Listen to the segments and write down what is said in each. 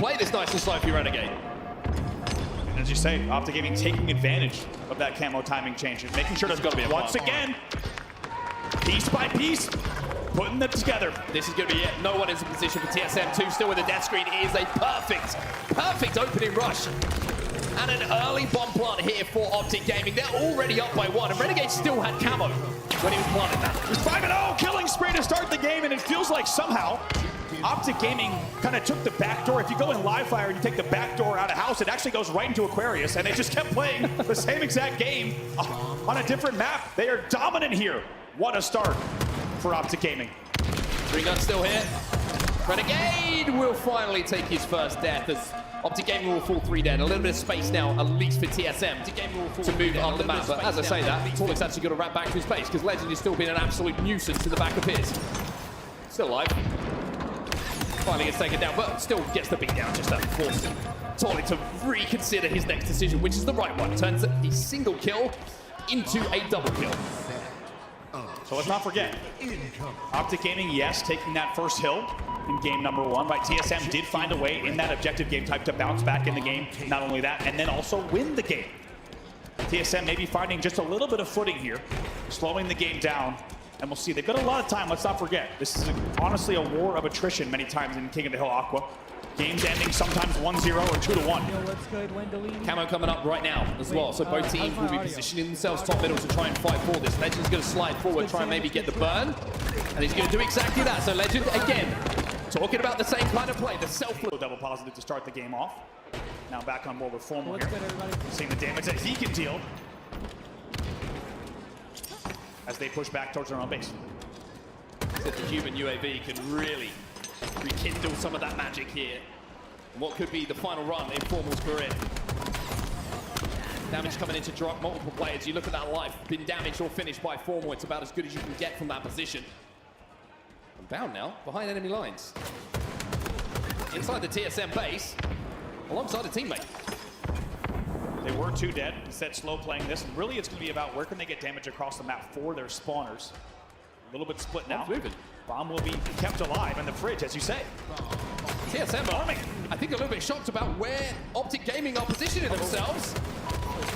play this nice and slow for Renegade. As you say, Optic Gaming taking advantage of that camo timing change and making sure There's got to be a once again, piece by piece, putting them together. This is going to be it. No one is in position for TSM2. Still with the death screen. It is a perfect opening rush. And an early bomb plant here for Optic Gaming. They're already up by 1, and Renegade still had camo when he was planting that. It was 5-0, killing spree to start the game, and it feels like somehow Optic Gaming kind of took the back door. If you go in live fire and you take the back door out of house, it actually goes right into Aquarius, and they just kept playing the same exact game on a different map. They are dominant here. What a start for Optic Gaming. 3 guns still here. Renegade will finally take his first death as Optic Gaming will fall 3 dead. A little bit of space now, at least for TSM, Optic Gaming will fall to move up the map. But as I say that, Torlix actually got to wrap back to his base because Legend has still been an absolute nuisance to the back of his. Still alive. Finally gets taken down, but still gets the beat down just to force Torlix to reconsider his next decision, which is the right one. Turns a single kill into a double kill. So let's not forget, Optic Gaming, yes, taking that first hill in game number 1, right? TSM did find a way in that objective game type to bounce back in the game. Not only that, and then also win the game. TSM maybe finding just a little bit of footing here, slowing the game down, and we'll see. They've got a lot of time, let's not forget. This is honestly a war of attrition many times in King of the Hill Aqua. Games ending sometimes 1-0 or 2-1. Camo coming up right now as well, so both teams will be positioning themselves top middle to try and fight for this. Legend's going to slide forward, try and maybe get the burn, and he's going to do exactly that. So Legend, again, talking about the same kind of play, the selfless. Double positive to start the game off. Now back on board with Formal here. Seeing the damage that he can deal as they push back towards their own base. So the human UAV can really rekindle some of that magic here. And what could be the final run in Formal's career. Damage coming into drop multiple players. You look at that life, been damaged or finished by Formal. It's about as good as you can get from that position. I'm bound now, behind enemy lines. Inside the TSM base, alongside a teammate. They were 2 dead. Instead, slow playing this. And really, it's going to be about where can they get damage across the map for their spawners. A little bit split now. Bomb will be kept alive in the fridge, as you say. TSM arming. I think a little bit shocked about where Optic Gaming are positioning themselves.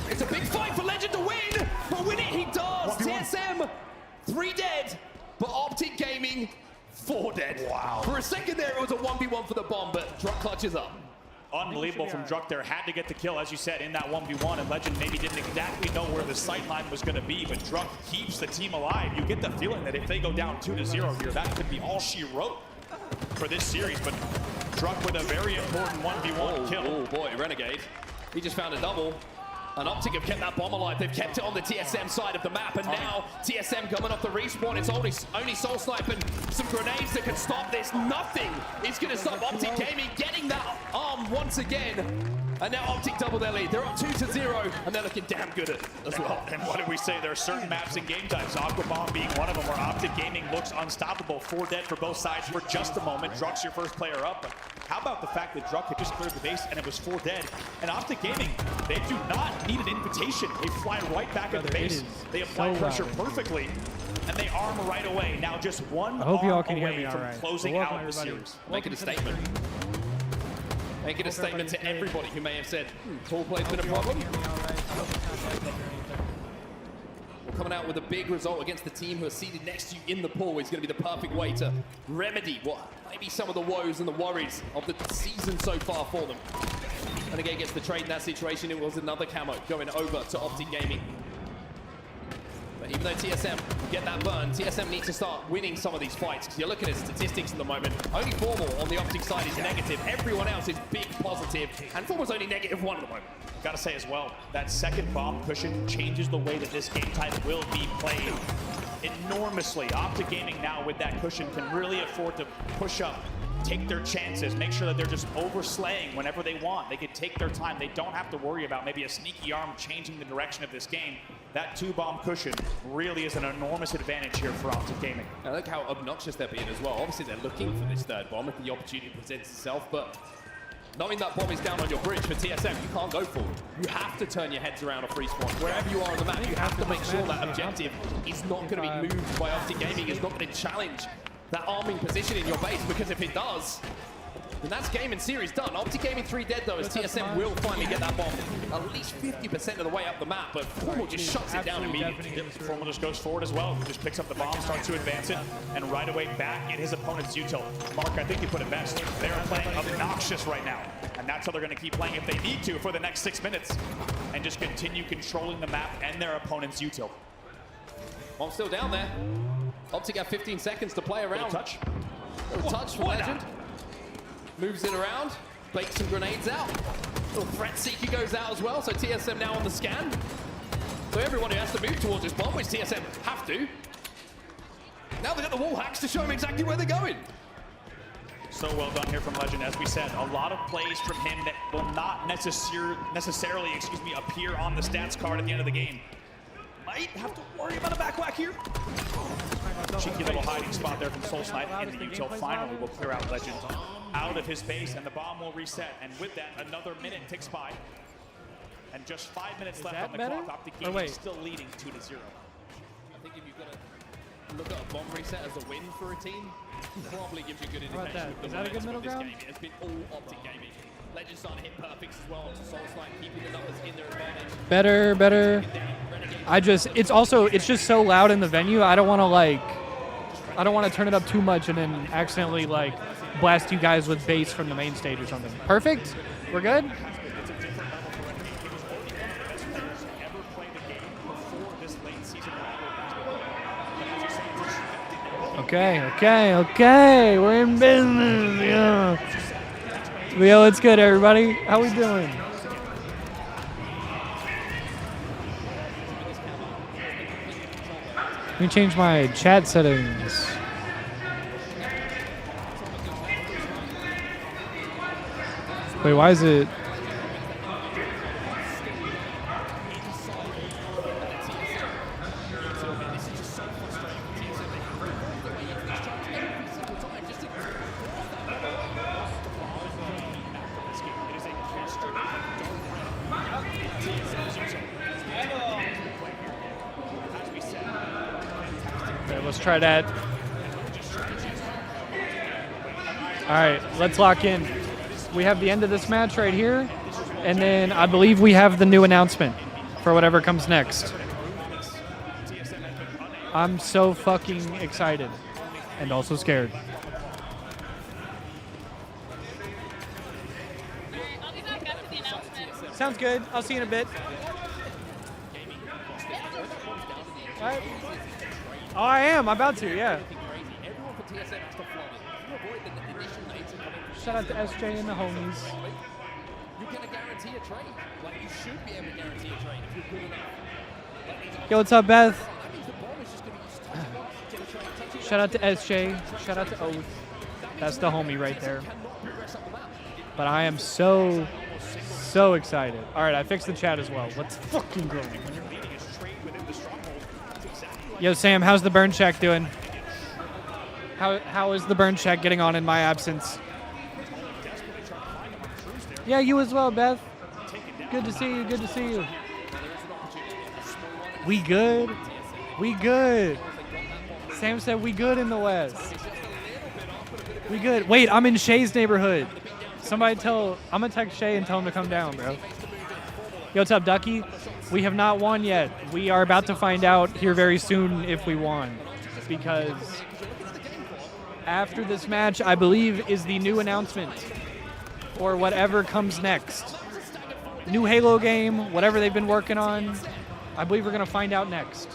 It's a big fight for Legend to win, but win it he does. TSM 3 dead, but Optic Gaming 4 dead. Wow. For a second there, it was a 1v1 for the bomb, but Druk clutches up. Unbelievable from Druk there. Had to get the kill, as you said, in that 1v1, and Legend maybe didn't exactly know where the sight line was going to be, but Druk keeps the team alive. You get the feeling that if they go down 2-0 here, that could be all she wrote for this series, but Druk with a very important 1v1 kill. Oh boy, Renegade. He just found a double. And Optic have kept that bomb alive. They've kept it on the TSM side of the map, and now TSM coming off the respawn. It's only Soul Snipe and some grenades that can stop this. Nothing is going to stop Optic Gaming getting that arm once again. And now Optic double their lead. They're up 2-0, and they're looking damn good at it as well. And what did we say? There are certain maps and game types, Aqua Bomb being one of them, where Optic Gaming looks unstoppable. 4 dead for both sides for just a moment. Druk's your first player up. But how about the fact that Druk had just cleared the base and it was 4 dead? And Optic Gaming, they do not need an invitation. They fly right back at the base. They apply pressure perfectly, and they arm right away. Now just one arm away from closing out the series. Making a statement. Making a statement to everybody who may have said, tall play's been a problem. Well, coming out with a big result against the team who are seated next to you in the pool is going to be the perfect way to remedy what maybe some of the woes and the worries of the season so far for them. And again, gets the trade in that situation. It was another camo going over to Optic Gaming. But even though TSM get that burn, TSM needs to start winning some of these fights, because you're looking at statistics at the moment. Only Formal on the Optic side is negative. Everyone else is big positive, and Formal's only -1 at the moment. Gotta say as well, that second bomb cushion changes the way that this game type will be played enormously. Optic Gaming now with that cushion can really afford to push up, take their chances, make sure that they're just overslaying whenever they want. They can take their time. They don't have to worry about maybe a sneaky arm changing the direction of this game. That 2-bomb cushion really is an enormous advantage here for Optic Gaming. I like how obnoxious they're being as well. Obviously, they're looking for this 3rd bomb if the opportunity presents itself, but knowing that bomb is down on your bridge for TSM, you can't go forward. You have to turn your heads around off respawn. Wherever you are on the map, you have to make sure that objective is not going to be moved by Optic Gaming. It's not going to challenge that arming position in your base, because if it does, And that's game and series done. Optic Gaming 3 dead though, as TSM will finally get that bomb at least 50% of the way up the map, but Formal just shuts it down immediately. Yep, Formal just goes forward as well. Just picks up the bomb, starts to advance it, and right away back in his opponent's util. Mark, I think you put it best. They're playing obnoxious right now, and that's how they're going to keep playing if they need to for the next 6 minutes, and just continue controlling the map and their opponent's util. Bomb still down there. Optic have 15 seconds to play around. Touch. Little touch from Legend. Moves it around, bakes some grenades out. Little threat seeker goes out as well, so TSM now on the scan. So everyone who has to move towards this bomb, which TSM have to. Now they've got the wall hacks to show them exactly where they're going. So well done here from Legend. As we said, a lot of plays from him that will not necessarily appear on the stats card at the end of the game. Might have to worry about a back whack here. Cheeky little hiding spot there from Soul Snipe, and the util finally will clear out Legend out of his base, and the bomb will reset. And with that, another minute ticks by. And just 5 minutes left on the clock. Optic Gaming still leading 2-0. I think if you've got to look at a bomb reset as a win for a team, probably gives you a good indication of the momentum of this game. It has been all Optic Gaming. Legends starting to hit perfects as well. Soul Snipe keeping the numbers in their advantage. Better. It's just so loud in the venue. I don't want to turn it up too much and then accidentally like blast you guys with bass from the main stage or something. Perfect? We're good? Okay. We're in business. Yeah. Yo, it's good, everybody. How we doing? Let me change my chat settings. Wait, why is it? Okay, let's try that. All right, let's lock in. We have the end of this match right here, and then I believe we have the new announcement for whatever comes next. I'm so fucking excited and also scared. I'll be back after the announcement. Sounds good. I'll see you in a bit. All right. Oh, I am. I'm about to, yeah. Everyone for TSM has to flood it. You avoid the initial nades and coming from Shout out to SJ and the homies. you can guarantee a trade. Like, you should be able to guarantee a trade if you're good enough. Like, Yo, what's up, Beth? that means the bomb is just going to be just touching one, get a trade, touching Shout out to SJ. Shout out to Oath. That's the homie right there. cannot progress up the map. But I am so excited. All right, I fixed the chat as well. Let's fucking go. Yo, Sam, how's the burn check doing? How is the burn check getting on in my absence? Yeah, you as well, Beth. Good to see you. Good to see you. We good. We good. Sam said we good in the West. We good. Wait, I'm in Shay's neighborhood. Somebody I'm gonna text Shay and tell him to come down, bro. Yo, what's up, Ducky? We have not won yet. We are about to find out here very soon if we won. Because after this match, I believe, is the new announcement. Or whatever comes next. New Halo game, whatever they've been working on. I believe we're gonna find out next.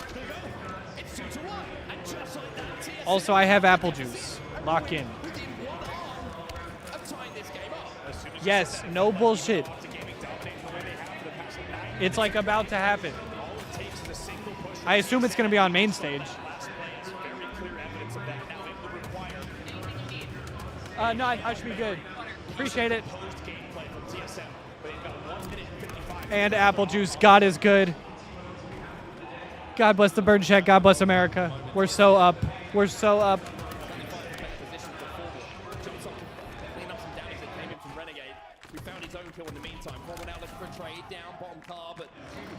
Also, I have apple juice. Lock in. Yes, no bullshit. It's like about to happen. I assume it's going to be on main stage. No, I should be good. Appreciate it. And apple juice. God is good. God bless the burn check. God bless America. We're so up. We're so up.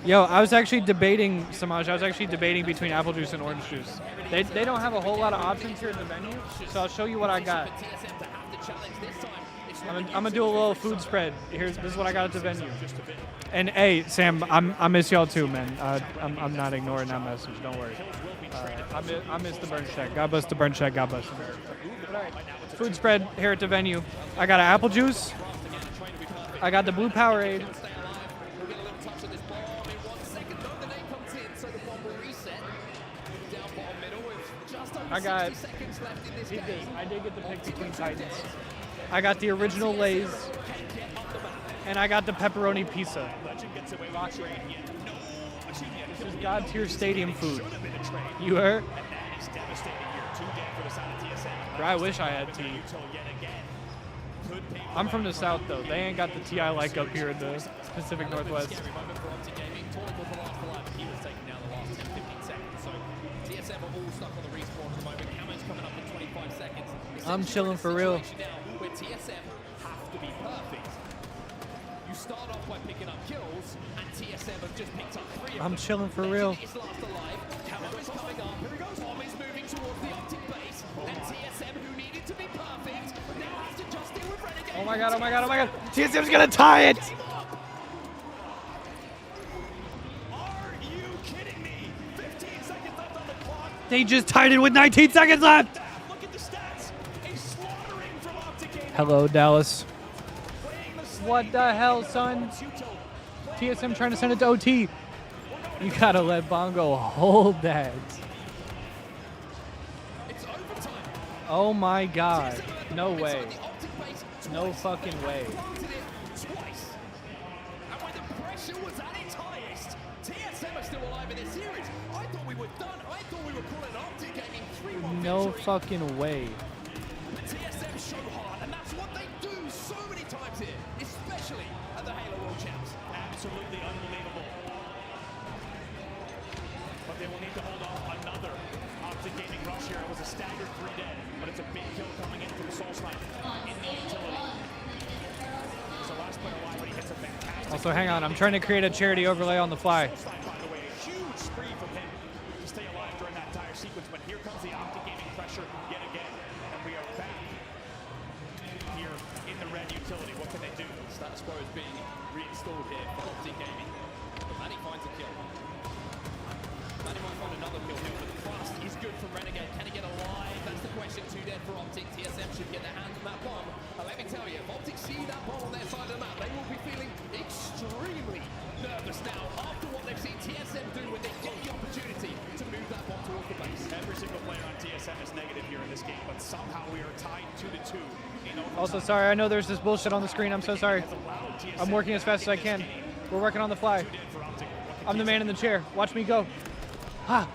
Yo, I was actually debating, Samaj, between apple juice and orange juice. They don't have a whole lot of options here in the venue, so I'll show you what I got. I'm gonna do a little food spread. This is what I got at the venue. And hey, Sam, I miss y'all too, man. I'm not ignoring that message. Don't worry. I miss the burn check. God bless the burn check. God bless America. But all right, food spread here at the venue. I got an apple juice. I got the blue Powerade. I did get the pick between Titans. I got the original Lay's, and I got the pepperoni pizza. This is God tier stadium food. You heard? Bro, I wish I had tea. I'm from the South though. They ain't got the tea I like up here in the Pacific Northwest. I'm chilling for real. Where TSM have to be perfect. You start off by picking up kills, and TSM have just picked up 3. I'm chilling for real. Is last alive. Camo is coming up. Tom is moving towards the optic base, and TSM, who needed to be perfect, now has to just deal with Renegade. Oh my god, oh my god, oh my god. TSM's gonna tie it! Are you kidding me? 15 seconds left on the clock. They just tied it with 19 seconds left! Look at the stats. A slaughtering from Optic Gaming. Hello, Dallas. What the hell, son? TSM trying to send it to OT. You gotta let Bongo hold that. Oh my god. No way. No fucking way. No fucking way. TSM show hard, and that's what they do so many times here, especially at the Halo World Champs. Absolutely unbelievable. But they will need to hold off another Optic Gaming rush here. It was a staggered 3 dead, but it's a big kill coming in from Soul Sniper in the utility. So last player alive, but he hits a fantastic. Also, hang on. I'm trying to create a charity overlay on the fly. Soul Sniper, by the way, a huge spree from him to stay alive during that entire sequence. But here comes the Optic Gaming pressure yet again, and we are back here in the red utility. What can they do? Status quo is being reinstalled here for Optic Gaming. But Manny finds a kill. Manny might find another kill here, but the thrust is good from Renegade. Can he get alive? That's the question. 2 dead for Optic. TSM should get their hands on that bomb. And let me tell you, if Optic see that bomb on their side of the map, they will be feeling extremely nervous now after what they've seen TSM do when they get the opportunity to move that bomb towards the base. Every single player on TSM is negative here in this game, but somehow we are tied 2-2. Also, sorry, I know there's this bullshit on the screen. I'm so sorry. I'm working as fast as I can. We're working on the fly. I'm the man in the chair. Watch me go. Ha!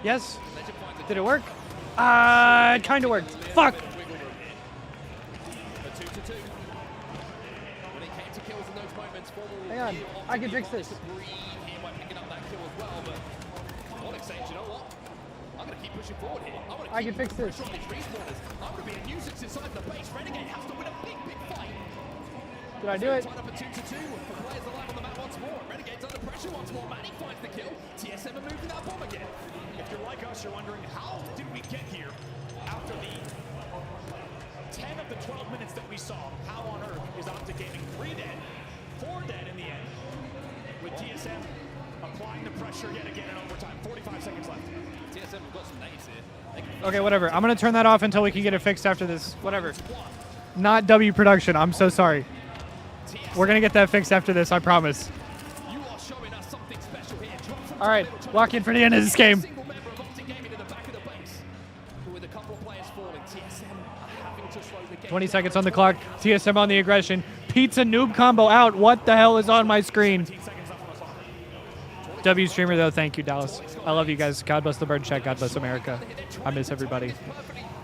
Yes? Did it work? It kind of worked. Fuck! Hang on. I can fix this. I can fix this. Did I do it? If you're like us, you're wondering, how did we get here after the 10 of the 12 minutes that we saw? How on earth is Optic Gaming 3 dead, 4 dead in the end, with TSM applying the pressure yet again in overtime? 45 seconds left. TSM have got some nades here. Okay, whatever. I'm going to turn that off until we can get it fixed after this. Whatever. Not W Production. I'm so sorry. We're going to get that fixed after this, I promise. You are showing us something special here. All right, lock in for the end of this game. Single member of Optic Gaming in the back of the base. With a couple of players falling, TSM are having to slow the game. 20 seconds on the clock. TSM on the aggression. Pizza noob combo out. What the hell is on my screen? W streamer though, thank you, Dallas. I love you guys. God bless the bird check. God bless America. I miss everybody.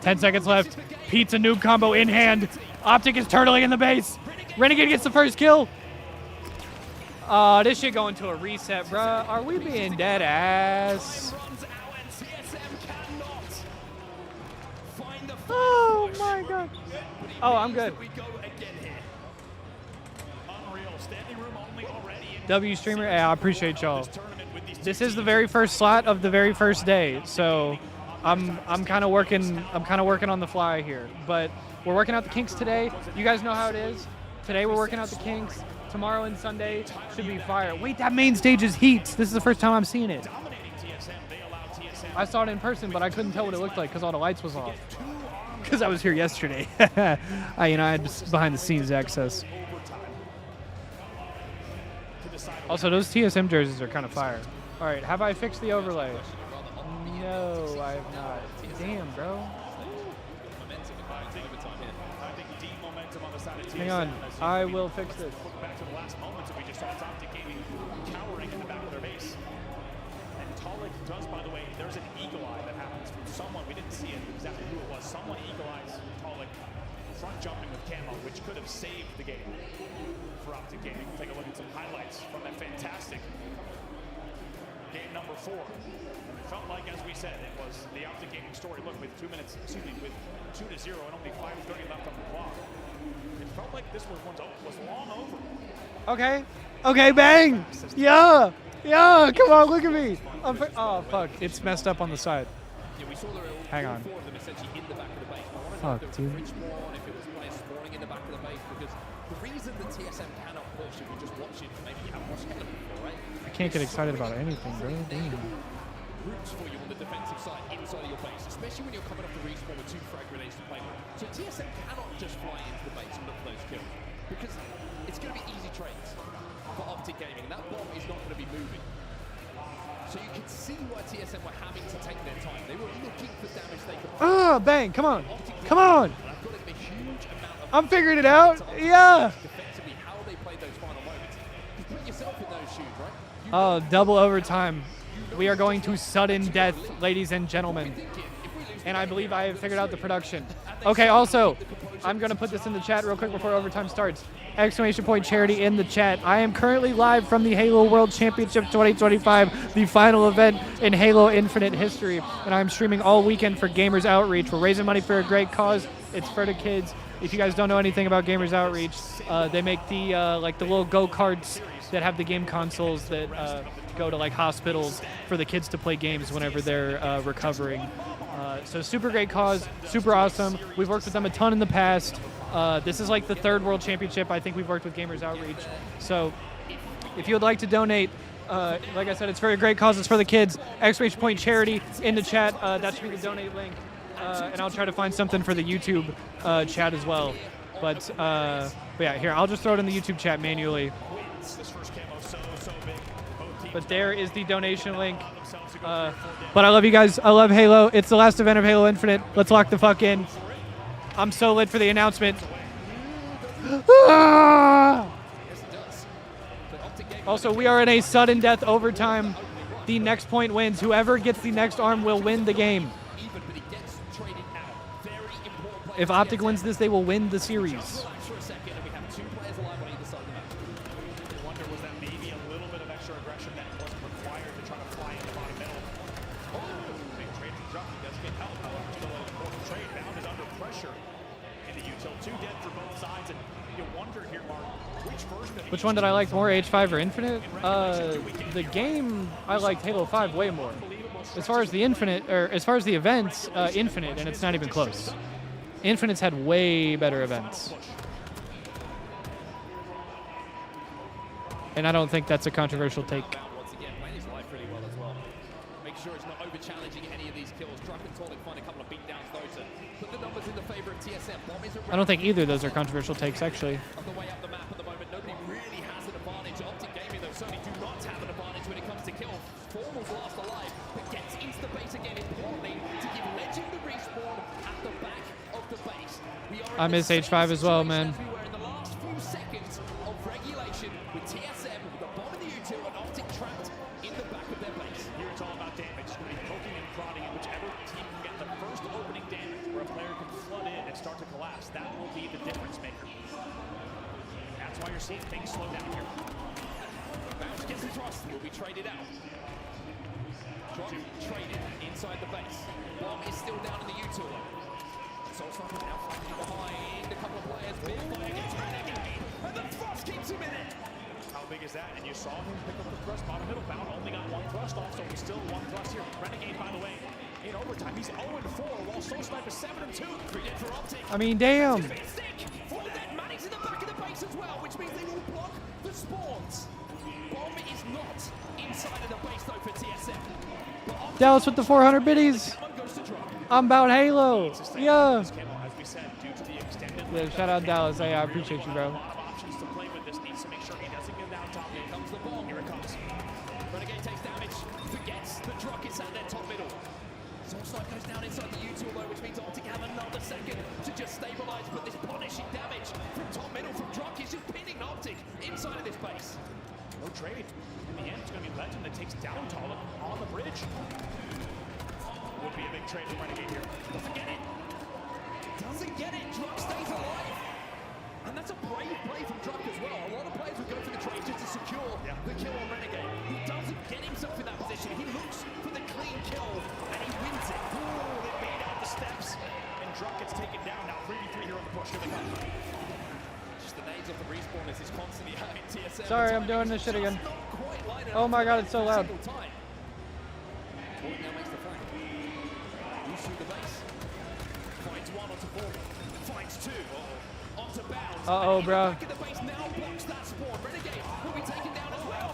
10 seconds left. Pizza noob combo in hand. Optic is turtling in the base. Renegade gets the first kill. This shit going to a reset, bruh. Are we being dead ass? Oh my god. Oh, I'm good. W streamer, yeah, I appreciate y'all. This is the very first slot of the very first day, so I'm kind of working on the fly here. But We're working out the kinks today. You guys know how it is. Today we're working out the kinks. Tomorrow and Sunday should be fire. Wait, that main stage is heat. This is the first time I'm seeing it. I saw it in person, but I couldn't tell what it looked like because all the lights was off. Because I was here yesterday. I had behind the scenes access. Also, those TSM jerseys are kind of fire. All right, have I fixed the overlay? No, I have not. Damn, bro. Hang on, I will fix this. Back to the last moments, we just saw Optic Gaming cowering in the back of their base. And Tolic does, by the way, there's an eagle eye that happens from someone. We didn't see it exactly who it was. Someone eagle eyes Tolic front jumping with camo, which could have saved the game for Optic Gaming. We'll take a look at some highlights from that fantastic game number 4. It felt like, as we said, it was the Optic Gaming story. Look, with 2 minutes, excuse me, with 2-0 and only 5:30 left on the clock. It felt like this was long over. Okay. Okay, bang. Yeah. Yeah, come on, look at me. Oh, fuck. It's messed up on the side. Hang on. Fuck, dude. I can't get excited about anything, bro. Damn. Roots for you on the defensive side inside of your base, especially when you're coming off the respawn with 2 frag grenades to play with. So TSM cannot just fly into the base and look for those kills because it's going to be easy trades for Optic Gaming. That bomb is not going to be moving. So you can see why TSM were having to take their time. They were looking for damage they could. Oh, bang! Come on, come on! I'm figuring it out. Yeah. Defensively, how they played those final moments. You put yourself in those shoes, right? Oh, double overtime. We are going to sudden death, ladies and gentlemen. And I believe I have figured out the production. Okay, also, I'm going to put this in the chat real quick before overtime starts. Exclamation point charity in the chat. I am currently live from the Halo World Championship 2025, the final event in Halo Infinite history. And I'm streaming all weekend for Gamers Outreach. We're raising money for a great cause. It's for the kids. If you guys don't know anything about Gamers Outreach, they make the like the little go-karts that have the game consoles that go to like hospitals for the kids to play games whenever they're recovering. So super great cause, super awesome. We've worked with them a ton in the past. This is like the 3rd World Championship I think we've worked with Gamers Outreach. So if you would like to donate, like I said, it's for a great cause. It's for the kids. Exclamation point charity in the chat. That should be the donate link. And I'll try to find something for the YouTube chat as well. But yeah, here, I'll just throw it in the YouTube chat manually. But there is the donation link. But I love you guys. I love Halo. It's the last event of Halo Infinite. Let's lock the fuck in. I'm so lit for the announcement. Also, we are in a sudden death overtime. The next point wins. Whoever gets the next arm will win the game. If Optic wins this, they will win the series. Which one did I like more, H5 or Infinite? The game, I liked Halo 5 way more. As far as the Infinite, or as far as the events, Infinite, and it's not even close. Infinite's had way better events. And I don't think that's a controversial take. Once again, playing his life really well as well. Make sure it's not over-challenging any of these kills. Druck and Tolic find a couple of beatdowns though to put the numbers in the favor of TSM. Bomb is I don't think either of those are controversial takes, actually. on the way up the map at the moment. Nobody really has an advantage. Optic Gaming, though, certainly do not have an advantage when it comes to kills. Formal's last alive, but gets into the base again importantly to give Legend the respawn at the back of the base. I miss H5 as well, man. We were in the last few seconds of regulation with TSM, with the bomb in the util and Optic trapped in the back of their base. Here it's all about damage. It's going to be poking and prodding, and whichever team can get the first opening damage where a player can flood in and start to collapse, that will be the difference maker. That's why you're seeing things slow down here. Bounce gets the thrust, will be traded out. Drop traded inside the base. Bomb is still down in the util. Soulsniper now behind a couple of players. Big fire gets renegade, and the thrust keeps him in it. How big is that? And you saw him pick up the thrust bottom middle. Bound only got 1 thrust off, so he's still 1 thrust here. Renegade, by the way, in overtime. He's 0-4, while Soul Snipe is 7-2. For Optic. I mean, damn. Full dead Manny's in the back of the base as well, which means they will block the spawns. Bomb is not inside of the base though for TSM. But Optic Dallas with the 400 biddies. that one goes to drop. I'm about Halo. Yeah. As we said, due to the extended Yeah, shout out Dallas. Hey, I appreciate you, bro. a lot of options to play with. This needs to make sure he doesn't get down top. Here comes the bomb. Here it comes. Renegade takes damage, forgets the truck is at their top middle. Soulside goes down inside the util though, which means Optic have another second to just stabilize, but this punishing damage from top middle from Drunk is just pinning Optic inside of this base. No trade. In the end, it's going to be Legend that takes down Talik on the bridge. Would be a big trade for Renegade here. Doesn't get it. Doesn't get it. Drunk stays alive. And that's a brave play from Drunk as well. A lot of players would go for the trade just to secure the kill on Renegade. He doesn't get himself in that position. He looks for the clean kill and he wins it. Ooh, they bait out the steps, and Drunk gets taken down. Now 3v3 here on the push. Here they come. Just the nades of the respawn as he's constantly having TSM. Sorry, I'm doing this shit again. Not quite light enough Oh my god, it's so every loud. single time. Talik now makes the flank. Moves through the base. Finds one onto four. Finds two. Onto bounds. Uh-oh, bruh. Back in the base now blocks that spawn. Renegade will be taken down as well.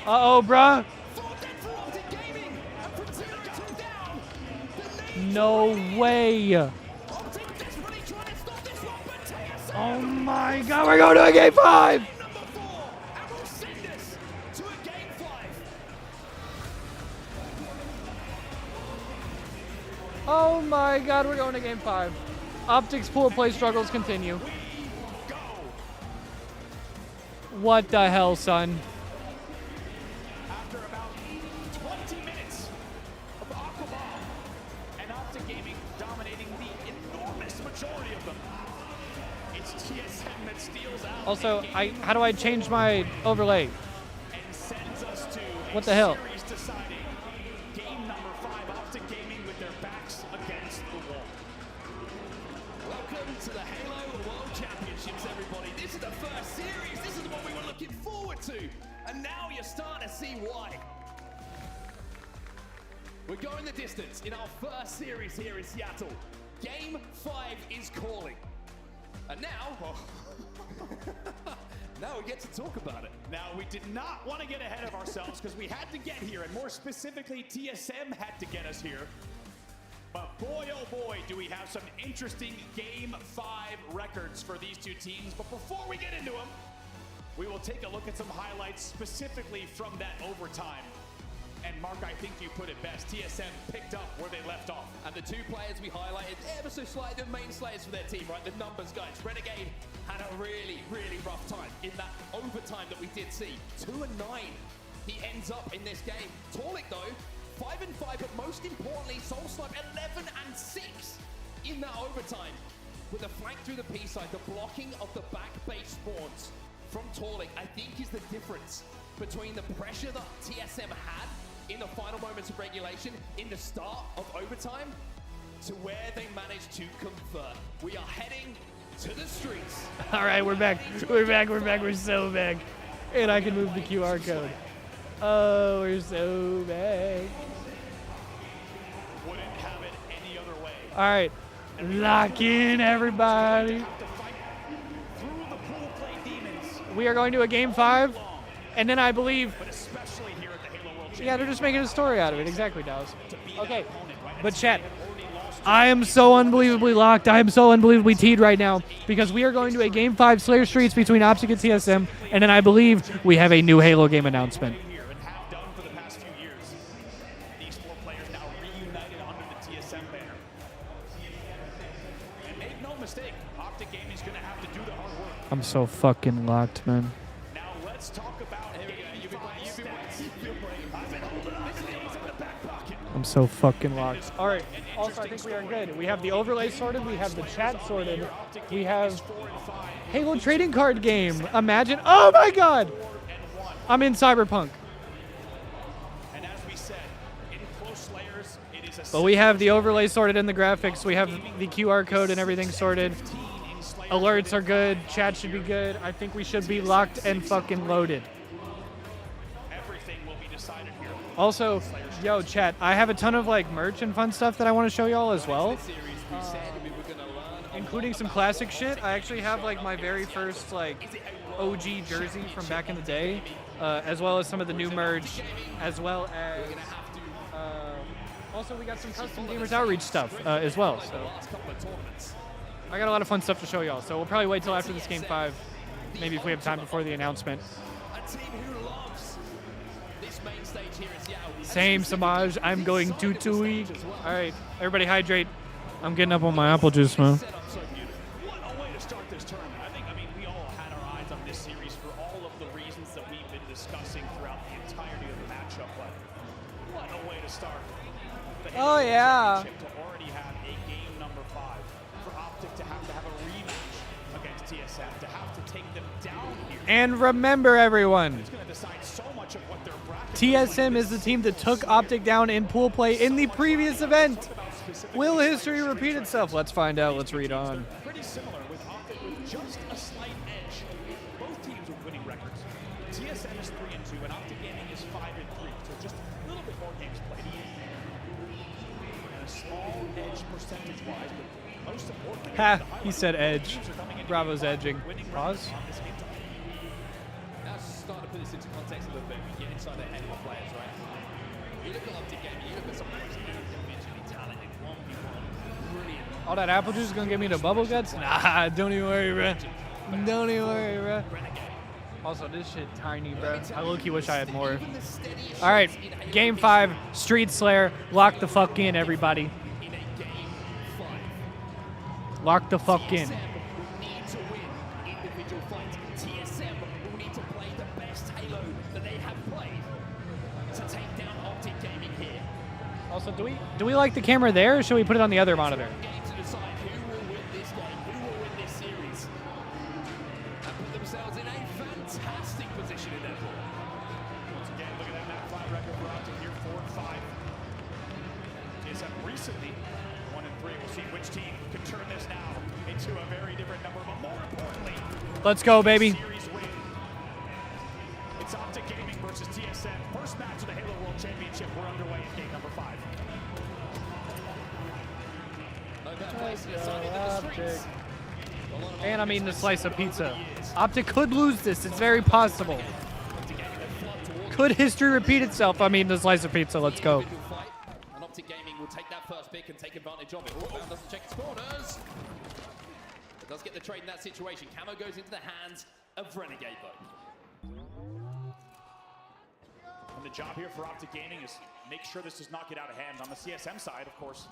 Uh-oh, bruh. Full dead for Optic Gaming. And from 0-2 down. The nades No way. Optic desperately trying to stop this one, but TSM. Oh my god, we're going to a game 5. Number 4. And will send us to a game 5. Oh my god, we're going to game 5. Optic's pool play struggles continue. Go. What the hell, son? After about 20 minutes of Aquabomb and Optic Gaming dominating the enormous majority of them, it's TSM that steals out. Also, the game how do I change my overlay? and sends us to What the hell? series deciding game number 5. Optic Gaming with their backs against the wall. Welcome to the Halo World Championships, everybody. This is the first series. This is what we were looking forward to. And now you're starting to see why. We're going the distance in our first series here in Seattle. Game 5 is calling. And now, now we get to talk about it. Now, we did not want to get ahead of ourselves because we had to get here, and more specifically, TSM had to get us here. But boy, oh boy, do we have some interesting Game 5 records for these two teams. But before we get into them, we will take a look at some highlights specifically from that overtime. And Mark, I think you put it best. TSM picked up where they left off. And the two players we highlighted ever so slightly the main slayers for their team, right? The numbers guys. Renegade had a really, really rough time in that overtime that we did see. 2-9. He ends up in this game. Talik though, 5-5, but most importantly, Soul Snipe 11-6 in that overtime. With a flank through the P side, the blocking of the back base spawns from Talik, I think is the difference between the pressure that TSM had in the final moments of regulation, in the start of overtime, to where they managed to convert. We are heading to the streets. All right, we're back. We're back. We're back. We're so back. And I can move the QR code. Oh, we're so back. Wouldn't have it any other way. All right, lock in, everybody. Have to fight through the pool play demons, We are going to a game 5, and then I believe, but especially here at the Halo World Championship. yeah, they're just making a story out of it. Exactly, Dallas. To be Okay, that opponent, right? but It's chat, already lost. I am so unbelievably locked. I am so unbelievably teed right now because we are going to a game 5 Slayer Streets between Optic and TSM, and then I believe we have a new Halo game announcement. Here and have done for the past few years. These four players now reunited under the TSM banner. And make no mistake, Optic Gaming's going to have to do the hard work. I'm so fucking locked, man. Now let's talk about Game 5 stats. I've been holding on to these in the back pocket. I'm so fucking locked. All right. Also, I think we are good. We have the overlay sorted. We have the chat sorted. We have 4 and 5 Halo trading card game. Imagine. Oh my God. and 1. I'm in Cyberpunk. And as we said, in close slayers, it is a But we have the overlay sorted in the graphics. We have the QR code and everything sorted. 15 in Slayer. Alerts are good. Chat should be good. I think we should be locked and fucking loaded. Everything will be decided here. Also, Yo, chat, I have a ton of like merch and fun stuff that I want to show y'all as well, including some classic shit. I actually have like my very first like OG jersey from back in the day, as well as some of the new merch, as well as also we got some custom Gamers Outreach stuff as well. So I got a lot of fun stuff to show y'all. So we'll probably wait till after this Game 5, maybe if we have time before the announcement. Same, Samaj. I'm going to Tui. All right, everybody hydrate. I'm getting up on my apple juice, man. What a way to start this tournament. I mean, we all had our eyes on this series for all of the reasons that we've been discussing throughout the entirety of the matchup. But what a way to start. The Oh, yeah. championship to already have a game number 5. For Optic to have a rematch against TSM, to have to take them down here. And remember, everyone, It's going to decide so much of what their bracket TSM is the team that took Optic down in pool play in the previous event. Will history repeat itself? Let's find out. Let's read on. pretty similar with Optic with just a slight edge. Both teams with winning records. TSM is 3-2 and Optic Gaming is 5-3. So just a little bit more games played. And a small edge percentage-wise, but most importantly, Ha, he said edge. Bravo's edging. Pause. Now start to put this into context a little bit. We get inside the head of the players, right? You look at Optic Gaming, you look at some of those individually talented 1v1, brilliant. All that apple juice is gonna give me the bubble guts? Nah, don't even worry, bruh. Don't even worry, bruh. Also, this shit tiny, bruh. I low-key wish I had more. All right, Game 5, Street Slayer. Lock the fuck in, everybody. In a game 5. Lock the fuck in. TSM will need to win individual fights. TSM will need to play the best Halo that they have played to take down Optic Gaming here. Also, do we like the camera there, or should we put it on the other monitor? Game to decide who will win this game, who will win this series, and put themselves in a fantastic position in their pool. Once again, look at that map 5 record for Optic here, 4-5. TSM recently 1-3. We'll see which team can turn this now into a very different number, but more importantly, Let's go, baby. series win. It's Optic Gaming versus TSM. First match of the Halo World Championship. We're underway in game number 5. No better place to decide it than the streets. And I'm eating a slice of pizza. Optic could lose this. It's very possible. Could history repeat itself? I'm eating a slice of pizza. Let's go. Individual fight, and Optic Gaming will take that first pick and take advantage of it. Oh, Bound doesn't check his corners. It does get the trade in that situation. Camo goes into the hands of Renegade, though. And the job here for Optic Gaming is make sure this does not get out of hand. On the CSM side, of course,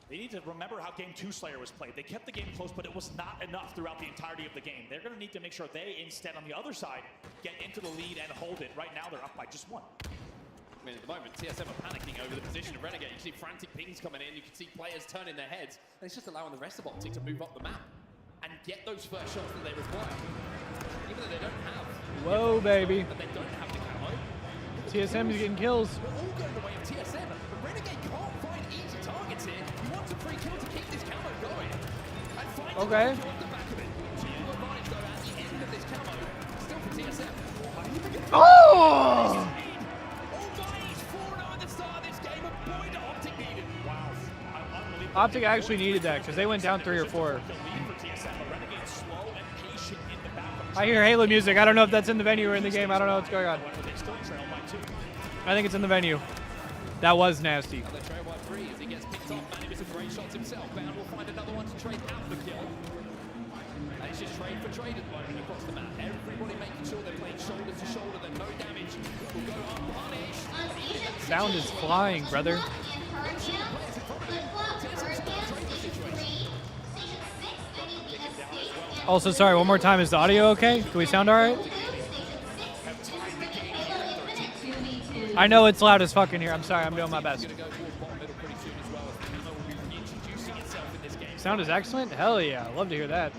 they need to remember how Game 2 Slayer was played. They kept the game close, but it was not enough throughout the entirety of the game. They're going to need to make sure they, instead, on the other side, get into the lead and hold it. Right now, they're up by just 1. I mean, at the moment, TSM are panicking over the position of Renegade. You see frantic pings coming in. You can see players turning their heads. And it's just allowing the rest of Optic to move up the map and get those first shots that they require. Even though they don't have, Whoa, baby. and they don't have the camo, TSM is getting kills. we're all going the way of TSM. But Renegade can't find easy targets here. You want a free kill to keep this camo going. And find Okay. the kill off the back of it. Two advantage, though, at the end of this camo. Still for TSM. Oh! Optic actually needed that because they went down 3 or 4. I hear Halo music. I don't know if that's in the venue or in the game. I don't know what's going on. I think it's in the venue. That was nasty. The trail by 3 as he gets picked off. Manny with some great shots himself. Bound will find another one to trade out the kill. And it's just trade for trade at the moment across the map. Everybody making sure they're playing shoulder to shoulder, that no damage will go unpunished. Sound is flying, brother. Also, sorry, one more time. Is the audio okay? Do we sound all right? I know it's loud as fuck in here. I'm sorry. I'm doing my best. Sound is excellent? Hell yeah. Love to hear that.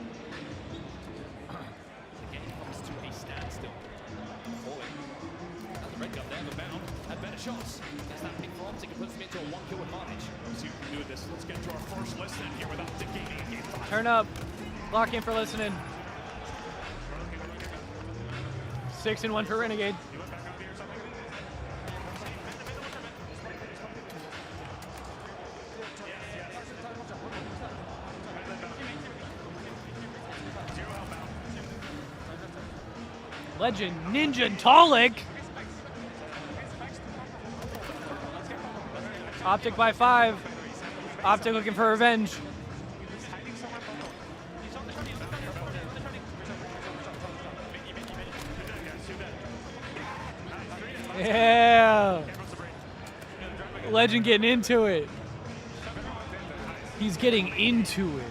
Shots. Gets that pick for Optic and puts them into a 1-kill advantage. Let's see who can do this. Let's get to our first listen here with Optic Gaming in game 5. Turn up. Lock in for listening. 6-1 for Renegade. Legend Ninja Tolic. Optic by 5. Optic looking for revenge. Yeah. Legend getting into it. He's getting into it.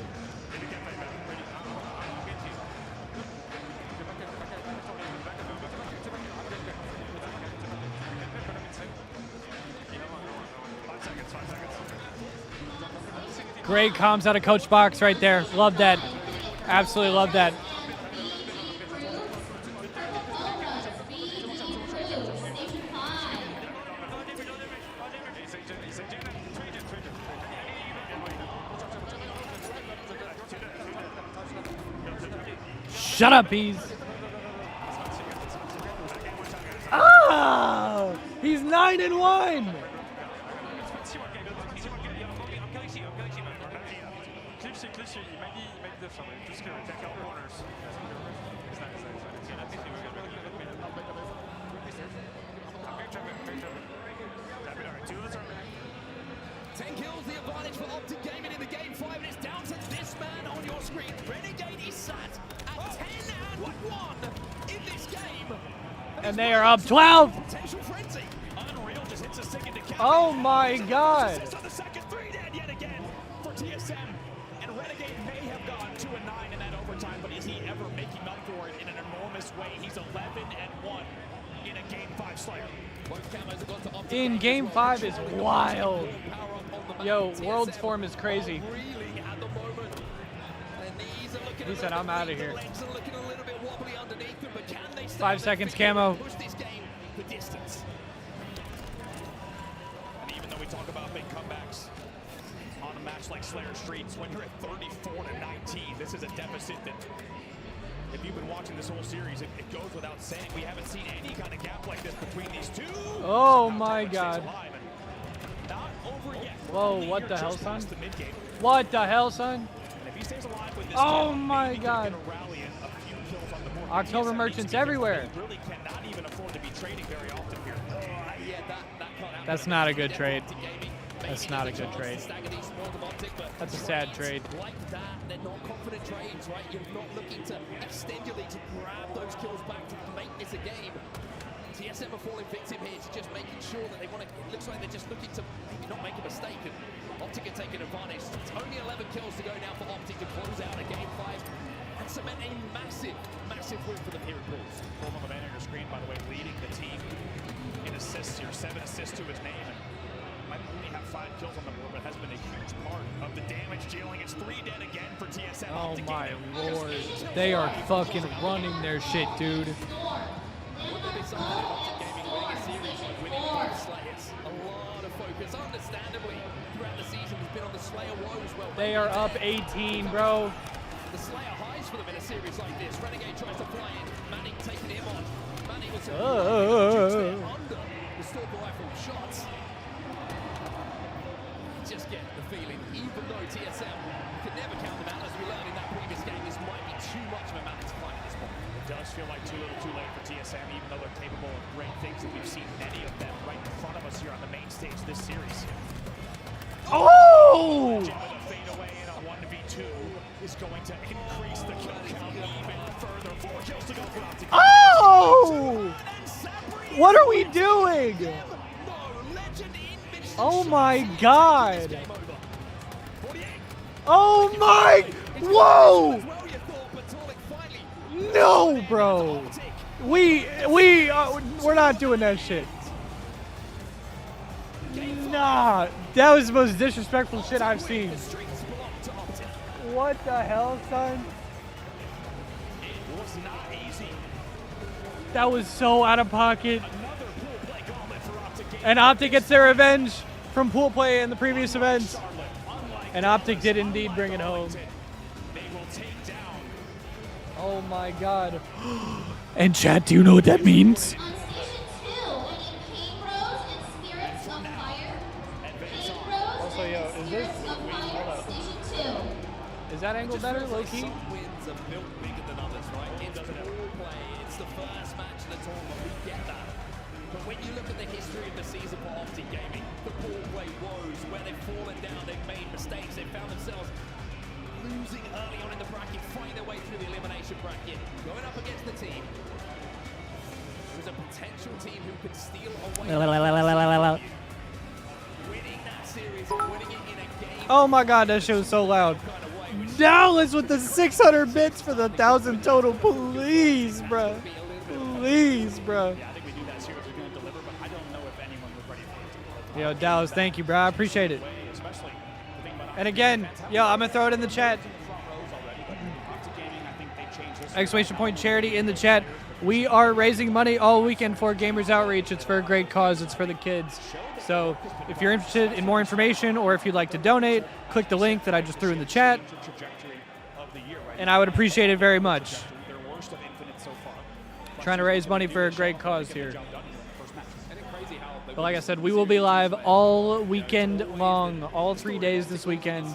Great comms out of Coach Box right there. Love that. Absolutely love that. Shut up, Bees. Ah! He's 9-1. The advantage for Optic Gaming in the game 5, and it's down to this man on your screen. Renegade is sat at 10-1 in this game. And they are up 12. Potential frenzy. Unreal just hits a second to count. Oh my God. On the second 3 dead yet again for TSM. And Renegade may have gone 2-9 in that overtime, but is he ever making up for it in an enormous way? He's 11-1 in a game 5 Slayer. In game 5 is wild. Yo, World's form is crazy. He said, I'm out of here. 5 seconds, camo. And even though we talk about big comebacks on a match like Slayer Streets, when you're at 34-19, this is a deficit that, if you've been watching this whole series, it goes without saying. We haven't seen any kind of gap like this between these two. Oh my God. Not over yet. Whoa, what the hell, son? What the hell, son? Oh my God. October merchants everywhere. That's not a good trade. That's not a good trade. That's a sad trade. Like that, they're not confident trades, right? You're not looking to extend your lead to grab those kills back to make this a game. TSM are falling victim here to just making sure that they want to. It looks like they're just looking to maybe not make a mistake, and Optic are taking advantage. It's only 11 kills to go now for Optic to close out a game 5 and cement a massive, massive win for them here at Bulls. Form of a man on your screen, by the way, leading the team in assists here, 7 assists to his name. And might only have 5 kills on the board, but has been a huge part of the damage dealing. It's 3 dead again for TSM. Oh Optic my Gaming. lord. They are fucking running their shit, dude. Would there be something in Optic Gaming winning a series like winning both Slayers? A lot of focus, understandably, throughout the season has been on the Slayer woes. Well, They are up 18, bro. the Slayer highs for them in a series like this. Renegade tries to fly in. Manning taking him on. Manning was under the Stalker rifle shots. Just get the feeling, even though TSM could never count them out, as we learned in that previous game, this might be too much of a Manning to fight at this point. It does feel like too little too late for TSM, even though they're capable of great things, and we've seen many of them right in front of us here on the main stage this series. Oh! With a fade away in a 1v2 is going to increase the kill count even further. 4 kills to go for Optic. Oh! What are we doing? Oh my God. Oh my, whoa! No, bro. We're not doing that shit. Nah, that was the most disrespectful shit I've seen. What the hell, son? That was so out of pocket. And Optic gets their revenge from pool play in the previous event. And Optic did indeed bring it home. Oh my God. And chat, do you know what that means? Also, yo, Is that angle better, low key? Some wins are built bigger than others, right? It's pool play. It's the first match of the tournament. We get that. But when you look at the history of the season for Optic Gaming, the pool play woes, where they've fallen down, they've made mistakes, they've found themselves losing early on in the bracket, fighting their way through the elimination bracket, going up against the team. There's a potential team who could steal away. Winning that series and winning it in a game. Oh my god, that shit was so loud. Dallas with the 600 bits for the 1,000 total. Please, bro. Please, bro. Yeah, I think we knew that series was going to deliver, but I don't know if anyone was ready for it. Yo, Dallas, thank you, bro. I appreciate it. Especially the thing about And again, yo, I'm going to throw it in the chat. front rows already, but Optic Gaming, I think they changed this. Exclamation point charity in the chat. We are raising money all weekend for Gamers Outreach. It's for a great cause. It's for the kids. So if you're interested in more information or if you'd like to donate, click the link that I just threw in the chat. Trajectory of the year, right? And I would appreciate it very much. Their worst of Infinite so far. Trying to raise money for a great cause here. Job done in the first match. But like I said, we will be live all weekend long, all 3 days this weekend.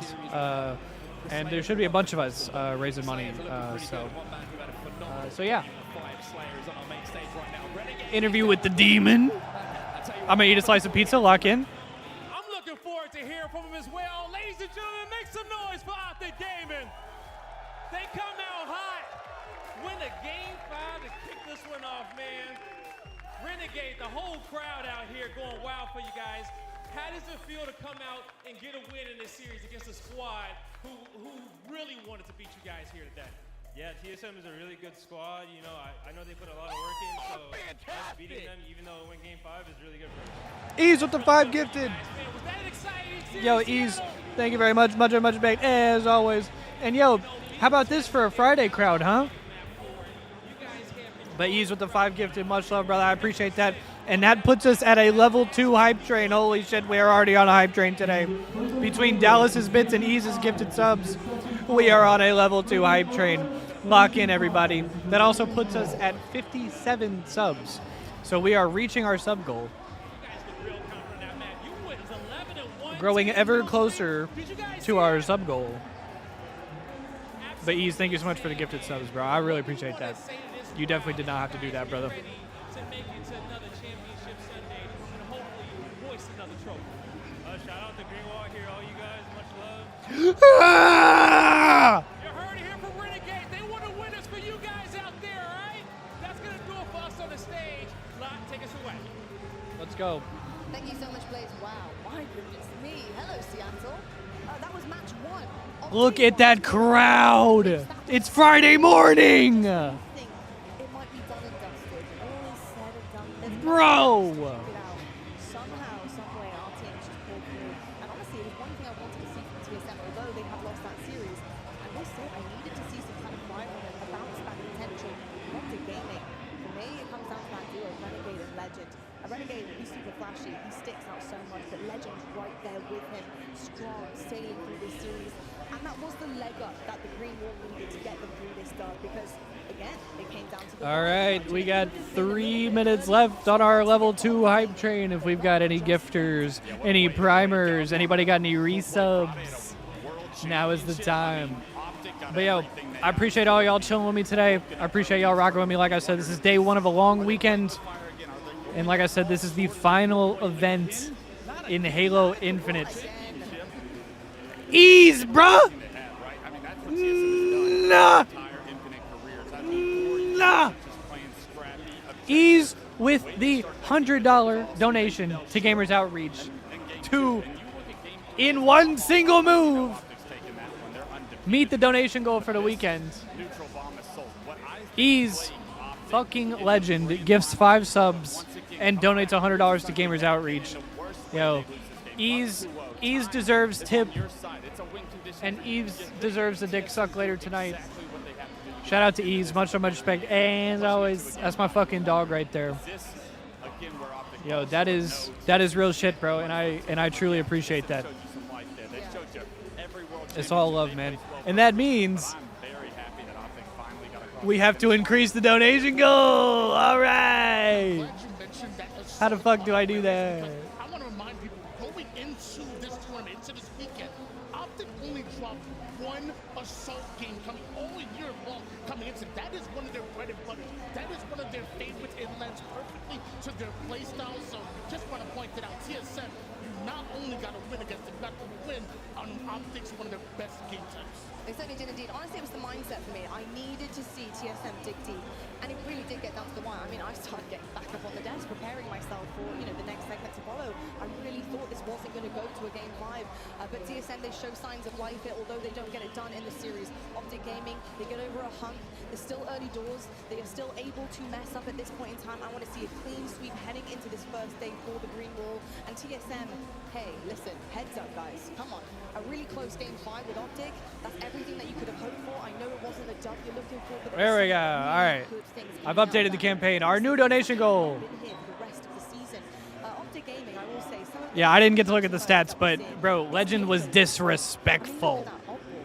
And there should be a bunch of us raising money. So yeah. Interview with the demon. I'm going to eat a slice of pizza, lock in. I'm looking forward to hearing from him as well. Ladies and gentlemen, make some noise for Optic Gaming. They come out hot. Win a game 5 to kick this one off, man. Renegade, the whole crowd out here going wild for you guys. How does it feel to come out and get a win in this series against a squad who really wanted to beat you guys here today? Yeah, TSM is a really good squad. You know, I know they put a lot of work in, so us beating them, even though it went game 5, is really good for us. Ease with the 5 gifted. Was that an exciting series? Yo, Ease, thank you very much. Much baked, as always. And yo, how about this for a Friday crowd, huh? But Ease with the 5 gifted. Much love, brother. I appreciate that. And that puts us at a level 2 hype train. Holy shit, we are already on a hype train today. Between Dallas's bits and Ease's gifted subs, we are on a level 2 hype train. Lock in, everybody. That also puts us at 57 subs. So we are reaching our sub goal. Growing ever closer to our sub goal. But Ease, thank you so much for the gifted subs, bro. I really appreciate that. You definitely did not have to do that, brother. To make it to another championship Sunday and hopefully hoist another trophy. Shout out to Greenwald here, all you guys. Much love. You heard it here from Renegade. They want to win us for you guys out there, all right? That's going to do it for us on the stage. Lot, take us away. Let's go. Thank you so much, Blaze. Wow, my goodness me. Hello, Seattle. That was match 1. Look at that crowd. It's Friday morning. I think it might be done and dusted. All is said and done. There's Bro. figured out. Somehow, some way, our team just pulled through. And honestly, it was one thing I wanted to see from TSM, although they have lost that series. I will say I needed to see some kind of fire on it, a bounce back potential. Optic Gaming. For me, it comes down to that duo, Renegade and Legend. A Renegade, he's super flashy, he sticks out so much, but Legend's right there with him, strong, sailing through this series. And that was the leg up that the Green Wall needed to get them through this dub, because, again, it came down to the... All right, we got 3 minutes left on our level 2 hype train. If we've got any gifters, any primers, anybody got any resubs, now is the time. But yo, I appreciate all y'all chilling with me today. I appreciate y'all rocking with me. Like I said, this is day 1 of a long weekend. And like I said, this is the final event in Halo Infinite. Ease, bruh! Nah! Nah! Ease with the $100 donation to Gamers Outreach to, in one single move, meet the donation goal for the weekend. Ease, fucking legend, gifts 5 subs and donates $100 to Gamers Outreach. Yo, Ease deserves tip, and Ease deserves a dick suck later tonight. Shout out to Ease, much respect, and always, that's my fucking dog right there. Yo, that is real shit, bro, and I truly appreciate that. It's all love, man, and that means we have to increase the donation goal. All right. How the fuck do I do that? I want to remind people, going into this tournament, into this weekend, Optic only dropped 1 game coming all year long coming into. That is one of their bread and butter. That is one of their favorites. It lends perfectly to their play style. So just want to point that out. TSM, you not only got to win against them, you got to win on Optics, one of their best game types. They certainly did indeed. Honestly, it was the mindset for me. I needed to see TSM dig deep, and it really did get down to the wire. I mean, I started getting back up on the desk, preparing myself for, you know, the next segment to follow. I really thought this wasn't going to go to a game 5, but TSM, they show signs of life here, although they don't get it done in the series. Optic Gaming, they get over a hump. There's still early doors. They are still able to mess up at this point in time. I want to see a clean sweep heading into this first day for the Green Wall. And TSM, hey, listen, heads up, guys. Come on. A really close game 5 with Optic. That's everything that you could have hoped for. I know it wasn't the dub you're looking for, but There we go. All right. I've updated the campaign. Our new donation goal. Yeah, I didn't get to look at the stats, but bro, Legend was disrespectful.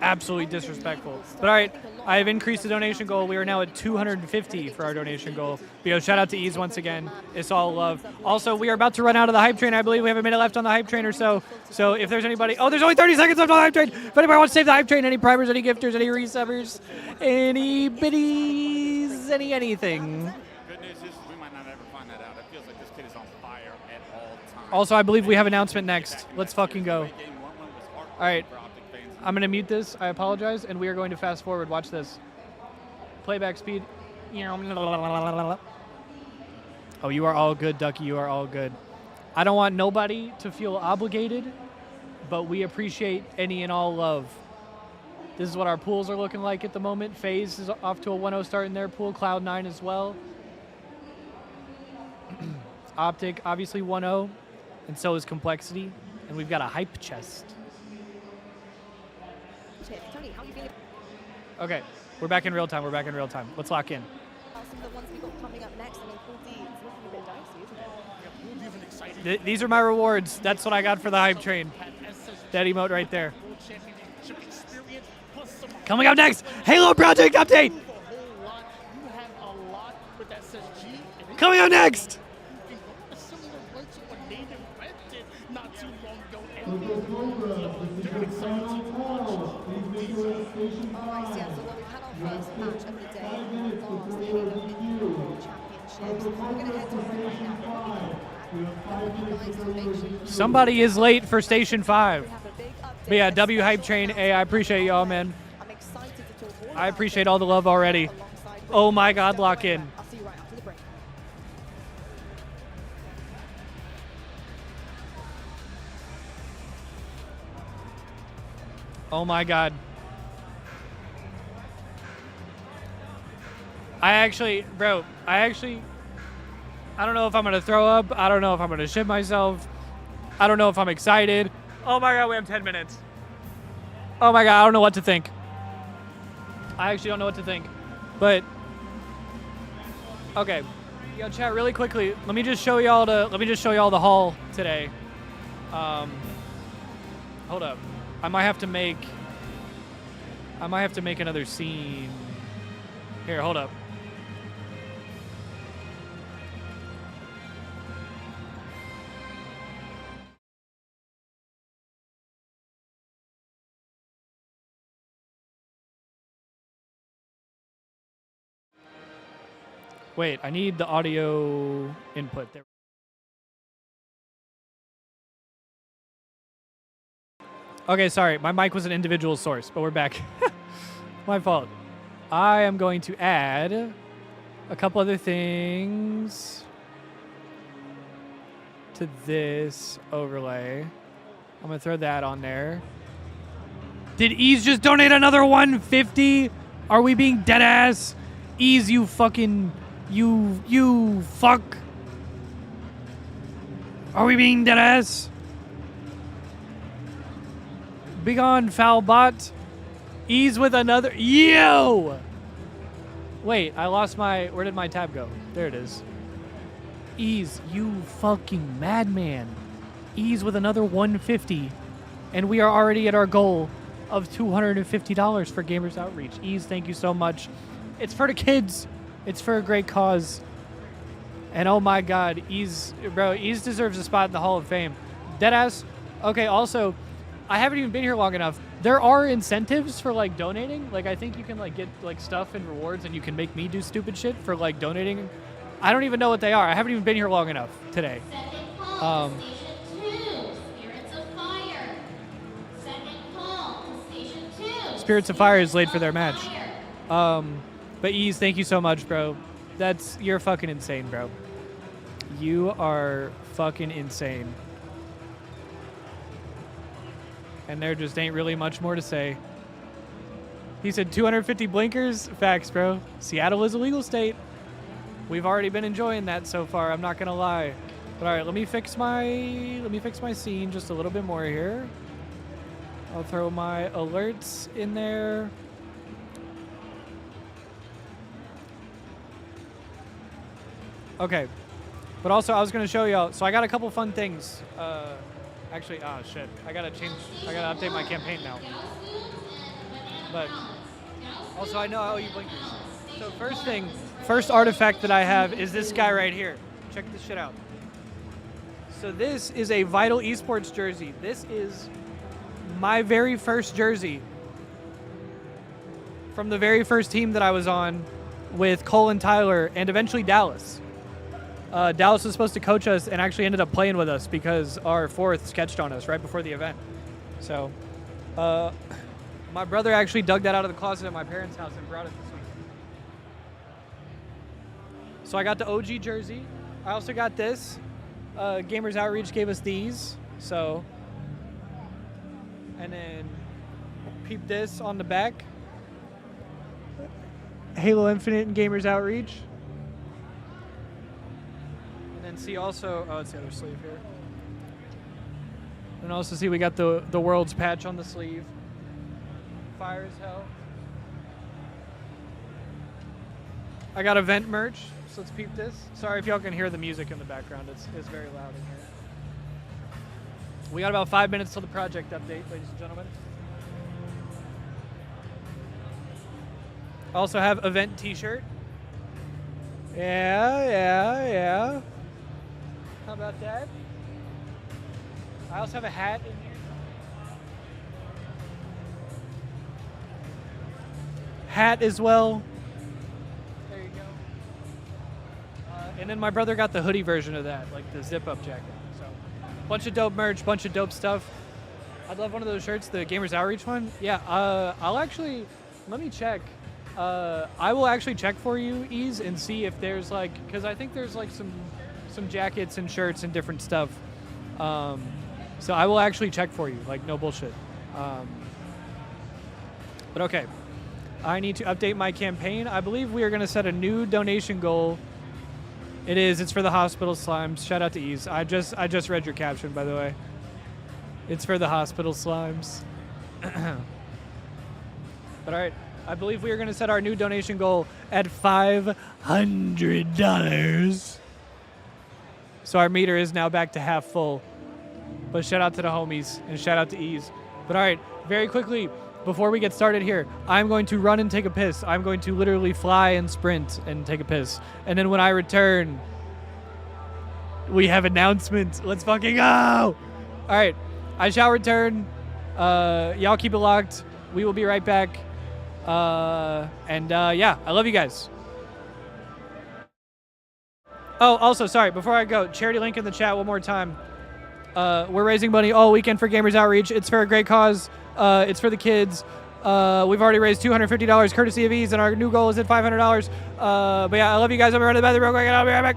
Absolutely disrespectful. But all right, I have increased the donation goal. We are now at 250 for our donation goal. But yo, shout out to Ease once again. It's all love. Also, we are about to run out of the hype train. I believe we have a minute left on the hype train or so. So if there's anybody, oh, there's only 30 seconds left on the hype train. If anybody wants to save the hype train, any primers, any gifters, any resubbers, any biddies, anything. Good news is we might not ever find that out. It feels like this kid is on fire at all times. Also, I believe we have an announcement next. Let's fucking go. All right. I'm going to mute this. I apologize. And we are going to fast forward. Watch this. Playback speed. Oh, you are all good, Ducky. You are all good. I don't want nobody to feel obligated, but we appreciate any and all love. This is what our pools are looking like at the moment. FaZe is off to a 1-0 start in their pool. Cloud9 as well. Optic, obviously 1-0. And so is Complexity. And we've got a hype chest. Tony, how are you feeling? Okay, we're back in real time. We're back in real time. Let's lock in. Some of the ones we got coming up next. I mean, Pool D is looking a bit dicey, isn't it? These are my rewards. That's what I got for the hype train. That emote right there. Coming up next, Halo Project update. Coming up next. Alright, yeah, so we've had our first match of the day for the Halo Individual Championships. We're going to head to red right now. Somebody is late for Station 5. But yeah, W Hype Train. Hey, I appreciate y'all, man. I appreciate all the love already. Oh my God, lock in. I'll see you right after the break. Oh my God. I don't know if I'm gonna throw up. I don't know if I'm gonna shit myself. I don't know if I'm excited. Oh my God, we have 10 minutes. Oh my God, I don't know what to think. I actually don't know what to think. But, okay. Yo, chat, really quickly, let me just show y'all the haul today. Hold up. I might have to make another scene. Here, hold up. Wait, I need the audio input there. Okay, sorry. My mic was an individual source, but we're back. My fault. I am going to add a couple other things to this overlay. I'm going to throw that on there. Did Ease just donate another 150? Are we being dead ass? Ease, you fucking... You fuck. Are we being dead ass? Big on foul bot. Ease with another. Yo! Wait, I lost my. Where did my tab go? There it is. Ease, you fucking madman. Ease with another 150. And we are already at our goal of $250 for Gamers Outreach. Ease, thank you so much. It's for the kids. It's for a great cause. And oh my God, Ease deserves a spot in the Hall of Fame. Deadass. Okay, also, I haven't even been here long enough. there are incentives for like donating. Like I think you can like get like stuff and rewards, and you can make me do stupid shit for like donating. I don't even know what they are. I haven't even been here long enough today. Second call to Station 2, Spirits of Fire. Second call to Station 2. Spirits of Fire is late for their match. But Ease, thank you so much, bro. You're fucking insane, bro. You are fucking insane. And there just ain't really much more to say. He said 250 blinkers. Facts, bro. Seattle is a legal state. We've already been enjoying that so far. I'm not gonna lie. But all right, let me fix my scene just a little bit more here. I'll throw my alerts in there. Okay. But also, I was gonna show y'all. So I got a couple fun things. Actually, oh shit. I gotta update my campaign now. But also, I know I owe you blinkers. So first artifact that I have is this guy right here. Check this shit out. So this is a Vital Esports jersey. This is my very first jersey from the very first team that I was on with Cole and Tyler and eventually Dallas. Dallas was supposed to coach us and actually ended up playing with us because our fourth sketched on us right before the event. So my brother actually dug that out of the closet at my parents' house and brought it this week. So I got the OG jersey. I also got this. Gamers Outreach gave us these. So, and then peep this on the back. Halo Infinite and Gamers Outreach. And then see also, oh, it's the other sleeve here. And also see we got the Worlds patch on the sleeve. Fire as hell. I got event merch, so let's peep this. Sorry if y'all can hear the music in the background. It's very loud in here. We got about 5 minutes till the project update, ladies and gentlemen. I also have event t-shirt. Yeah. How about that? I also have a hat in here. Hat as well. There you go. And then my brother got the hoodie version of that, like the zip-up jacket. So, bunch of dope merch, bunch of dope stuff. I'd love one of those shirts, the Gamers Outreach one. Yeah, I'll actually, let me check. I will actually check for you, Ease, and see if there's like, because I think there's like some jackets and shirts and different stuff. So I will actually check for you, like no bullshit. But okay, I need to update my campaign. I believe we are going to set a new donation goal. It's for the hospital slimes. Shout out to Ease. I just read your caption, by the way. It's for the hospital slimes. But all right, I believe we are going to set our new donation goal at $500. So our meter is now back to half full. But shout out to the homies and shout out to Ease. But all right, very quickly, before we get started here, I'm going to run and take a piss. I'm going to literally fly and sprint and take a piss. And then when I return, we have announcements. Let's fucking go! All right, I shall return. Y'all keep it locked. We will be right back. Yeah, I love you guys. Oh, also, sorry, before I go, charity link in the chat one more time. We're raising money all weekend for Gamers Outreach. It's for a great cause. It's for the kids. We've already raised $250 courtesy of Ease, and our new goal is at $500. But yeah, I love you guys. I'm going to run to the bathroom real quick, and I'll be right back.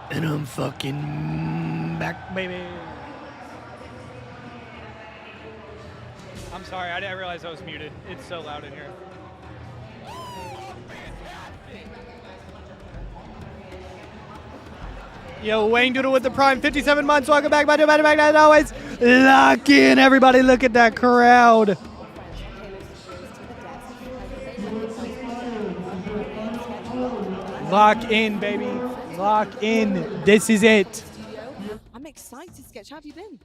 And I'm fucking back, baby. I'm sorry, I didn't realize I was muted. It's so loud in here. Yo, Wayne Doodle with the Prime, 57 months. Welcome back, back as always. Lock in, everybody. Look at that crowd. Lock in, baby. Lock in. This is it. I'm excited. Sketch, how have you been?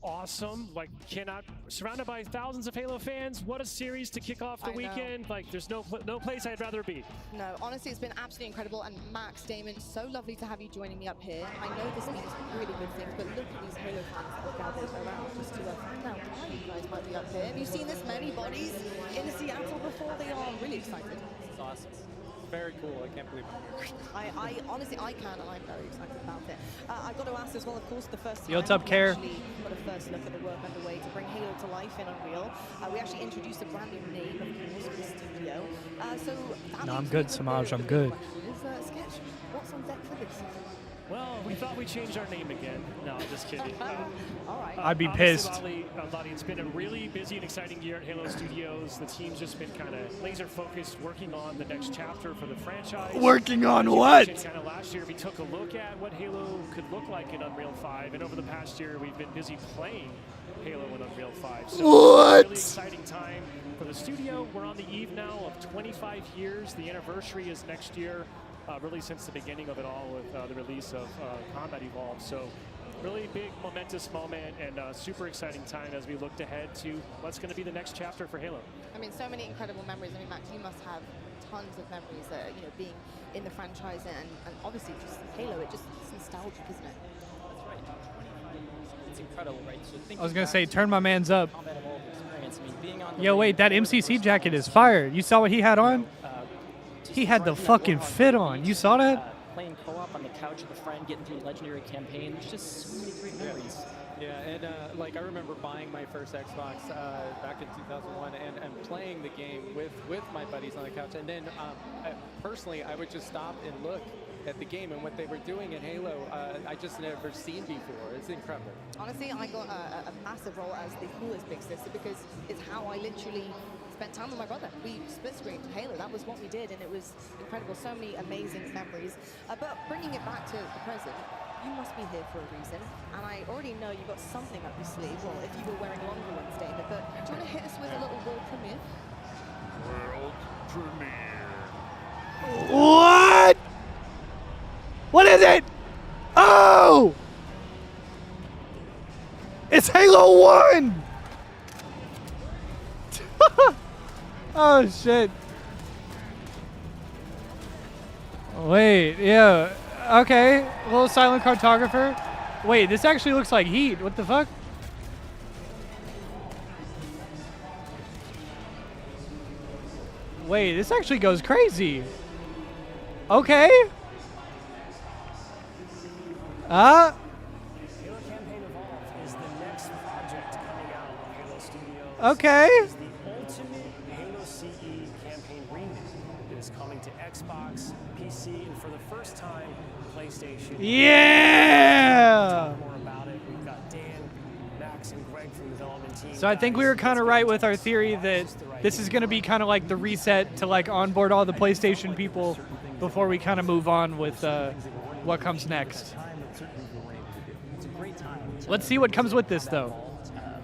Awesome. Like, cannot, surrounded by thousands of Halo fans. What a series to kick off the weekend. Like, there's no place I'd rather be. No, honestly, it's been absolutely incredible. And Max, Damon, so lovely to have you joining me up here. I know this means really good things, but look at these Halo fans that have gathered around just to find out why you guys might be up here. Have you seen this many bodies in Seattle before? They are really excited. This is awesome. Very cool. I can't believe I'm here. I honestly, I can, and I'm very excited about it. I've got to ask as well, of course, the first time Yo, what's up, Care? we actually got a first look at the work underway to bring Halo to life in Unreal. We actually introduced a brand new name, of course, for the studio. No, I'm good, Samaj. I'm good. Sketch, what's on deck for this? Well, we thought we changed our name again. No, just kidding. All right. I'd be honestly, pissed. Lottie, it's been a really busy and exciting year at Halo Studios. The team's just been kind of laser focused, working on the next chapter for the franchise. Working on what? Kind of last year, we took a look at what Halo could look like in Unreal 5, and over the past year, we've been busy playing Halo in Unreal 5. So What? It's a really exciting time for the studio. We're on the eve now of 25 years. The anniversary is next year. Really since the beginning of it all with the release of Combat Evolved. So really big, momentous moment and super exciting time as we look ahead to what's going to be the next chapter for Halo. I mean, so many incredible memories. I mean, Max, you must have tons of memories that, you know, being in the franchise and obviously just Halo, it's nostalgic, isn't it? That's right. It's incredible, right? So I was going to say, turn my man's up. Combat Evolved experience. I mean, being on the Yo, wait, that MCC jacket is fire. You saw what he had on? He had the fucking fit on. You saw that? Playing co-op on the couch with a friend, getting through a legendary campaign. There's just so many great memories. Yeah, and like I remember buying my first Xbox back in 2001 and playing the game with my buddies on the couch. And then personally, I would just stop and look at the game and what they were doing in Halo. I just never seen before. It's incredible. Honestly, I got a massive role as the coolest big sister because it's how I literally spent time with my brother. We split screened Halo. That was what we did, and it was incredible. So many amazing memories. But bringing it back to the present, you must be here for a reason, and I already know you've got something up your sleeve. Well, if you were wearing longer ones, David, but do you want to hit us with a little world premiere? World premiere. What? What is it? Oh! It's Halo 1! Oh, shit. Wait, yeah. Okay, little silent cartographer. Wait, this actually looks like Heat. What the fuck? Wait, this actually goes crazy. Okay. Halo Campaign Evolved is the next project coming out on Halo Studios. Okay. It's the ultimate Halo CE campaign remake. It is coming to Xbox, PC, and for the first time, PlayStation. Yeah! Talk more about it. We've got Dan, Max, and Greg from the development team. So I think we were kind of right with our theory that this is going to be kind of like the reset to like onboard all the PlayStation people before we kind of move on with what comes next. Let's see what comes with this, though.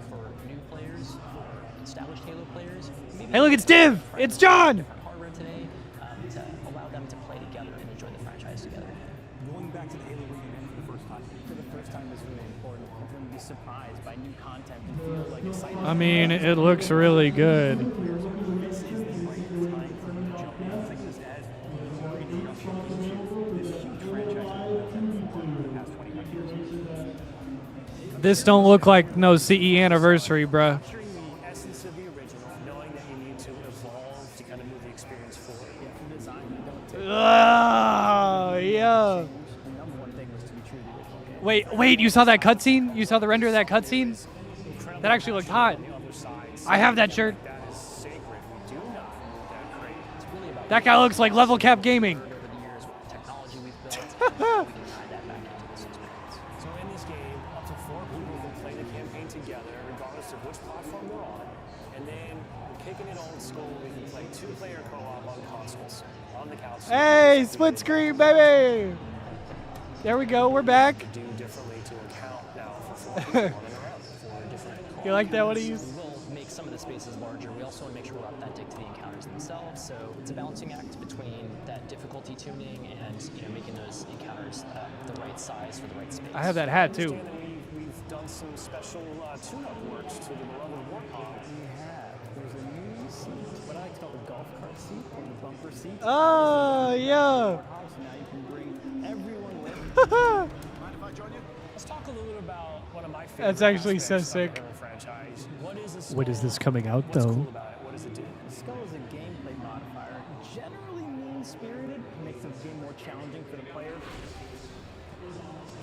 For new players, for established Halo players. Hey, look, it's Div! It's John! Hardware today to allow them to play together and enjoy the franchise together. Going back to the Halo reunion for the first time is really important. For them to be surprised by new content and feel like excited. I mean, it looks really good. This is the right time for them to jump in. Think this as more introduction to this huge franchise for the past 25 years. This don't look like no CE anniversary, bruh. Capturing the essence of the original, knowing that you need to evolve to kind of move the experience forward. Yeah, from design, you don't take Oh, yeah. The number one thing was to be true to the original game. Wait, you saw that cutscene? You saw the render of that cutscene? That actually looked hot. I have that shirt. That is sacred. We do not that great. It's really about That guy looks like Level Cap Gaming. Over the years with the technology we've built, we can tie that back together, regardless of which platform they're on, and then we're kicking it old school. We can play 2-player co-op on consoles, on the couch. Hey, split screen, baby! There we go. We're back. Do differently to account now for running around for different. You like that? What do you? We will make some of the spaces larger. We also want to make sure we're authentic to the encounters themselves. So it's a balancing act between that difficulty tuning and making those encounters the right size for the right space. I have that hat too. We've done some special tune-up works to the beloved Warthog. We have. There's a new seat, what I like to call the golf cart seat, or the bumper seat. Oh, yeah. Now you can bring everyone with you. Mind if I join you? Let's talk a little bit about one of my favorite. That's actually so aspects of sick. the Halo franchise. When is this coming out, What's though? cool about it? What does it do? Skull is a gameplay modifier, generally mean-spirited, makes the game more challenging for the player.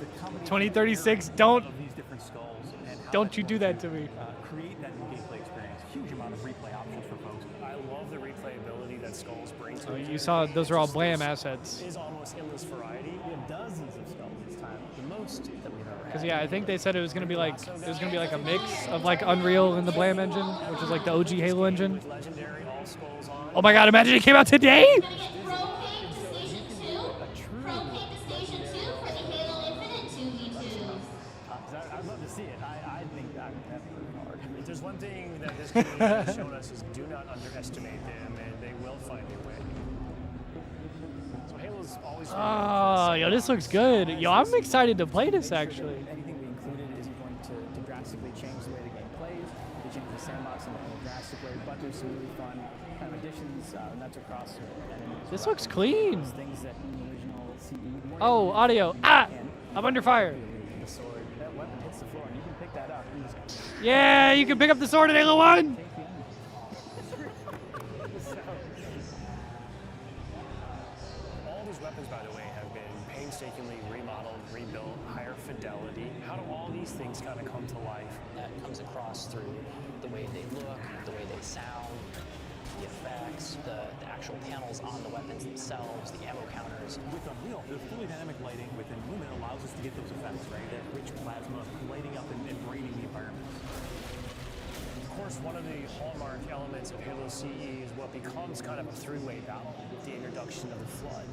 The combination 2036, of don't these different skulls and how don't you do that to me. create that new gameplay experience. Huge amount of replay options for folks. I love the replayability that Skulls bring to Oh, it. you saw those are all Blam assets. Is almost endless variety. We have dozens of skulls this time. The most that we've ever had. Because yeah, I think they said it was gonna be like a mix of like Unreal and the Blam engine, which is like the OG Halo engine. Legendary all skulls on. Oh my God! Imagine it came out today. I'd love to see it. I think that would be really hard. If there's one thing that this community has shown us is do not underestimate them, and they will find a way. So Halo's always. Oh, yo, this looks good. Yo, I'm excited to play this actually. Anything we included isn't going to drastically change the way the game plays. They change the sandbox in a drastically, but there's some really fun kind of additions, nuts across. This looks clean. Things that in the original CE. Oh, audio. Ah, I'm under fire. The sword, that weapon hits the floor, and you can pick that up. And just Yeah, you can pick up the sword in Halo 1. All these weapons, by the way, have been painstakingly remodeled, rebuilt, higher fidelity. How do all these things kind of come to life? That comes across through the way they look, the way they sound, the effects, the actual panels on the weapons themselves, the ammo counters. With Unreal, the fully dynamic lighting within Lumen allows us to get those effects, right? That rich plasma lighting up and braining the environment. Of course, one of the hallmark elements of Halo CE is what becomes kind of a three-way battle, the introduction of the Flood.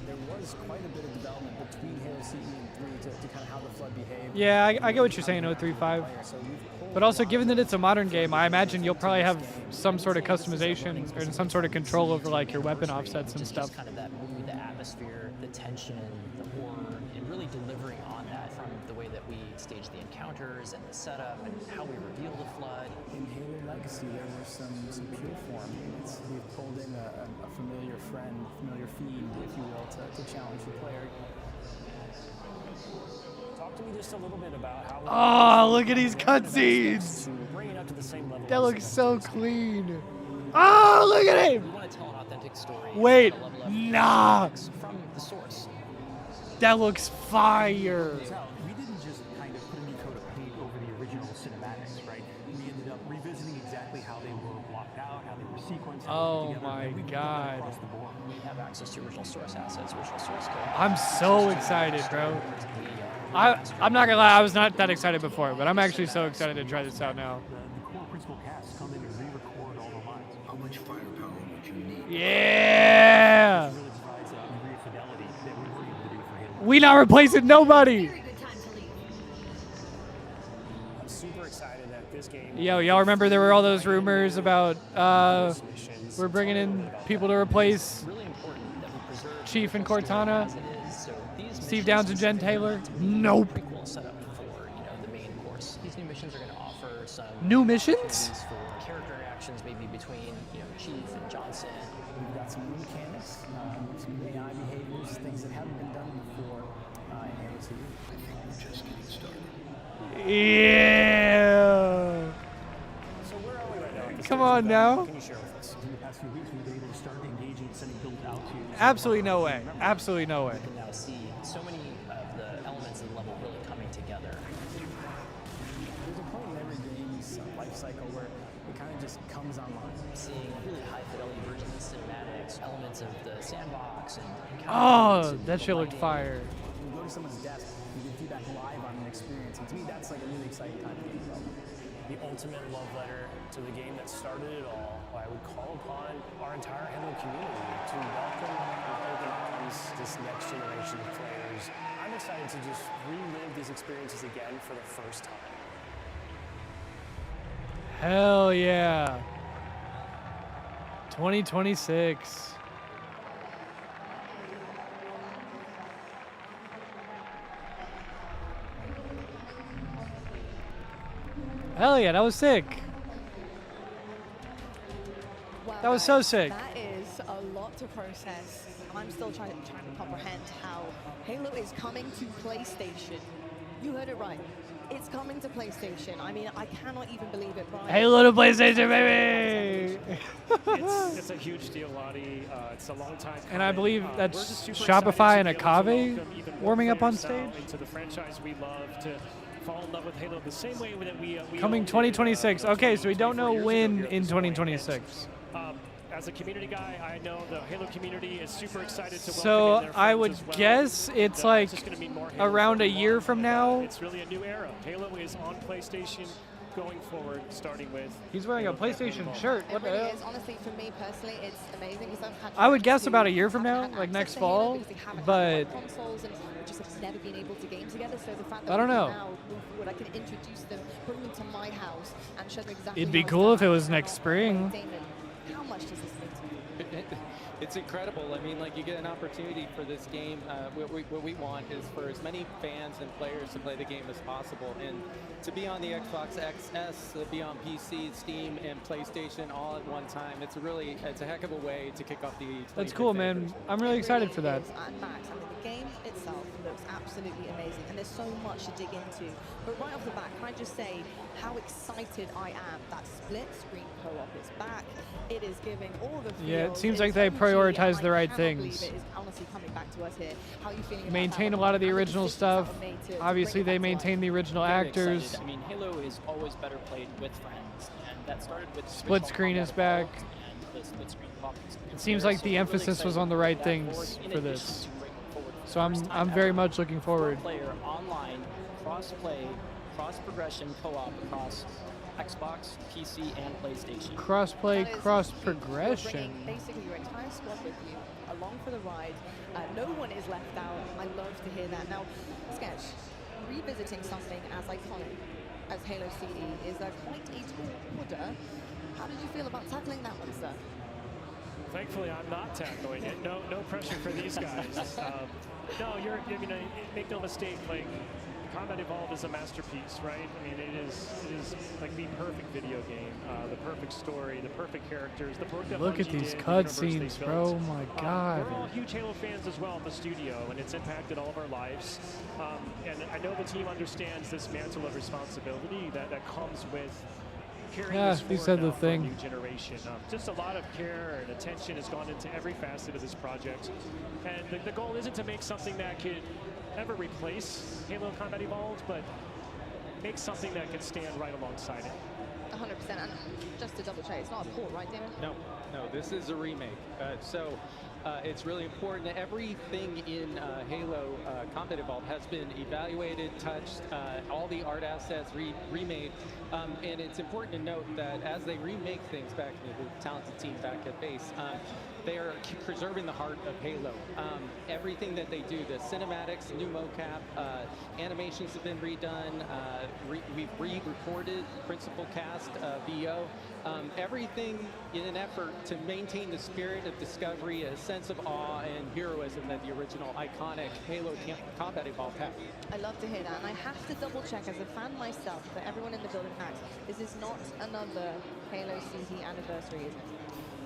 There was quite a bit of development between Halo CE and 3 to kind of how the Flood behaved. Yeah, I get what you're saying, 035. But also, given that it's a modern game, I imagine you'll probably have some sort of customization or some sort of control over like your weapon offsets and stuff. Just kind of that mood, the atmosphere, the tension, the horror, and really delivering on that from the way that we stage the encounters and the setup and how we reveal the Flood. In Halo Legacy, there were some pure form units. We've pulled in a familiar friend, familiar fiend, if you will, to challenge the player. Talk to me just a little bit about how. Oh, look at these cutscenes. That looks so clean. Oh, look at him. We want to tell an authentic story. Wait, We wanna level up nah. from the source. That looks fire. We didn't just kind of put a new coat of paint over the original cinematics, right? We ended up revisiting exactly how they were blocked out, how they were sequenced. Oh my God. We have access to original source assets, original source code. I'm so excited, bro. I'm not gonna lie, I was not that excited before, but I'm actually so excited to try this out now. The core principal cast come in and re-record all the lines. How much firepower would you need? Yeah. This really provides a degree of fidelity that we were able to do for Halo. We not replacing nobody. I'm super excited that this game. Yo, y'all remember there were all those rumors about we're bringing in people to replace Chief and Cortana, Steve Downs and Jen Taylor? Nope. Prequel setup for the main course. These new missions are going to offer some New missions? for character interactions, maybe between Chief and Johnson. We've got some new mechanics, some AI behaviors, things that haven't been done before in Halo 2. I think we're just getting started. Yeah. So where are we right now? Come on now. Can you share with us? In the past few weeks, we've been able to start engaging and sending builds out to. Absolutely no way. Absolutely no way. You can now see so many of the elements of the level really coming together. There's a point in every game's life cycle where it kind of just comes online. Seeing really high fidelity versions of cinematics, elements of the sandbox, and Oh, that shit looked fire. When you go to someone's desk, you get feedback live on an experience. And to me, that's like a really exciting time to game development. The ultimate love letter to the game that started it all. I would call upon our entire Halo community to welcome with open arms this next generation of players. I'm excited to just relive these experiences again for the first time. Hell yeah. 2026. Hell yeah, that was sick. Wow, That was so sick. That is a lot to process. I'm still trying to comprehend how Halo is coming to PlayStation. You heard it right. It's coming to PlayStation. I mean, I cannot even believe it, Brian. Halo to PlayStation, baby! It's a huge deal, Lottie. It's a long time And I believe coming. that's We're just super Shopify and excited to be able to Akave welcome even more warming up on players now stage. into the franchise we love, to fall in love with Halo the same way that we Coming all did, 2026. Okay, so we don't know 24 years when ago here at in this point. 2026. As a community guy, I know the Halo community is super excited to welcome So in their I friends would as well. guess it's And, like just gonna mean more Halo around for a long. year from now. It's really a new era. Halo is on PlayStation going forward, starting with. He's wearing a Halo Infinite PlayStation Evolved. shirt. It What the really hell? is. Honestly, for me personally, it's amazing because I've had I would friends guess who about a year from now, haven't had like access next to Halo fall, because they haven't but had consoles and just have never been able to game together. So the fact that I don't we can know. now move forward, I can introduce them, bring them to my house, and show them exactly. It'd be how it's cool done. if it was next spring. Damon, how much does this mean to you? It's incredible. I mean, like, you get an opportunity for this game. What we want is for as many fans and players to play the game as possible, and to be on the Xbox XS, to be on PC, Steam, and PlayStation all at one time. It's a heck of a way to kick off the. That's cool, man. I'm really excited for that. And Max, I mean, the game itself looks absolutely amazing, and there's so much to dig into. But right off the bat, can I just say how excited I am that split screen co-op is back. It is giving all the Yeah, it feels. seems It's like they OG, prioritize and the I right cannot things. believe it is honestly coming back to us here. How are you feeling about Maintain that? a lot of the And original decisions that stuff. were made to Obviously, bring they it back to maintain life? the original Very actors. excited. I mean, Halo is always better played with friends, and that started with the Split original screen Combat is back. Evolved and the split screen pop experience It seems there. like So the we're really emphasis was excited on the to right bring that things forward, in for addition this. to bringing forward So I'm first time very ever much looking forward. Four-player online cross-play, cross-progression co-op across Xbox, PC, and PlayStation. Cross-play, That is cross-progression. You're bringing basically your entire squad with you along for the ride. No one is left out. I love to hear that. Now, Sketch, revisiting something as iconic as Halo CE is quite a tall order. How did you feel about tackling that one, sir? Thankfully, I'm not tackling it. No pressure for these guys. No, make no mistake. Like, Combat Evolved is a masterpiece, right? I mean, it is like the perfect video game, the perfect story, the perfect characters, the work that Look at Bungie these did, the universe they cutscenes, built. bro. Oh my God. We're all huge Halo fans as well in the studio, and it's impacted all of our lives. And I know the team understands this mantle of responsibility that comes with carrying Yeah, this he forward said now the for a thing. new generation. Just a lot of care and attention has gone into every facet of this project. And the goal isn't to make something that could ever replace Halo Combat Evolved, but make something that could stand right alongside it. 100%. And just to double check, it's not a port, right, Damon? No, this is a remake. It's really important that everything in Halo Combat Evolved has been evaluated, touched, all the art assets remade. And it's important to note that as they remake things back, the talented team back at base, they are preserving the heart of Halo. Everything that they do, the cinematics, new mocap, animations have been redone. We've re-recorded principal cast, VO. Everything in an effort to maintain the spirit of discovery, a sense of awe and heroism that the original iconic Halo Combat Evolved had. I love to hear that, and I have to double check as a fan myself that everyone in the building has. This is not another Halo CE anniversary, is it?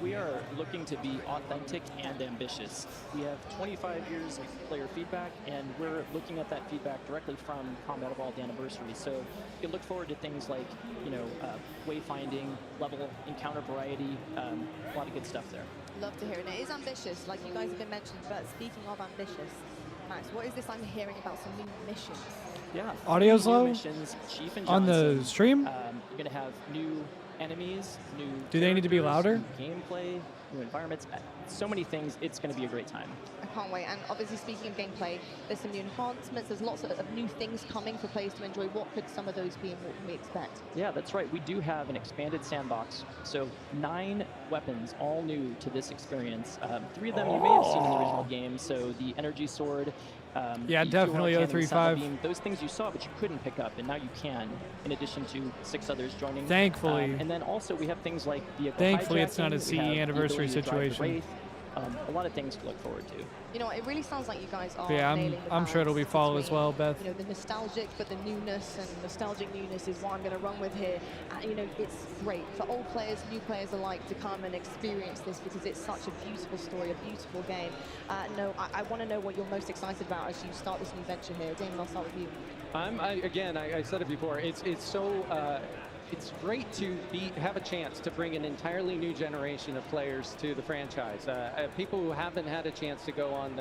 We are looking to be authentic and ambitious. We have 25 years of player feedback, and we're looking at that feedback directly from Combat Evolved Anniversary. So you can look forward to things like, wayfinding, level encounter variety, a lot of good stuff there. Love to hear it. And it is ambitious, like you guys have been mentioning, but speaking of ambitious, Max, what is this I'm hearing about some new missions? Yeah. Audio's 3 new low? missions, Chief and On the Johnson. stream? You're going to have new enemies, new Do they need to be characters, louder? new gameplay, new environments, so many things. It's going to be a great time. I can't wait. And obviously, speaking of gameplay, there's some new enhancements. There's lots of new things coming for players to enjoy. What could some of those be, and what can we expect? Yeah, that's right. We do have an expanded sandbox. So 9 weapons, all new to this experience. 3 of them you may have seen in the original game. So the energy sword. Yeah, the definitely dual cannon, 035. beam, those things you saw, but you couldn't pick up, and now you can, in addition to 6 others joining. Thankfully. And then also we have things like vehicle Thankfully, it's not a hijacking, CE we have the anniversary ability to drive the situation. Wraith, a lot of things to look forward to. You know, it really sounds like you guys are Yeah, nailing the I'm sure it'll be balance followed as between, well, Beth. You know, the nostalgic, but the newness, and nostalgic newness is what I'm going to run with here. You know, it's great for old players, new players alike to come and experience this because it's such a beautiful story, a beautiful game. No, I want to know what you're most excited about as you start this new venture here. Damon, I'll start with you. I said it before. It's so. It's great to have a chance to bring an entirely new generation of players to the franchise. People who haven't had a chance to go on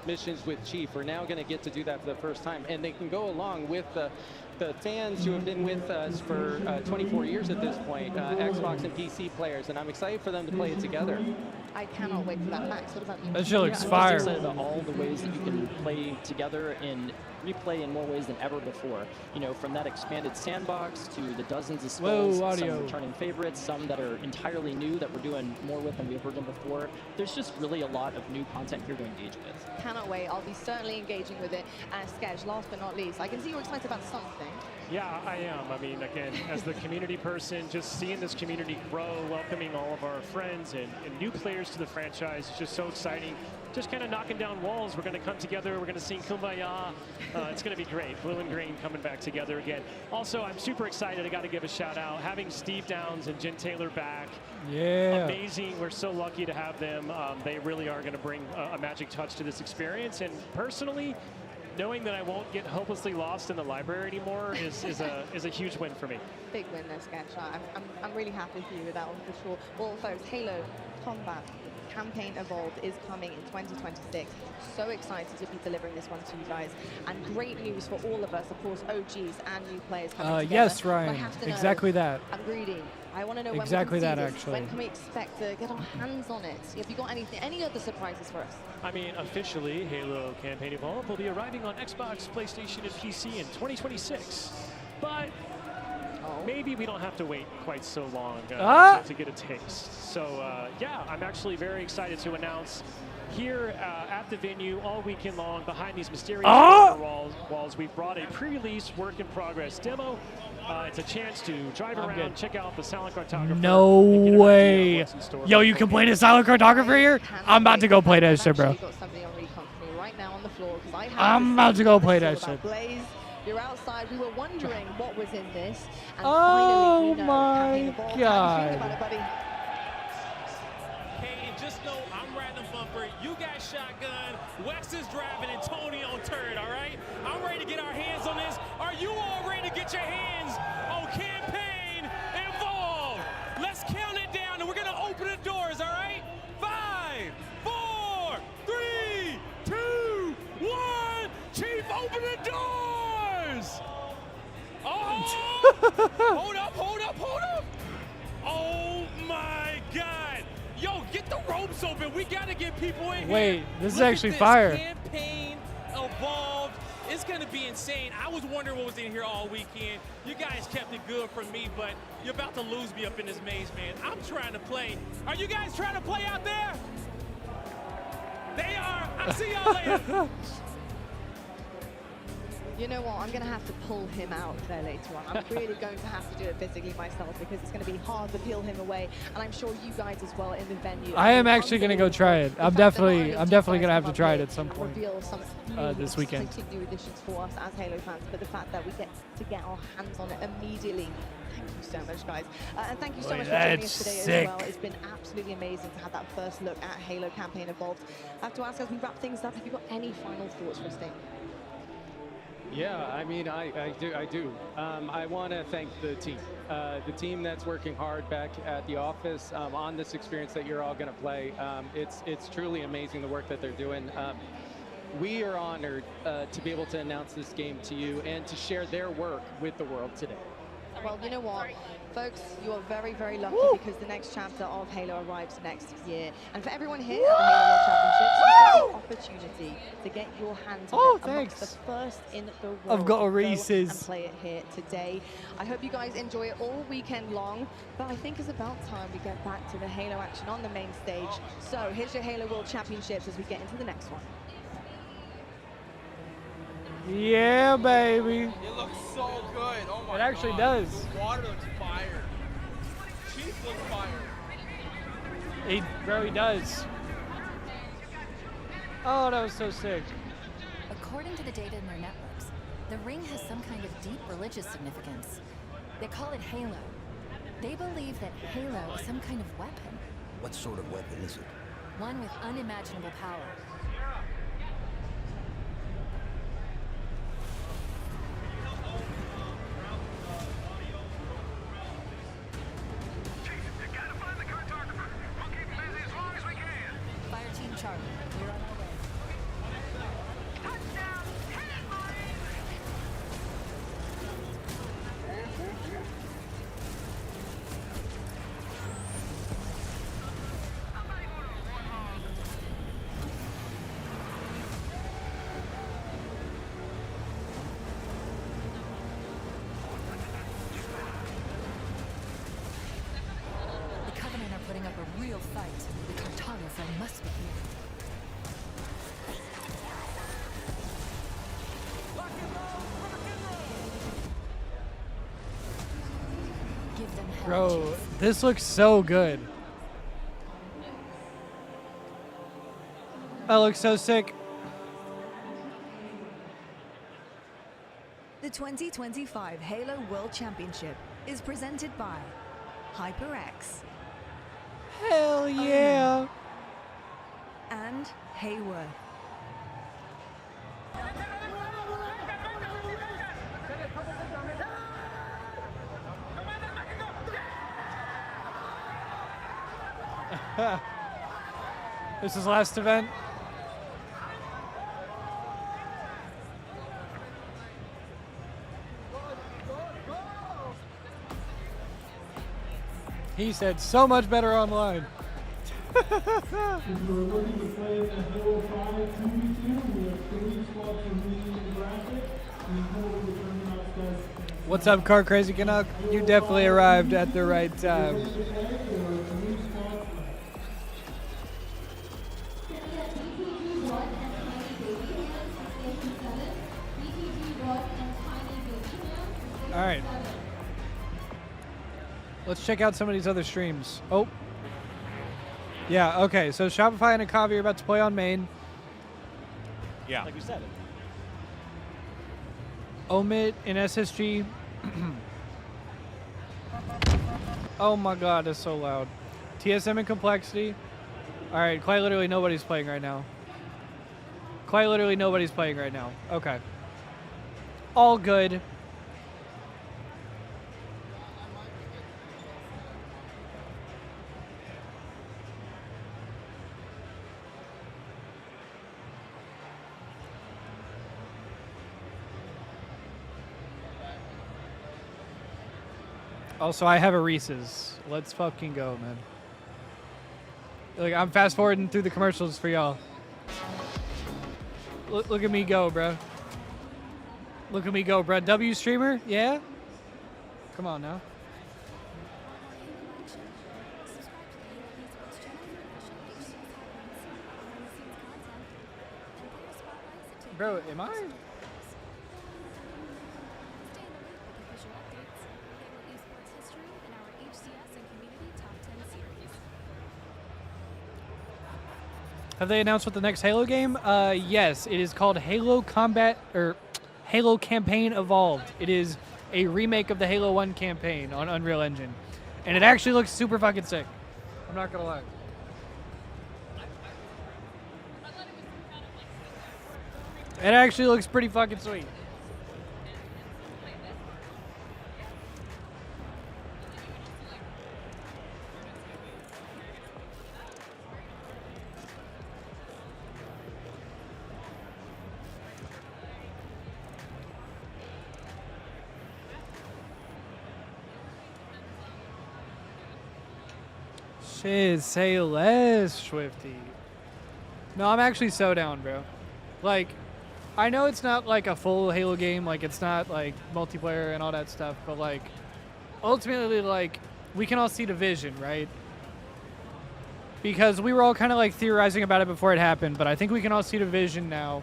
missions with Chief are now going to get to do that for the first time, and they can go along with the fans who have been with us for 24 years at this point, Xbox and PC players, and I'm excited for them to play it together. I cannot wait for that, Max. What about you? That shit looks I'm fire. just excited about all the ways that you can play together and replay in more ways than ever before. You know, from that expanded sandbox to the dozens of spells, some returning favorites, some that are entirely new that we're doing more with than we've ever done before. There's just really a lot of new content here to engage with. Cannot wait. I'll be certainly engaging with it. Sketch, last but not least, I can see you're excited about something. Yeah, I am. I mean, again, as the community person, just seeing this community grow, welcoming all of our friends and new players to the franchise is just so exciting. Just kind of knocking down walls. We're going to come together. We're going to sing Kumbaya. It's going to be great. Blue and green coming back together again. Also, I'm super excited. I got to give a shout out. Having Steve Downs and Jen Taylor back. Yeah. Amazing. We're so lucky to have them. They really are going to bring a magic touch to this experience. And personally, knowing that I won't get hopelessly lost in the library anymore is a huge win for me. Big win there, Sketch. I'm really happy for you with that one for sure. Well, folks, Halo Combat Campaign Evolved is coming in 2026. So excited to be delivering this one to you guys. And great news for all of us, of course, OGs and new players coming together. Yes, But I Ryan. have to know, Exactly that. I'm greedy. I want to know Exactly when we that, can see this. actually. When can we expect to get our hands on it? Have you got any other surprises for us? I mean, officially, Halo Campaign Evolved will be arriving on Xbox, PlayStation, and PC in 2026. But maybe we don't have to wait quite so long to get a taste. So, yeah, I'm actually very excited to announce here at the venue all weekend long behind these mysterious walls, we've brought a pre-release work-in-progress demo. It's a chance to drive around, check out the Silent Cartographer. No way. Yo, you can play the Silent Cartographer here? I'm about to go play that shit, bro. Got something on Recon for me right now on the floor because I have I'm about to go play that about shit. Blaze, you're outside. We were wondering what was in this, and Oh finally we know. my Campaign Evolved. How you God. feeling about it, buddy? Hey, and just know I'm riding the bumper. You got shotgun. Wex is driving, and Tony on turret. All right. I'm ready to get our hands on this. Are you all ready to get your hands on Campaign Evolved? Let's count it down, and we're gonna open the doors. All right. 5, 4, 3, 2, 1. Chief, open the doors. Oh! Hold up, hold up, hold up. Oh my God. Yo, get the ropes open. We gotta get people in here. Wait, this is Look at actually this. fire. Campaign Evolved. It's gonna be insane. I was wondering what was in here all weekend. You guys kept it good for me, but you're about to lose me up in this maze, man. I'm trying to play. Are you guys trying to play out there? They are. I'll see y'all later. You know what? I'm going to have to pull him out there later on. I'm really going to have to do it physically myself because it's going to be hard to peel him away. And I'm sure you guys as well in the venue. I am actually going to go try it. I'm definitely going to have to try it at some point Reveal some this weekend. completely new additions for us as Halo fans, but the fact that we get to get our hands on it immediately. Thank you so much, guys. And thank you so much for joining us today as well. It's been absolutely amazing to have that first look at Halo Campaign Evolved. I have to ask, as we wrap things up, have you got any final thoughts for us, Dave? Yeah, I mean, I do. I want to thank the team that's working hard back at the office on this experience that you're all going to play. It's truly amazing the work that they're doing. We are honored to be able to announce this game to you and to share their work with the world today. Well, you know what, folks, you are very, very lucky because the next chapter of Halo arrives next year. And for everyone here at the Halo World Championships, you have the opportunity to get your hands on it amongst the first in the world. I've got a Go Reese's. and play it here today. I hope you guys enjoy it all weekend long, but I think it's about time we get back to the Halo action on the main stage. So here's your Halo World Championships as we get into the next one. Yeah, baby. It looks so good. Oh my It actually God. does. The water looks fire. Chief looks fire. Bro, he does. Oh, that was so sick. According to the data in their networks, the ring has some kind of deep religious significance. They call it Halo. They believe that Halo is some kind of weapon. What sort of weapon is it? One with unimaginable power. Fire Team Charlie, we're on our way. The Covenant are putting up a real fight. The cartographer must be here. Give them hell. Bro, this looks so good. That looks so sick. The 2025 Halo World Championship is presented by HyperX. Hell yeah. And Hayworth. This is last event. He said so much better online. What's up, Car Crazy Canuck? You definitely arrived at the right time. All right. Let's check out some of these other streams. Oh. Yeah, okay. So Shopify and Akavi are about to play on main. Yeah. Like we said. Omid and SSG. Oh my god, that's so loud. TSM and Complexity. All right, quite literally nobody's playing right now. Quite literally nobody's playing right now. Okay. All good. Also, I have a Reese's. Let's fucking go, man. Like, I'm fast forwarding through the commercials for y'all. Look at me go, bro. Look at me go, bro. W streamer, yeah? Come on now. Bro, am I? Have they announced what the next Halo game? Yes, it is called Halo Combat or Halo Campaign Evolved. It is a remake of the Halo 1 campaign on Unreal Engine. And it actually looks super fucking sick. I'm not gonna lie. It actually looks pretty fucking sweet. Shit, say less, Swifty. No, I'm actually so down, bro. Like, I know it's not like a full Halo game, like it's not like multiplayer and all that stuff, but like, ultimately, like, we can all see the vision, right? Because we were all kind of like theorizing about it before it happened, but I think we can all see the vision now.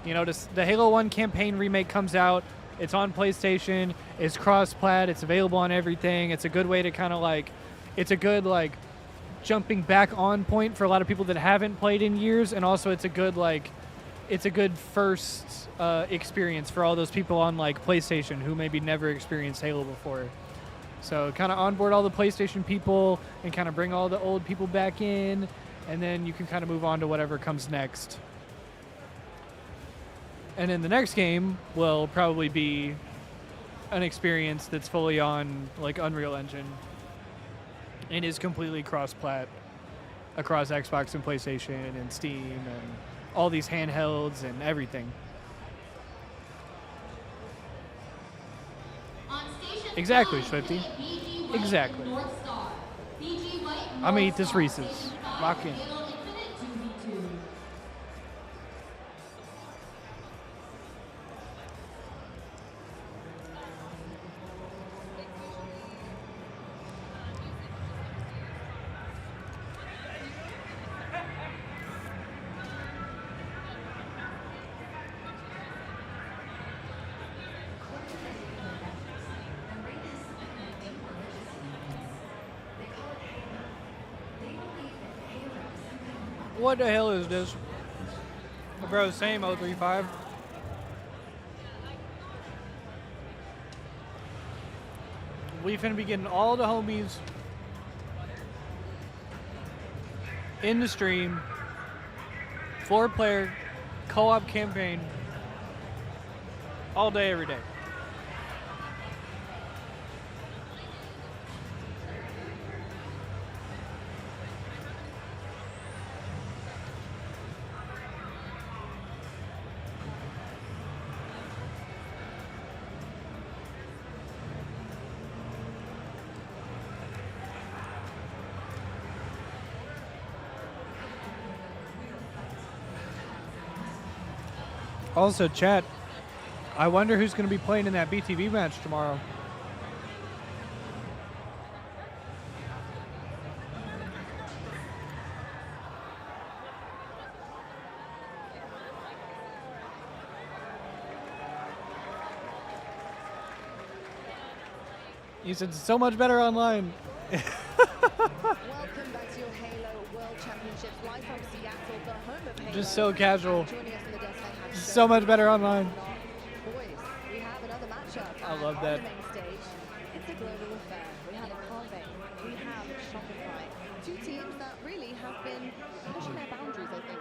You know, the Halo 1 campaign remake comes out. It's on PlayStation. It's cross-plat. It's available on everything. It's a good way to kind of like, it's a good like jumping back on point for a lot of people that haven't played in years, and also it's a good like, it's a good first experience for all those people on like PlayStation who maybe never experienced Halo before. So kind of onboard all the PlayStation people and kind of bring all the old people back in, and then you can kind of move on to whatever comes next. And then the next game will probably be an experience that's fully on like Unreal Engine and is completely cross-plat across Xbox and PlayStation and Steam and all these handhelds and everything. Exactly, Swifty. Exactly. I'm gonna eat this Reese's. Lock in. What the hell is this? Bro, same 035. We finna be getting all the homies in the stream, 4-player co-op campaign, all day, every day. Also, chat, I wonder who's going to be playing in that BTV match tomorrow. You said so much better online. Welcome back to your Halo World Championships live from Seattle, the home of Halo. Just so casual. Joining us on the desk, I have So much better online. boys. We have another matchup. I love that. On the main stage, it's a global affair. We have Convey, we have Shopify. Two teams that really have been pushing their boundaries, I think,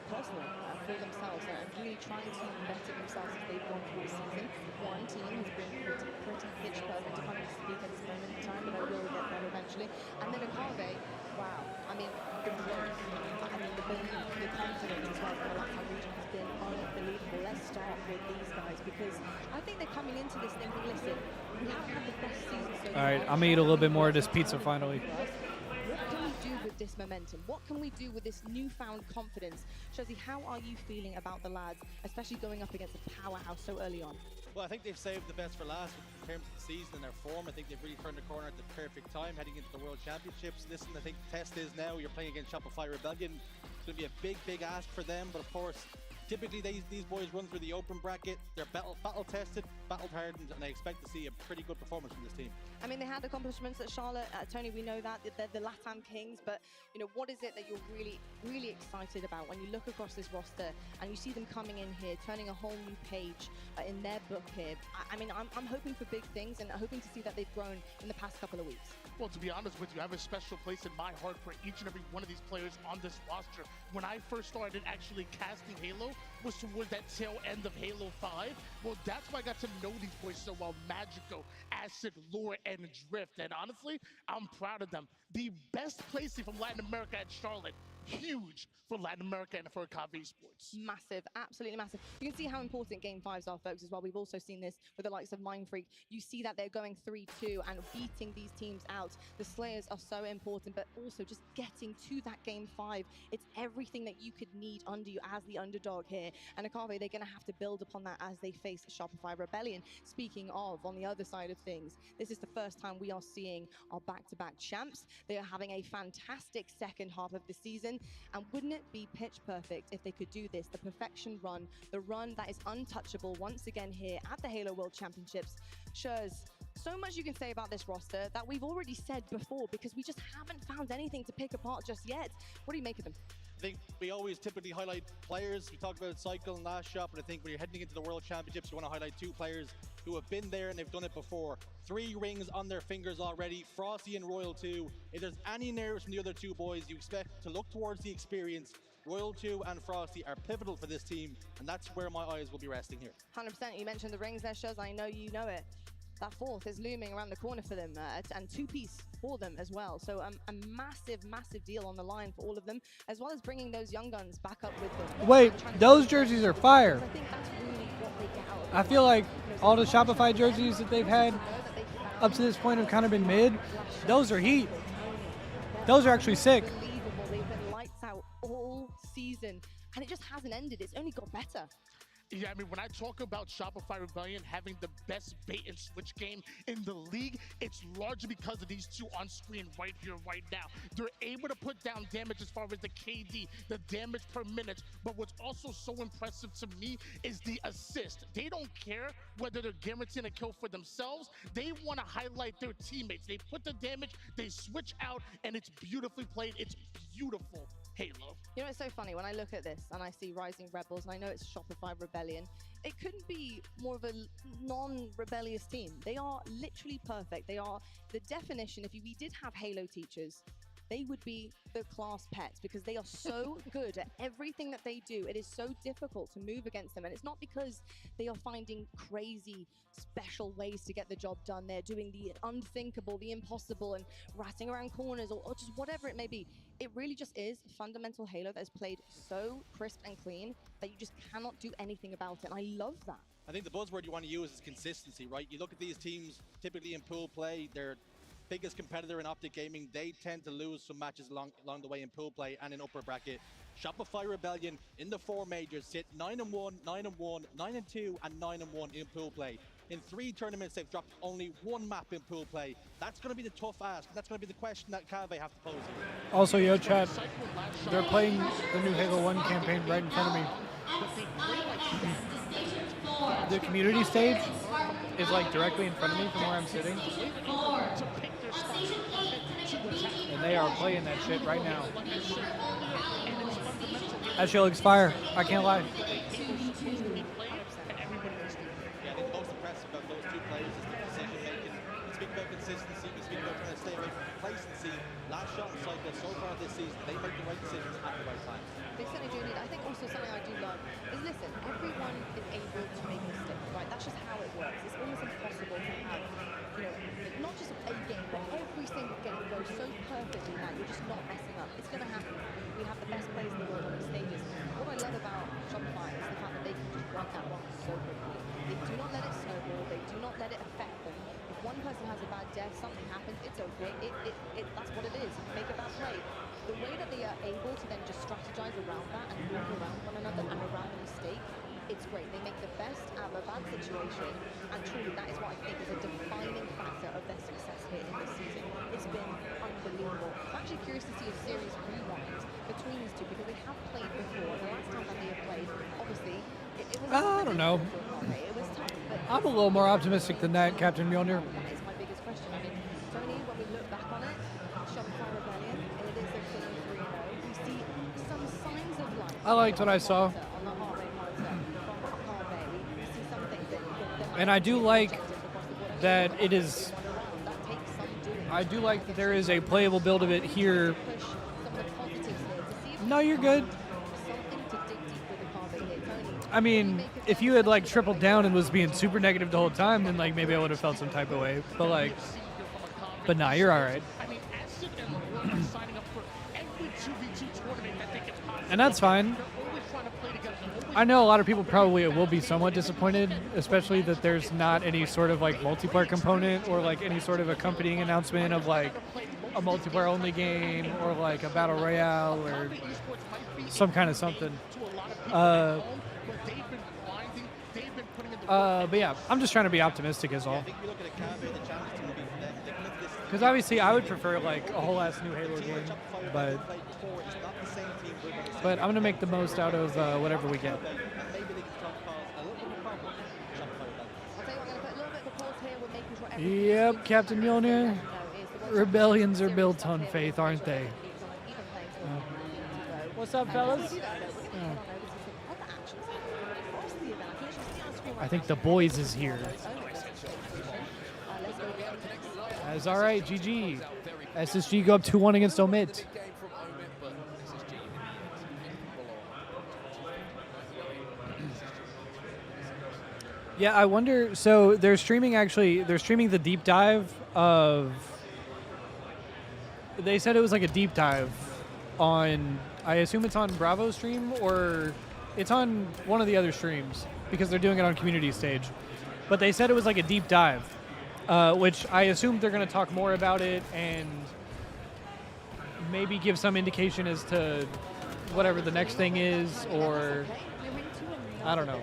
personally, for themselves and really trying to better themselves as they've gone through the season. One team has been pretty pitch perfect, if I can speak at this moment in time, but I will get there eventually. And then Convey, wow. I mean, the growth, the belief, the confidence as well from the Latam region has been unbelievable. Let's start with these guys because I think they're coming into this thinking, listen, we haven't had the best season so far. All right, I'm going to eat a little bit more of this pizza finally. What can we do with this momentum? What can we do with this newfound confidence? Shazzy, how are you feeling about the lads, especially going up against a powerhouse so early on? Well, I think they've saved the best for last in terms of the season and their form. I think they've really turned the corner at the perfect time heading into the World Championships. Listen, I think the test is now you're playing against Shopify Rebellion. It's going to be a big, big ask for them, but of course, typically these boys run through the open bracket. They're battle tested, battle hardened, and I expect to see a pretty good performance from this team. I mean, they had accomplishments at Charlotte. Tony, we know that they're the LATAM Kings, but you know, what is it that you're really, really excited about when you look across this roster and you see them coming in here, turning a whole new page in their book here? I mean, I'm hoping for big things and hoping to see that they've grown in the past couple of weeks. Well, to be honest with you, I have a special place in my heart for each and every one of these players on this roster. When I first started actually casting Halo was towards that tail end of Halo 5. Well, that's why I got to know these boys so well. Magico, Acid, Lure, and Drift. And honestly, I'm proud of them. The best placing from Latin America at Charlotte. huge for Latin America and for Cave Sports. Massive, absolutely massive. You can see how important Game 5s are, folks, as well. We've also seen this with the likes of Mindfreak. You see that they're going 3-2 and beating these teams out. The Slayers are so important, but also just getting to that Game 5. It's everything that you could need under you as the underdog here. And Akave, they're going to have to build upon that as they face Shopify Rebellion. Speaking of, on the other side of things, this is the first time we are seeing our back-to-back champs. They are having a fantastic second half of the season. And wouldn't it be pitch perfect if they could do this? The perfection run, the run that is untouchable once again here at the Halo World Championships. Shurs, so much you can say about this roster that we've already said before because we just haven't found anything to pick apart just yet. What do you make of them? I think we always typically highlight players. We talked about Cycle and Last Shot, but I think when you're heading into the World Championships, you want to highlight two players who have been there and they've done it before. 3 rings on their fingers already, Frosty and Royal 2. If there's any nerves from the other two boys, you expect to look towards the experience. Royal 2 and Frosty are pivotal for this team, and that's where my eyes will be resting here. 100%. You mentioned the rings there, Shurs. I know you know it. That 4th is looming around the corner for them, and 2-piece for them as well. So a massive, massive deal on the line for all of them, as well as bringing those young guns back up with them. Wait, those jerseys are fire. I think that's really what they get out of I feel like all the Shopify jerseys that they've had up to this point have kind of been mid. Those are heat. Those are actually sick. Unbelievable. They've been lights out all season, and it just hasn't ended. It's only got better. Yeah, I mean, when I talk about Shopify Rebellion having the best bait and switch game in the league, it's largely because of these two on screen right here, right now. They're able to put down damage as far as the KD, the damage per minute, but what's also so impressive to me is the assist. They don't care whether they're guaranteeing a kill for themselves. They want to highlight their teammates. They put the damage, they switch out, and it's beautifully played. It's beautiful. Halo. You know, it's so funny when I look at this and I see Rising Rebels, and I know it's Shopify Rebellion. It couldn't be more of a non-rebellious team. They are literally perfect. They are the definition. If we did have Halo teachers, they would be the class pets because they are so good at everything that they do. It is so difficult to move against them. And it's not because they are finding crazy special ways to get the job done. They're doing the unthinkable, the impossible, and ratting around corners or just whatever it may be. It really just is fundamental Halo that is played so crisp and clean that you just cannot do anything about it. And I love that. I think the buzzword you want to use is consistency, right? You look at these teams, typically in pool play, they're biggest competitor in Optic Gaming. They tend to lose some matches along the way in pool play and in upper bracket. Shopify Rebellion in the 4 majors sit 9-1, 9-1, 9-2, and 9-1 in pool play. In 3 tournaments, they've dropped only 1 map in pool play. That's going to be the tough ask. That's going to be the question that Cave have to pose. Also, yo, chat, they're playing the new Halo 1 campaign right in front of me. The community stage is like directly in front of me from where I'm sitting. And they are playing that shit right now. That shit looks fire. I can't lie. Yeah, I think the most impressive about those 2 players is the decision making. We speak about consistency, we speak about trying to stay away from complacency. Last Shot and Cycle so far this season, they make the right decisions at the right time. They certainly do need. I think also something I do love is, listen, everyone is able to make mistakes, right? That's just how it works. It's almost impossible to have, you know, not just a game, but every single game goes so perfectly that you're just not messing up. It's going to happen. We have the best players in the world on these stages. What I love about Shopify is the fact that they can just run that one so quickly. They do not let it snowball. They do not let it affect them. If one person has a bad death, something happens, it's okay. That's what it is. Make a bad play. The way that they are able to then just strategize around that and move around one another and around the mistake, it's great. They make the best out of a bad situation, and truly that is what I think is a defining factor of their success here in this season. It's been unbelievable. I'm actually curious to see a series rewind between these two because they have played before. The last time that they have played, obviously, it was I don't know. it was tough, but I'm a little more optimistic than that, Captain Mjolnir. that is my biggest question. I mean, Tony, when we look back on it, Shopify Rebellion, and it is their feeling 3-0, we see some signs of life. I liked what I saw. On the heart rate monitor from Carve, we see some things that And I do like that it is. I do like that there is a playable build of it here. No, you're good. I mean, if you had like tripled down and was being super negative the whole time, then like maybe I would have felt some type of way. But like, but nah, you're all right. I mean, Acid and LeBron signing up for every only 2v2 tournament that they can possibly. And that's fine. They're always trying to play together. They're always I know a lot of people probably will be somewhat disappointed, especially that there's not any sort of like multiplayer component or like any sort of accompanying announcement of like a multiplayer only game or like a battle royale or some kind of something. But yeah, I'm just trying to be optimistic is all. Because obviously I would prefer like a whole ass new Halo game, but I'm gonna make the most out of whatever we get. Yep, Captain Mjolnir. Rebellions are built on faith, aren't they? What's up, fellas? I think the boys is here. That's all right, GG. SSG go up 2-1 against Omit. Yeah, I wonder. So they're streaming the deep dive of. They said it was like a deep dive on. I assume it's on Bravo stream or it's on one of the other streams because they're doing it on community stage. But they said it was like a deep dive, which I assume they're going to talk more about it and maybe give some indication as to whatever the next thing is, or I don't know.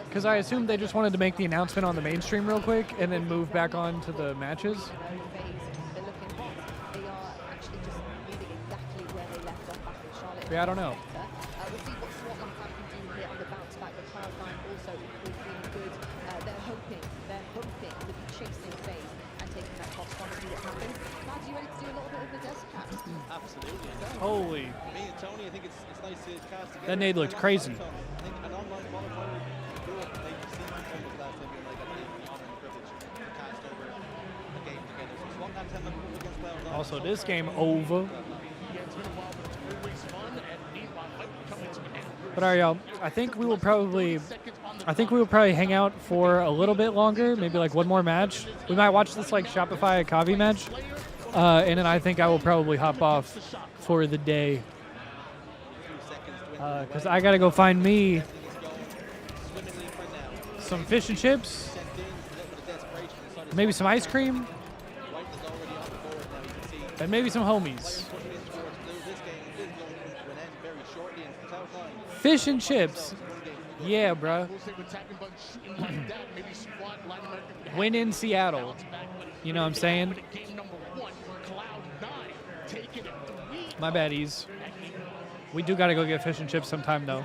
Because I assume they just wanted to make the announcement on the mainstream real quick and then move back on to the matches. Yeah, I don't know. We'll see what SWAT can do here on the bounce back, but Cloud9 also is being good. They're hoping to be chasing FaZe and taking that cost on and see what happens. Cloud, are you ready to do a little bit of the desk cap? Absolutely. Holy. Me and Tony, I think it's nice to cast together. That nade looked crazy. I think an online qualifier would do it. Like, you've seen Tony the last time being like, I believe the honor and the privilege to cast over a game together. So SWAT can tell them against Cloud9. Also, this game over. But all right, y'all. I think we will probably hang out for a little bit longer, maybe like one more match. We might watch this like Shopify Akavi match, and then I think I will probably hop off for the day because I gotta go find me some fish and chips, maybe some ice cream, and maybe some homies. Fish and chips. Yeah, bruh. Win in Seattle. You know what I'm saying? My baddies. We do got to go get fish and chips sometime, though.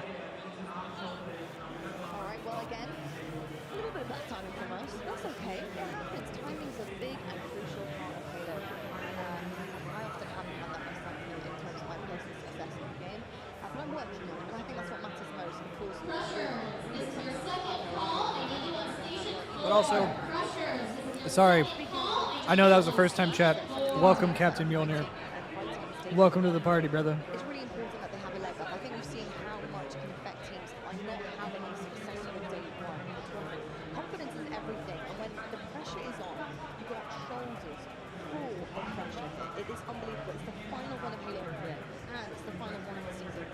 But also, sorry, I know that was the first time chat. Welcome, Captain Mjolnir. Welcome to the party, brother. It's really important that they have a leg up. I think we've seen how much Confect teams are not having any success on day one in the tournament. Confidence is everything, and when the pressure is on, you've got shoulders full of pressure. It is unbelievable. It's the final one of Halo Infinite, and it's the final one of the season,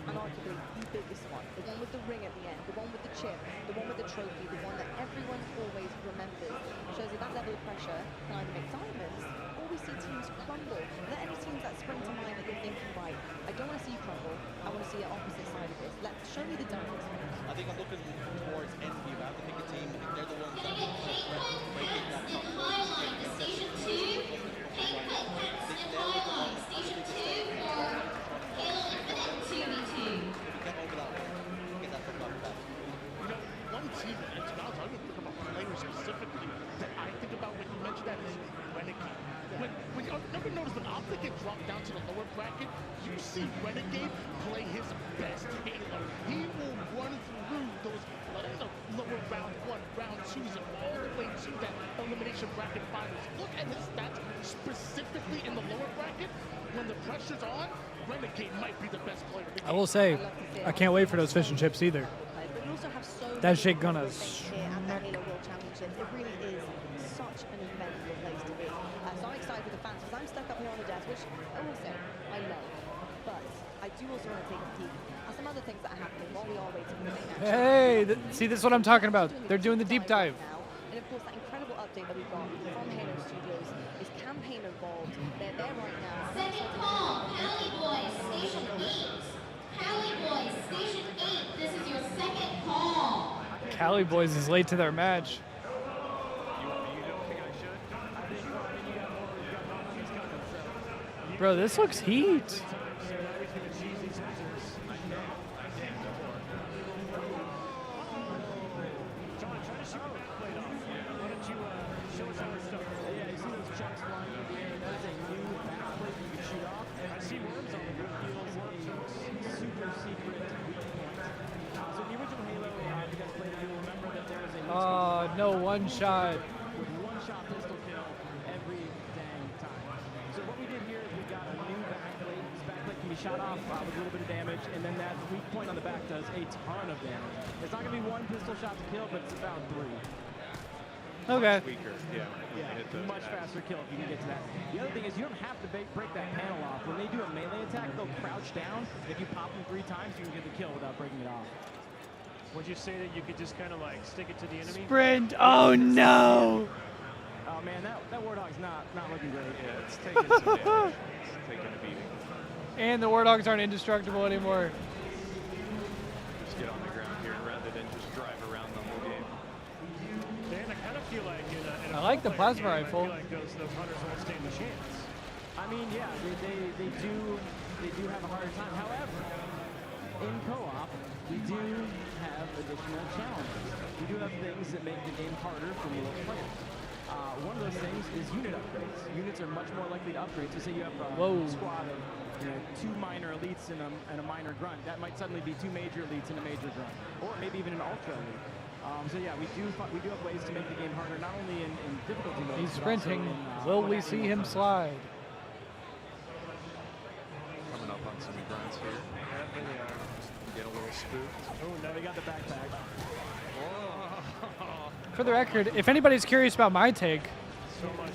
and arguably the biggest one. The one with the ring at the end, the one with the chip, the one with the trophy, the one that everyone always remembers. Shows you that level of pressure can either make diamonds, or we see teams crumble. Are there any teams that spring to mind that you're thinking, right, I don't want to see you crumble, I want to see the opposite side of this. Show me the diamonds. I think I'm looking towards Envy. I have to pick a team. I think they're the ones that are breaking that top. Station 2, Pink Pants and Volleyball. Station 2 for Halo Infinite 2v2. Get over that one. Get that from off that. You know, one team, and to be honest, I didn't think about players specifically that I think about when you mentioned that is Renegade. When you never notice when Optic get dropped down to the lower bracket, you see Renegade play his best Halo. He will run through those lower round 1, round 2s, and all the way to that elimination bracket finals. Look at his stats specifically in the lower bracket. When the pressure's on, Renegade might be the best player. I will say, I can't wait for those fish and chips either. That shit gonna here at the Halo World Championship. It really is such an event uncomfortable place to be. So I'm excited for the fans because I'm stuck up here on the desk, which also I love. But I do also want to take a peek at some other things that are happening while we are waiting for the main action. Hey, see, this is what I'm talking about. They're doing the deep dive. And of course, that incredible update that we got from Halo Studios is campaign involved. They're there right now. Second call, Cali Boys, Station 8. Cali Boys, Station 8, this is your second call. Cali Boys is late to their match. Bro, this looks heat. Oh, no one shot. With one shot pistol kill every dang time. So what we did here is we got a new backplate. This backplate can be shot off with a little bit of damage, and then that weak point on the back does a ton of damage. It's not going to be one pistol shot to kill, but it's about 3. Okay. Weaker, yeah. Much faster kill if you can get to that. The other thing is you don't have to break that panel off. When they do a melee attack, they'll crouch down. If you pop them 3 times, you can get the kill without breaking it off. Would you say that you could just kind of like stick it to the enemy? Sprint. Oh no. Oh man, that Wardhog's not looking great. Yeah, it's taking some damage. It's taking a beating. And the Warthogs aren't indestructible anymore. Just get on the ground here rather than just drive around the whole game. Dan, I kind of feel like in a I like the plasma game, rifle. I feel like those hunters won't stand a chance. I mean, yeah, they do have a harder time. However, in co-op, we do have additional challenges. We do have things that make the game harder for most players. One of those things is unit upgrades. Units are much more likely to upgrade. So say you have a squad of 2 minor elites and a minor grunt. That might suddenly be 2 major elites and a major grunt, or maybe even an ultra elite. So yeah, we do have ways to make the game harder, not only in difficulty mode. He's sprinting. Will we see him slide? Coming up on some grunts here. Get a little spooked. Oh, now we got the backpack. For the record, if anybody's curious about my take,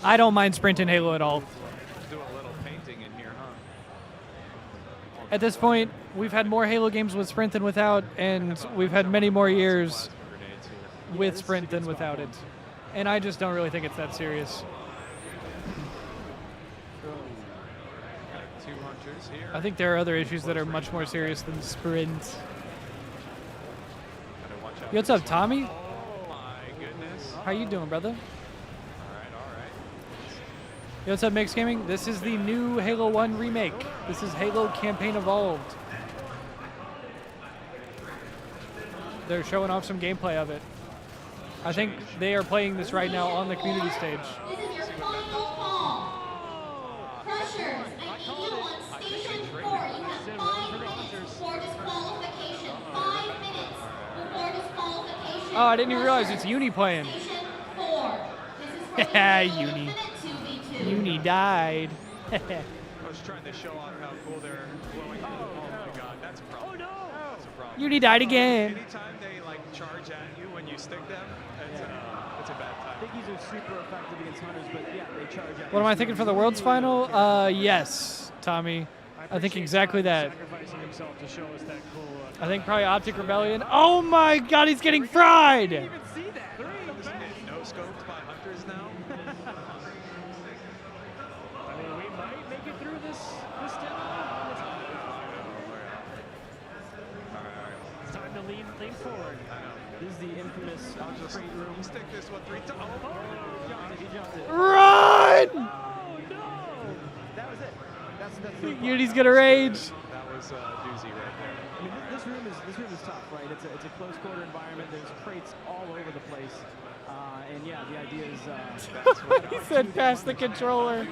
I don't mind Sprint in Halo at all. Do a little painting in here, huh? At this point, we've had more Halo games with Sprint than without, and we've had many more years with Sprint than without it. And I just don't really think it's that serious. Two hunters here. I think there are other issues that are much more serious than Sprint. Yo, what's up, Tommy? Oh my goodness. How you doing, brother? All right. Yo, what's up, Mix Gaming? This is the new Halo 1 remake. This is Halo Campaign Evolved. They're showing off some gameplay of it. I think they are playing this right now on the community stage. This is your final call. Crushers, I need you on Station 4. You have 5 minutes before disqualification. 5 minutes before disqualification. Oh, I didn't even realize it's Uni playing. Station 4. Yeah, Uni. Uni died. I was trying to show off how cool they're glowing. Oh my god, that's a problem. Oh no! That's a problem. Uni died again. Anytime they like charge at you when you stick them, it's a bad time. Biggies are super effective against hunters, but yeah, they charge at What am I thinking for the World's Final? Yes, Tommy. I think exactly that. Sacrificing himself to show us that cool. I think probably Optic Rebellion. Oh my god, he's getting fried! even see that. No scoped by hunters now. I mean, we might make it through this demo. It's time to lean forward. This is the infamous freight room. Stick this one 3 times. He jumped it. Run! Oh no! That was it. That's Unity's gonna rage. That was a doozy right there. I mean, this room is tough, right? It's a close quarter environment. There's crates all over the place, and yeah, the idea is. He said pass the controller.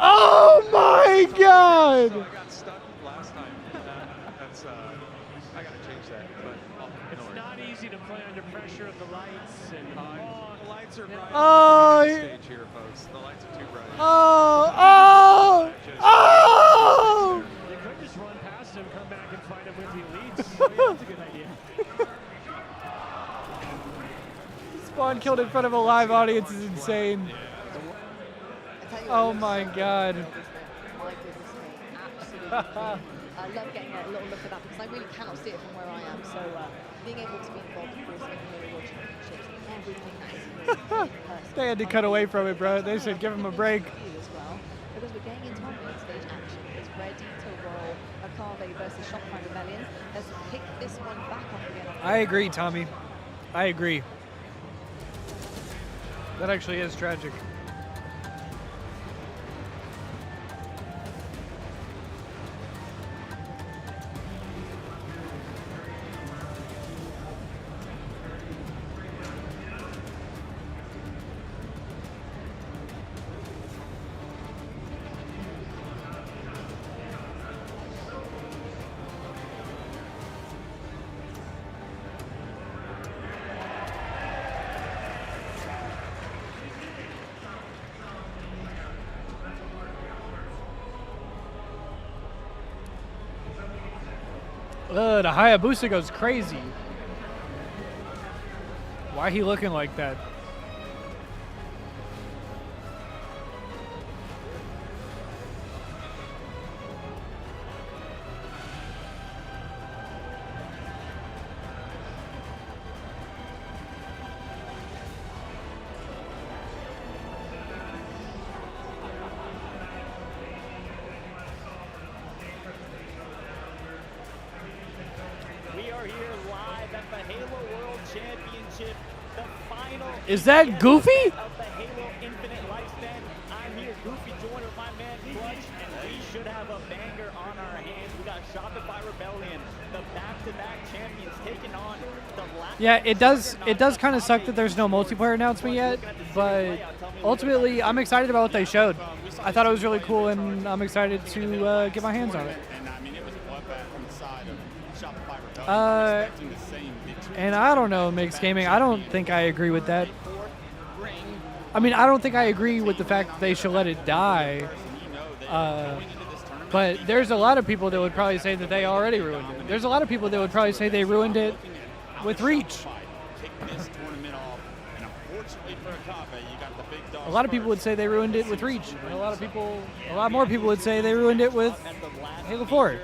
Oh my god! I got stuck last time. That's I gotta change that. But It's not easy to play under pressure of the lights and the lights are bright. Oh, Stage here, folks. The lights are too bright. Oh! You could just run past him, come back and fight him with the elites. That's a good idea. Spawn killed in front of a live audience is insane. tell you Oh what, my God. my goodness me, absolutely. I love getting a little look at that because I really cannot see it from where I am. So being able to be involved, of course, in the Halo World Championships and everything that is here in person. They had to cut away from it, bro. They said give him a break. As well, because we're getting into our main stage action. It's ready to roll. Akave versus Shopify Rebellion. Let's pick this one back up again. I agree, Tommy. I agree. That actually is tragic. The Hayabusa goes crazy. Why he looking like that? We are here live at the Halo World Championship, the final. Is that Goofy? Of the Halo Infinite Lifespan. I'm here, Goofy, joined with my man Clutch, and we should have a banger on our hands. We got Shopify Rebellion, the back-to-back champions taking on the last. Yeah, it does kind of suck that there's no multiplayer announcement yet, but ultimately I'm excited about what they showed. I thought it was really cool, and I'm excited to get my hands on it. And I mean, it was a bloodbath from the side of Shopify Rebellion. Expecting the same victory. And I don't know, Mixed Gaming, I don't think I agree with that. I mean, I don't think I agree with the fact that they should let it die. But there's a lot of people that would probably say that they already ruined it. There's a lot of people that would probably say they ruined it with Reach. A lot of people would say they ruined it with Reach. And a lot more people would say they ruined it with Halo 4.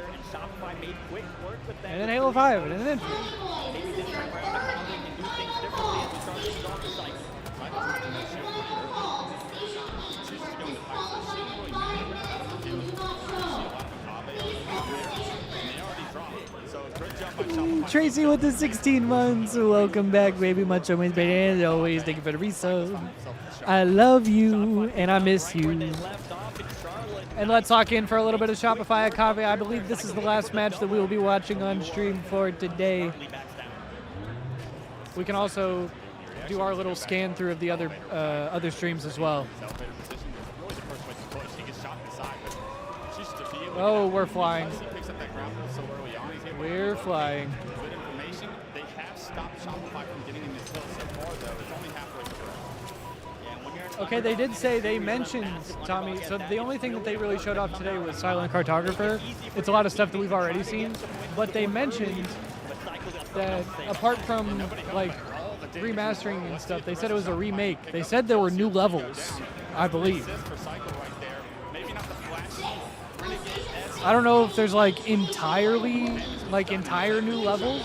And then Halo 5, and then Infinite. Tracy with the 16 months. Welcome back, baby. Much as always. Thank you for the resub. I love you, and I miss you. And let's lock in for a little bit of Shopify Akave. I believe this is the last match that we will be watching on stream for today. We can also do our little scan through of the other streams as well. Oh, we're flying. We're flying. Good information. They have stopped Shopify from getting in this hill so far, though. It's only halfway through. Okay, they did say, they mentioned, Tommy, so the only thing that they really showed off today was Silent Cartographer. It's a lot of stuff that we've already seen, but they mentioned that apart from, like, remastering and stuff, they said it was a remake. They said there were new levels, I believe. I don't know if there's, like, entire new levels.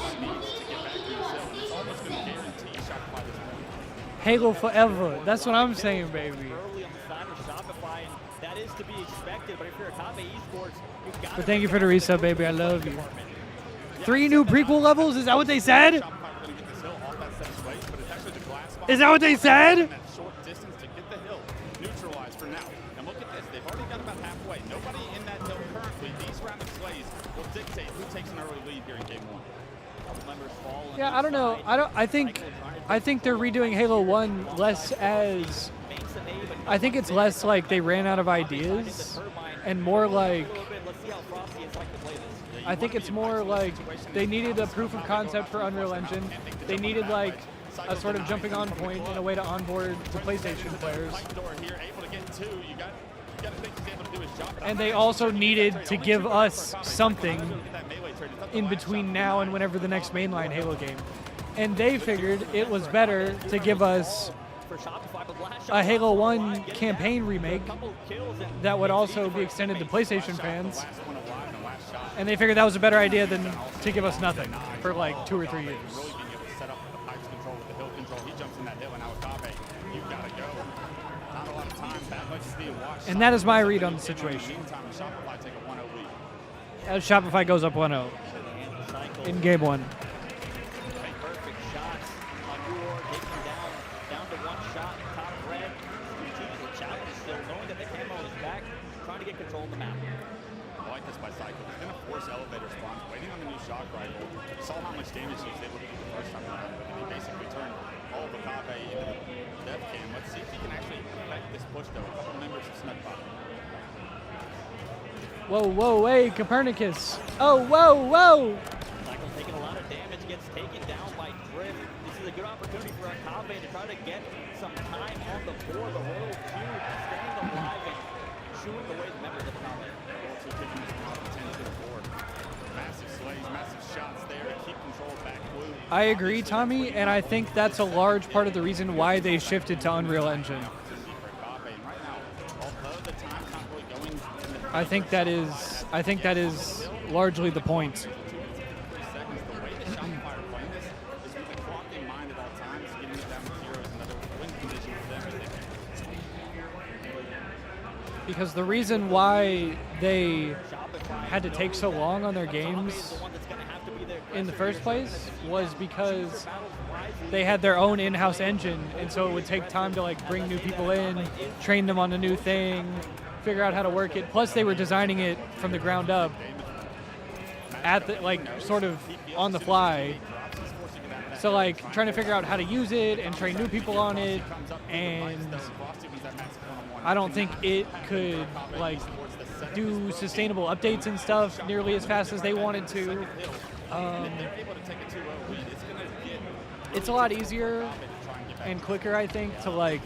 Halo forever. That's what I'm saying, baby. But thank you for the resub, baby. I love you. 3 new prequel levels? Is that what they said? Is that what they said? Short distance to get the hill neutralized for now. And look at this. They've already got about halfway. Nobody in that hill currently. These round of slays will dictate who takes an early lead here in game 1. Yeah, I don't know. I think they're redoing Halo 1 less as, I think it's less like they ran out of ideas and more like, I think it's more like they needed a proof of concept for Unreal Engine. They needed like a sort of jumping on point in a way to onboard the PlayStation players. And they also needed to give us something in between now and whenever the next mainline Halo game. And they figured it was better to give us a Halo 1 campaign remake that would also be extended to PlayStation fans. And they figured that was a better idea than to give us nothing for like 2 or 3 years. And that is my read on the situation. As Shopify goes up 1-0 in game 1. Perfect shots on Uor, taken down to one shot, top red. The challenge still, knowing that the camo is back, trying to get control of the map. I like this by Cycle. He's going to force elevator spawns, waiting on the new shock rifle. You saw how much damage he was able to do the first time around, but he basically turned all of the Kave into the death cam. Let's see if he can actually affect this push, though. A couple members of Snugpop. Whoa, whoa, hey, Copernicus. Oh, whoa, whoa. Cycle taking a lot of damage, gets taken down by Drift. This is a good opportunity for Akave to try to get some time on the board. The Royal 2 staying alive and shooing away the members of Akave. Royal 2 taking this one out 10 to the board. Massive slays, massive shots there to keep control back blue. I agree, Tommy, and I think that's a large part of the reason why they shifted to Unreal Engine. I think that is largely the point. Because the reason why they had to take so long on their games in the first place was because they had their own in-house engine, and so it would take time to like bring new people in, train them on a new thing, figure out how to work it. Plus they were designing it from the ground up at the like sort of on the fly. So like trying to figure out how to use it and train new people on it, and I don't think it could like do sustainable updates and stuff nearly as fast as they wanted to. It's a lot easier and quicker, I think, to like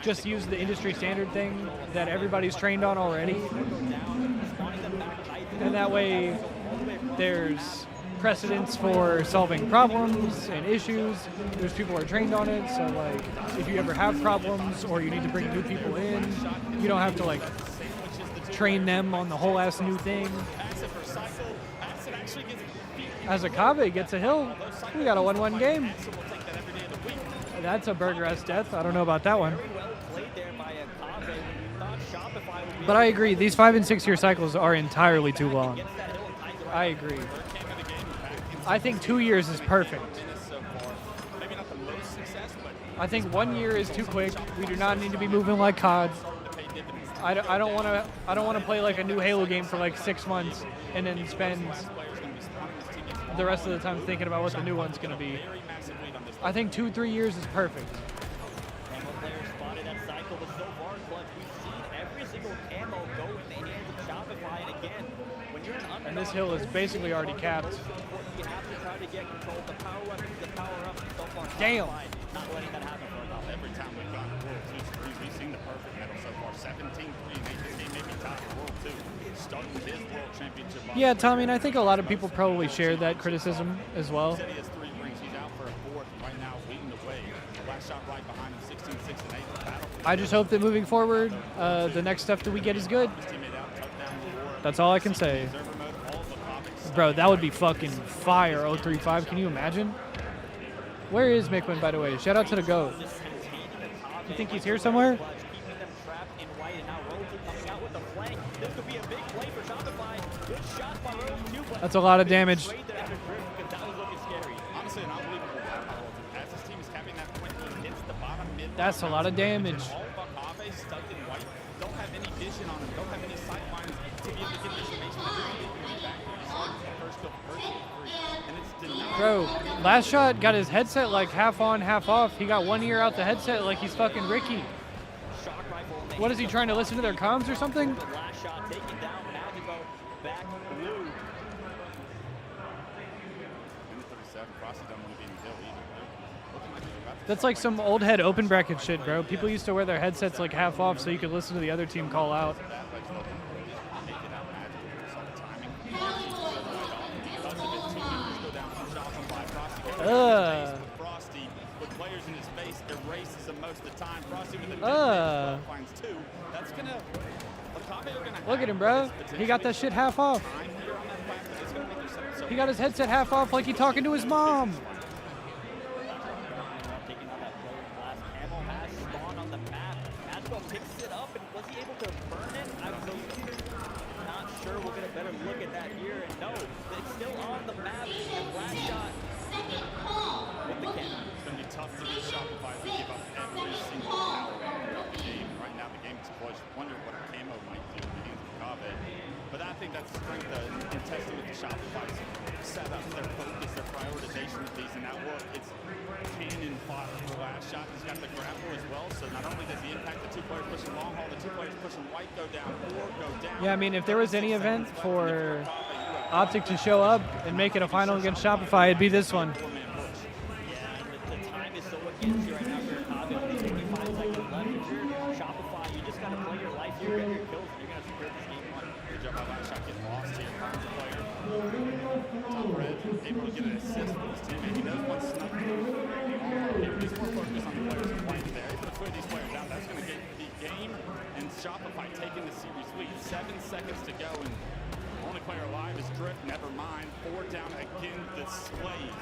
just use the industry standard thing that everybody's trained on already. And that way there's precedence for solving problems and issues. There's people who are trained on it, so like if you ever have problems or you need to bring new people in, you don't have to like train them on the whole ass new thing. As Akave gets a hill, we got a 1-1 game. That's a burger-ass death. I don't know about that one. But I agree, these 5 and 6 year cycles are entirely too long. I agree. I think 2 years is perfect. I think 1 year is too quick. We do not need to be moving like COD. I don't want to play like a new Halo game for like 6 months and then spend the rest of the time thinking about what the new one's going to be. I think 2-3 years is perfect. And this hill is basically already capped. Damn. Every time we've gone to World 2 screens, we've seen the perfect medal so far. 17-3, and they may be top of World 2. Starting his World Championship. Yeah, Tommy, and I think a lot of people probably share that criticism as well. He has 3 rings. He's out for a 4th right now, leading the way. Last shot right behind him, 16-6 and 8. I just hope that moving forward, the next stuff that we get is good. That's all I can say. Bro, that would be fucking fire, 035. Can you imagine? Where is Mikman, by the way? Shout out to the GOAT. You think he's here somewhere? That's a lot of damage. That's a lot of damage. Don't have any vision on him. Don't have any sight lines to be able to get information. Bro, last shot got his headset like half on, half off. He got 1 ear out the headset like he's fucking Ricky. What is he trying to listen to their comms or something? That's like some old head open bracket shit, bro. People used to wear their headsets like half off so you could listen to the other team call out. Frosty with players in his face. that races him most of the time. Frosty with the finds 2. That's going to... Look at him, bro. He got that shit half off. He got his headset half off like he talking to his mom. Taking on that player glass. Camel has spawned on the map. Magical picks it up, and was he able to burn it? I'm not sure. We'll get a better look at that here. And no, it's still on the map. And last shot with the camel. It's going to be tough to get Shopify to give up every single power throughout the game. Right now, the game is close. Wonder what a camo might do in the hands of Kave. But I think that's the strength in testing with the Shopify's setup, their focus, their prioritization of these. And that work, it's Cannon fought the last shot. He's got the grapple as well. So not only does he impact the 2 players pushing long haul, the 2 players pushing white go down or go down. Yeah, I mean, if there was any event for Optic to show up and make it a final against Shopify, it'd be this one. Yeah, and the time is so against you right now for Kave. Only 25 seconds left. If you're Shopify, you just got to play your life here, get your kills, and you're going to secure this game one. Good job by last shot getting lost here. Finds a player. Top red, able to get an assist for his teammate. He knows what's snuck through. He's more focused on the players in white there. Able to clear these players out. That's going to get the game. And Shopify taking the series lead. 7 seconds to go. And only player alive is Drift. Never mind. 4 down again. Displays.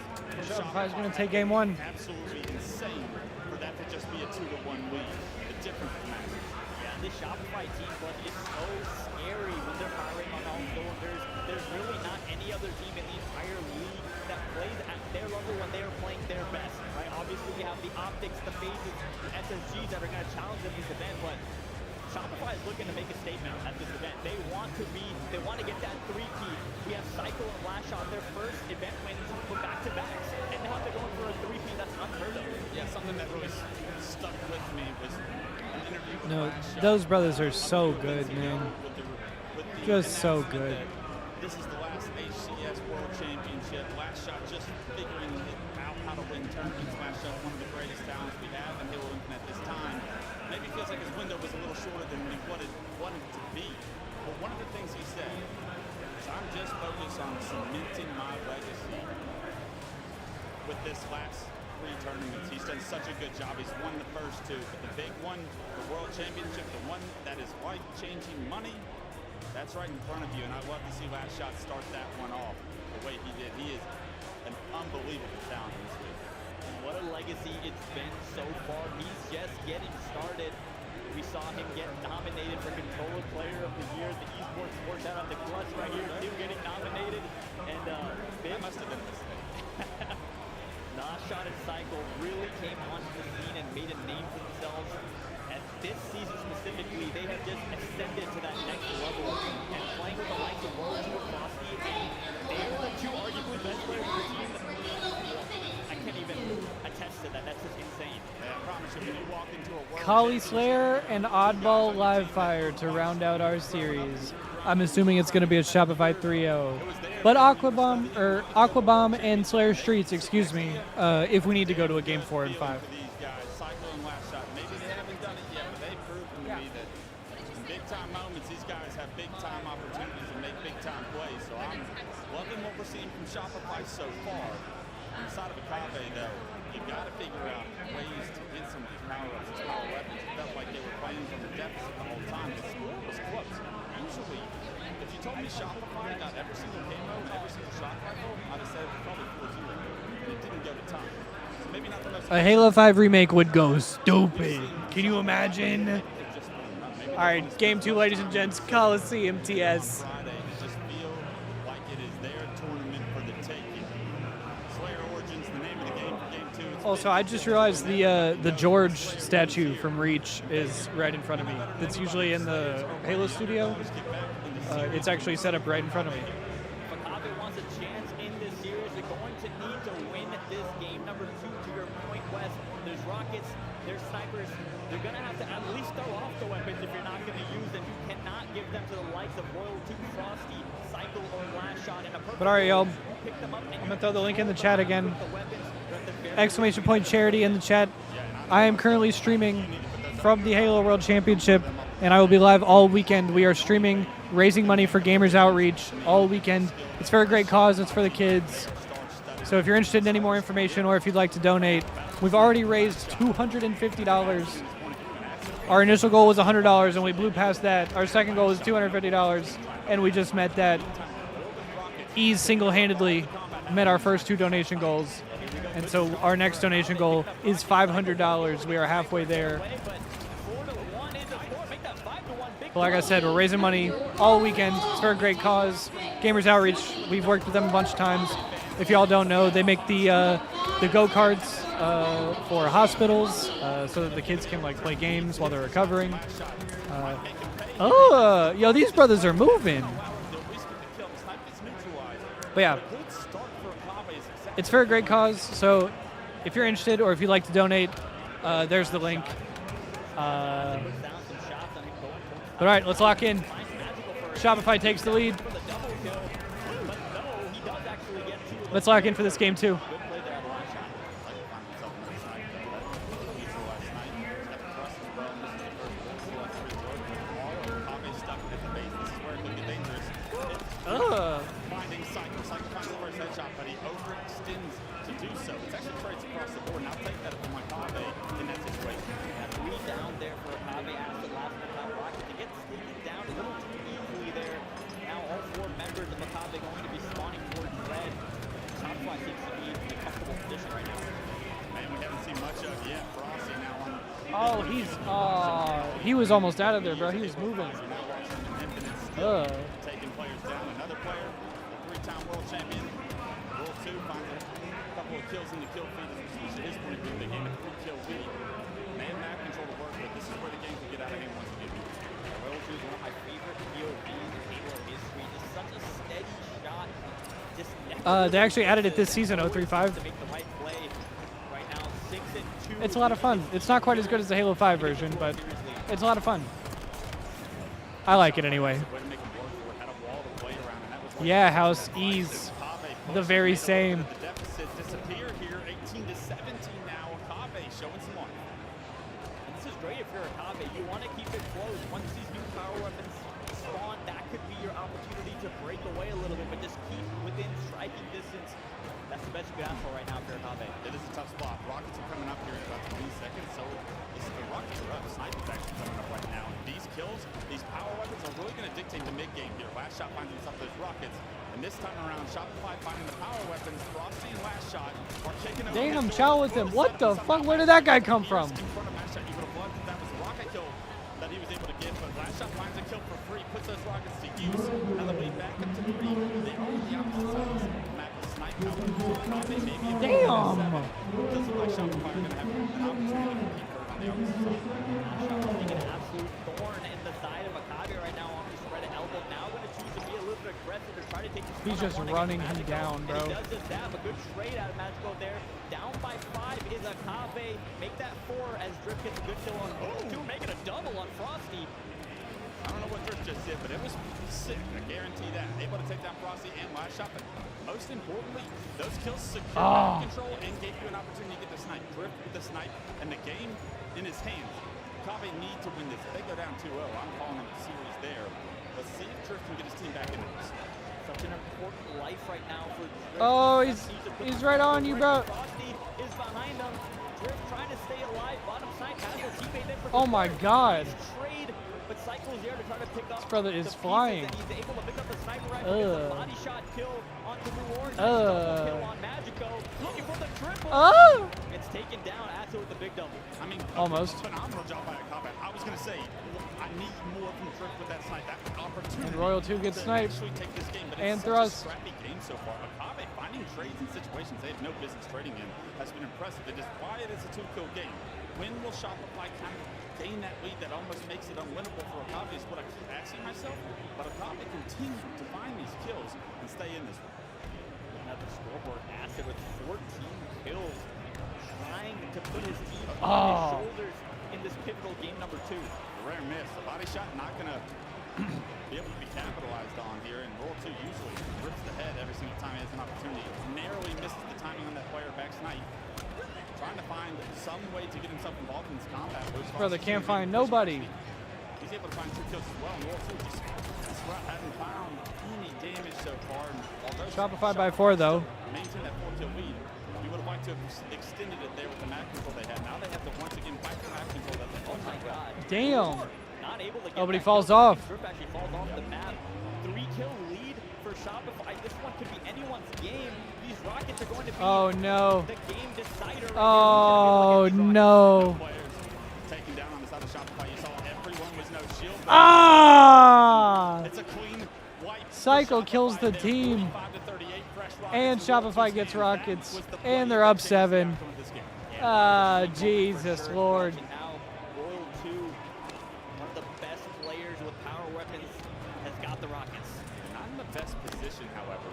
Shopify's going to take game 1. Absolutely insane for that to just be a 2-1 lead. The difference in that. Yeah, this Shopify team is so scary when they're firing on all cylinders. There's really not any other team in the entire league that plays at their level when they are playing their best, right? Obviously, we have the Optics, the Phases, the SSGs that are going to challenge them in this event, but Shopify is looking to make a statement at this event. They want to get that 3-key. We have Cycle and Lashot, their first event wins for back-to-backs, and now they're going for a 3-key. That's unheard of. Yeah, something that really stuck with me was an interview with No, Lashot. those brothers are so good, man. Just so good. This is the last HCS World Championship. Lashot just figuring out how to win tournaments. Lashot, one of the greatest talents we have in Halo Infinite at this time. Maybe feels like his window was a little shorter than he wanted it to be. But one of the things he said is, I'm just focused on cementing my legacy with this last 3 tournaments. He's done such a good job. He's won the first 2. But the big one, the World Championship, the one that is life-changing money, that's right in front of you. And I'd love to see Lashot start that one off the way he did. He is an unbelievable talent in this league. What a legacy it's been so far. He's just getting started. We saw him get nominated for Controller Player of the Year. The esports sports out on the Clutch right here, too, getting nominated. And that must have been a mistake. Lashot and Cycle really came onto the scene and made a name for themselves. And this season specifically, they have just ascended to that next level. And playing with the likes of World Tour Frosty, they are the 2 arguably best players on the team. I can't even attest to that. That's just insane. Yeah, I promise you, when you walk into a World Kali Slayer and Oddball Livefire to round out our series. I'm assuming it's going to be a Shopify 3-0. But Aquabomb and Slayer Streets, excuse me, if we need to go to a game 4 and 5. These guys, Cycle and Lashot, maybe they haven't done it yet, but they've proven to me that in big-time moments, these guys have big-time opportunities and make big-time plays. So I'm loving what we're seeing from Shopify so far. Inside of Kave, though, you've got to figure out ways to get some of these power-ups, these power weapons. It felt like they were playing from the deficit the whole time. The score was close. Usually, if you told me Shopify got every single camo and every single shot rifle, I'd have said probably 4-0. It didn't go to time. So maybe not the most... A Halo 5 remake would go stupid. Can you imagine? All right, game 2, ladies and gents, Coliseum TS. Also, I just realized the George statue from Reach is right in front of me. That's usually in the Halo studio. It's actually set up right in front of me. If Kave wants a chance in this series, they're going to need to win this game. Number 2, to your point, West, there's rockets, there's snipers. They're going to have to at least throw off the weapons if you're not going to use them. You cannot give them to the likes of Royal 2, Frosty, Cycle, or Lashot. But all right, y'all. I'm going to throw the link in the chat again. Exclamation point charity in the chat. I am currently streaming from the Halo World Championship, and I will be live all weekend. We are streaming, raising money for Gamers Outreach all weekend. It's for a great cause. It's for the kids. So if you're interested in any more information or if you'd like to donate, We've already raised $250. Our initial goal was $100, and we blew past that. Our second goal was $250, and we just met that. Ease single-handedly met our first 2 donation goals. And so our next donation goal is $500. We are halfway there. But like I said, we're raising money all weekend. It's for a great cause. Gamers Outreach, we've worked with them a bunch of times. If y'all don't know, they make the go-karts for hospitals so that the kids can like play games while they're recovering. Yo, these brothers are moving. But yeah, it's for a great cause. So if you're interested or if you'd like to donate, there's the link. All right, let's lock in. Shopify takes the lead. Let's lock in for this game too. Finding Cycle. Cycle finds the first headshot, but he overextends to do so. It's actually trades across the board, and I'll take that from Makabe in that situation. Three down there for Makabe after the last one. Rocket to get sneaking down a little too easily there. Now all 4 members of Makabe going to be spawning towards red. Shopify seems to be in a comfortable position right now. Man, we haven't seen much of yet. Frosty now on. He was almost out of there, bro. He was moving. Taking players down. Another player, a 3-time world champion. World 2 finds a couple of kills in the kill feed. As his point of view, they gave a 3-kill lead. Man, map control to work with. This is where the game can get out of hand once again. World 2 is one of my favorite POVs in Halo history. Just such a steady shot. Just They actually added it this season, 035. to make the right play. Right now, 6 and 2. It's a lot of fun. It's not quite as good as the Halo 5 version, but it's a lot of fun. I like it anyway. Yeah, House Ease, the very same. The deficit disappear here, 18 to 17 now. Akabe showing some life. And this is great if you're Akabe. You want to keep it close. Once these new power weapons spawn, that could be your opportunity to break away a little bit, but just keep within striking distance. That's the best you could ask for right now if you're Akabe. It is a tough spot. Rockets are coming up here in about 20 seconds, so the Rockets are up. Sniper's actually coming up right now. These kills, these power weapons are really going to dictate the mid-game here. Last Shot finds himself those Rockets, and this time around, Shopify finding the power weapons. Frosty and Last Shot are kicking over. Damn, chow with him. What the fuck? Where did that guy come from? In front of Last Shot, you would have loved that was a rocket kill that he was able to get, but Last Shot finds a kill for free, puts those rockets to use. Now the lead back up to 3. They are on the opposite sides. Map is sniped out. Damn. Doesn't look like Shopify are going to have an opportunity to keep her on the opposite side. Taking an absolute thorn in the side of Makabe right now on the spread of elbow. Now going to choose to be a little bit aggressive to try to take this. He's just running him down, bro. And he does just that. A good trade out of Magical there. Down by 5 is Akabe. Make that 4 as Drift gets a good kill on World 2, making a double on Frosty. I don't know what Drift just did, but it was sick. I guarantee that. Able to take down Frosty and Last Shot, but most importantly, those kills secured control and gave you an opportunity to get the snipe. Drift with the snipe and the game in his hands. Akabe need to win this. If they go down 2-0, I'm calling them a series there. Let's see if Drift can get his team back into this. Such an important life right now for Drift. Oh, he's right on you, bro. Frosty is behind him. Drift trying to stay alive. Bottom side has a teammate there for Oh my God. trade, but Cycle's there to try to pick up. This brother is the flying. pieces, and he's able to pick up the sniper rifle, gets a body shot kill onto New Orange, kill on Magico, looking for the triple. It's taken down Atto with the big double. I mean, almost. Phenomenal job by Akabe. I was going to say, I need more from Drift with that snipe. That opportunity. And Royal 2 gets sniped. Take this game, but And it's thrust. such a scrappy game so far. Akabe finding trades in situations they have no business trading in has been impressive. It is why it is a 2-kill game. When will Shopify kind of gain that lead that almost makes it unwinnable for Akabe is what I keep asking myself. But Akabe continues to find these kills and stay in this one. At the scoreboard, Acid with 14 kills, trying to put his team on his shoulders in this pivotal game number 2. A rare miss. The body shot not going to be able to be capitalized on here. And Roll 2 usually rips the head every single time he has an opportunity. Narrowly misses the timing on that player back snipe. Trying to find some way to get himself involved in this combat. Brother can't find nobody. He's able to find 2 kills as well. And Roll 2 just hasn't found any damage so far. And Shopify by 4 though. Maintain that 4-kill lead. We would have liked to have extended it there with the map control they had. Now they have to once again fight the map control that they Oh my God. Damn. Not able to get Oh, but he that falls kill. off. Trip actually falls off the map. 3-kill lead for Shopify. This one could be anyone's game. These Rockets are going to be Oh, no. the game decider. Oh, no. Taken down on the side of Shopify. You saw everyone was no shield. Ah! It's a clean wipe. Cycle kills the team. And Shopify gets Rockets. And they're up 7. Ah, Jesus Lord. Now, Royal 2, one of the best players with power weapons, has got the Rockets. Not in the best position, however.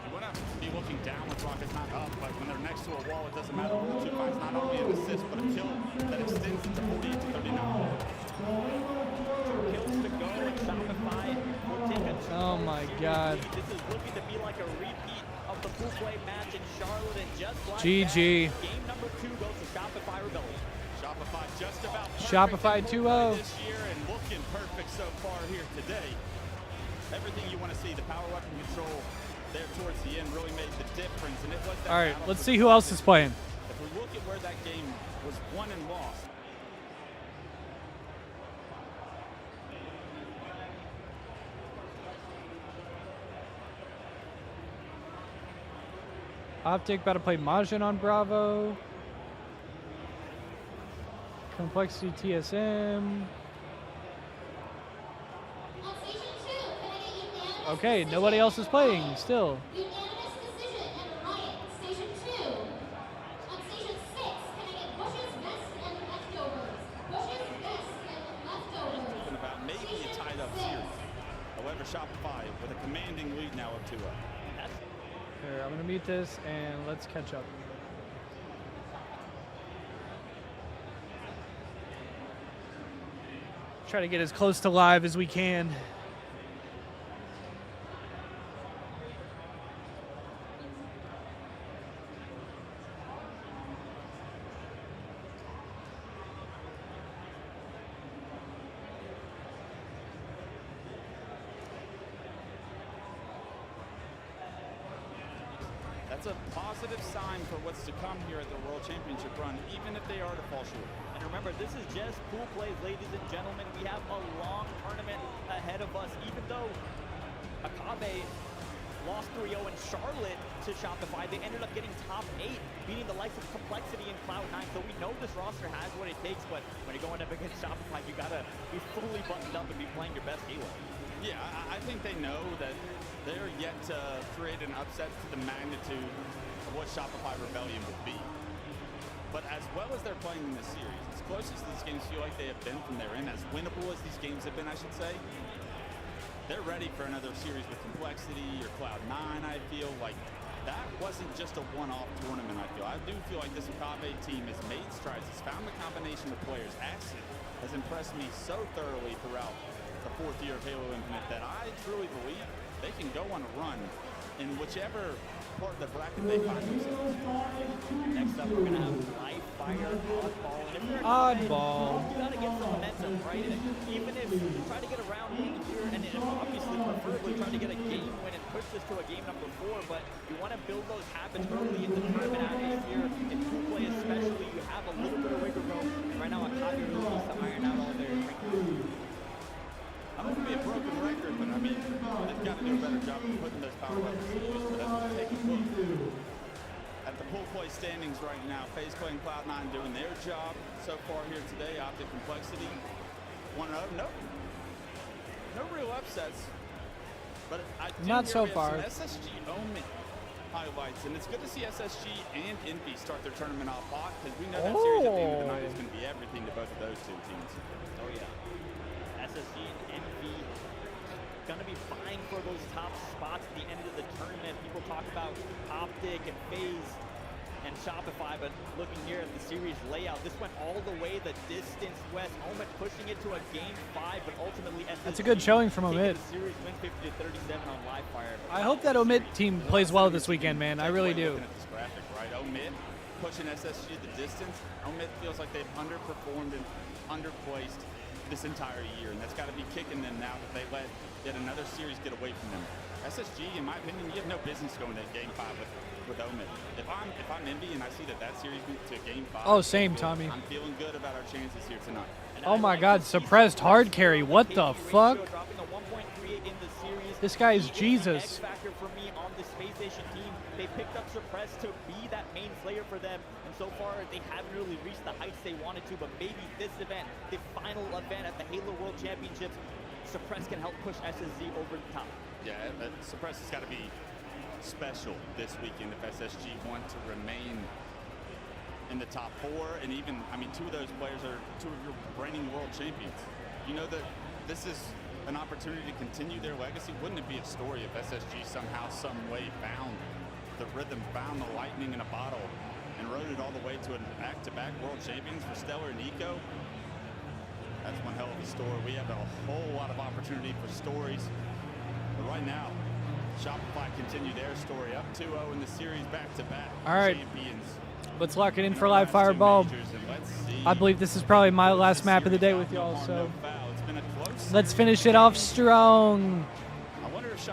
You want to be looking down with Rockets not up, but when they're next to a wall, it doesn't matter. Royal 2 finds not only an assist, but a kill that extends it to 48 to 39. 2 kills to go, and Shopify will take a Oh, my God. This is looking to be like a repeat of the pool play match in Charlotte, and just like GG. that, game number 2 goes to Shopify Rebellion. Shopify just about Shopify 2-0. this year and looking perfect so far here today. Everything you want to see, the power weapon control there towards the end really made the difference, and it was that All right, battle let's for see the who else is playing. If we look at where that game was won and lost, Optic about to play Majin on Bravo. Complexity TSM. Okay, nobody else is playing still. Unanimous decision and Riot, Station 2. On Station 6, can I get Bush's Vest and Leftovers? Bush's Vest and Leftovers. talking about maybe a tied up series. However, Shopify with a commanding lead now up 2-0. Here, I'm gonna mute this and let's catch up. Try to get as close to live as we can. That's a positive sign for what's to come here at the World Championship run, even if they are to fall short. And remember, this is just pool plays, ladies and gentlemen. We have a long tournament ahead of us. Even though Akabe lost 3-0 in Charlotte to Shopify, they ended up getting top 8, beating the likes of Complexity and Cloud9. So we know this roster has what it takes, but when you're going up against Shopify, you gotta be fully buttoned up and be playing your best Halo. Yeah, I think they know that they're yet to create an upset to the magnitude of what Shopify Rebellion would be. But as well as they're playing in this series, as close as these games feel like they have been from their end, as winnable as these games have been, I should say, they're ready for another series with Complexity or Cloud9, I feel. Like, that wasn't just a one-off tournament, I feel. I do feel like this Akabe team has made strides, has found the combination of players. Acid has impressed me so thoroughly throughout the 4th year of Halo Infinite that I truly believe they can go on a run in whichever part of the bracket they find themselves. Next up, we're going to have Live Fire, Oddball. And if you're an Oddball. you got to get some momentum, right? And even if you try to get a round in here, and obviously preferably try to get a game win and push this to a game number 4, but you want to build those habits early in the tournament atmosphere. In pool play especially, you have a little bit of wiggle room. Right now, Akabe really needs to iron out all their wrinkles. I don't want to be a broken record, but I mean, they've got to do a better job of putting those power weapons to use. But as we take a look at the pool play standings right now, FaZe Clan and Cloud9 doing their job so far here today. Optic Complexity 1-0. No real upsets. But I do Not hear so we have far. some SSG Omen highlights, and it's good to see SSG and Envy start their tournament off hot, because we know that series at the end of the night is going to be everything to both of those two teams. Oh, yeah. SSG and Envy going to be vying for those top spots at the end of the tournament. People talk about Optic and FaZe and Shopify, but looking here at the series layout, this went all the way the distance west. Omen pushing it to a game 5, but ultimately SSG That's a good showing from taking Omid. the series win 50-37 on Live Fire. I hope that Omid team plays well this weekend, man. I really do. Looking at this graphic, right? Omid pushing SSG the distance. Omid feels like they've underperformed and underplaced this entire year, and that's got to be kicking them now that they let yet another series get away from them. SSG, in my opinion, you have no business going to game 5 with with Omen. If I'm Envy and I see that series moved to Game 5. Oh, same, Tommy. I'm feeling good about our chances here tonight. Oh my God, suppressed hard carry. What the fuck? This guy is Jesus. Factor for me on the Space Station team. They picked up Suppress to be that main slayer for them, and so far they haven't really reached the heights they wanted to. But maybe this event, the final event at the Halo World Championships, Suppress can help push SSZ over the top. Yeah, Suppress has got to be special this weekend if SSG want to remain in the top 4, and even, I mean, 2 of those players are 2 of your reigning world champions. You know that this is an opportunity to continue their legacy. Wouldn't it be a story if SSG somehow, some way found the rhythm, found the lightning in a bottle, and rode it all the way to an back-to-back world champions for Stellar and Eco? That's one hell of a story. We have a whole lot of opportunity for stories. But right now, Shopify continue their story up 2-0 in the series back-to-back. All right. Champions. Let's lock it in for live fire bulb. I believe this is probably my last map of the day with y'all, so let's finish it off strong.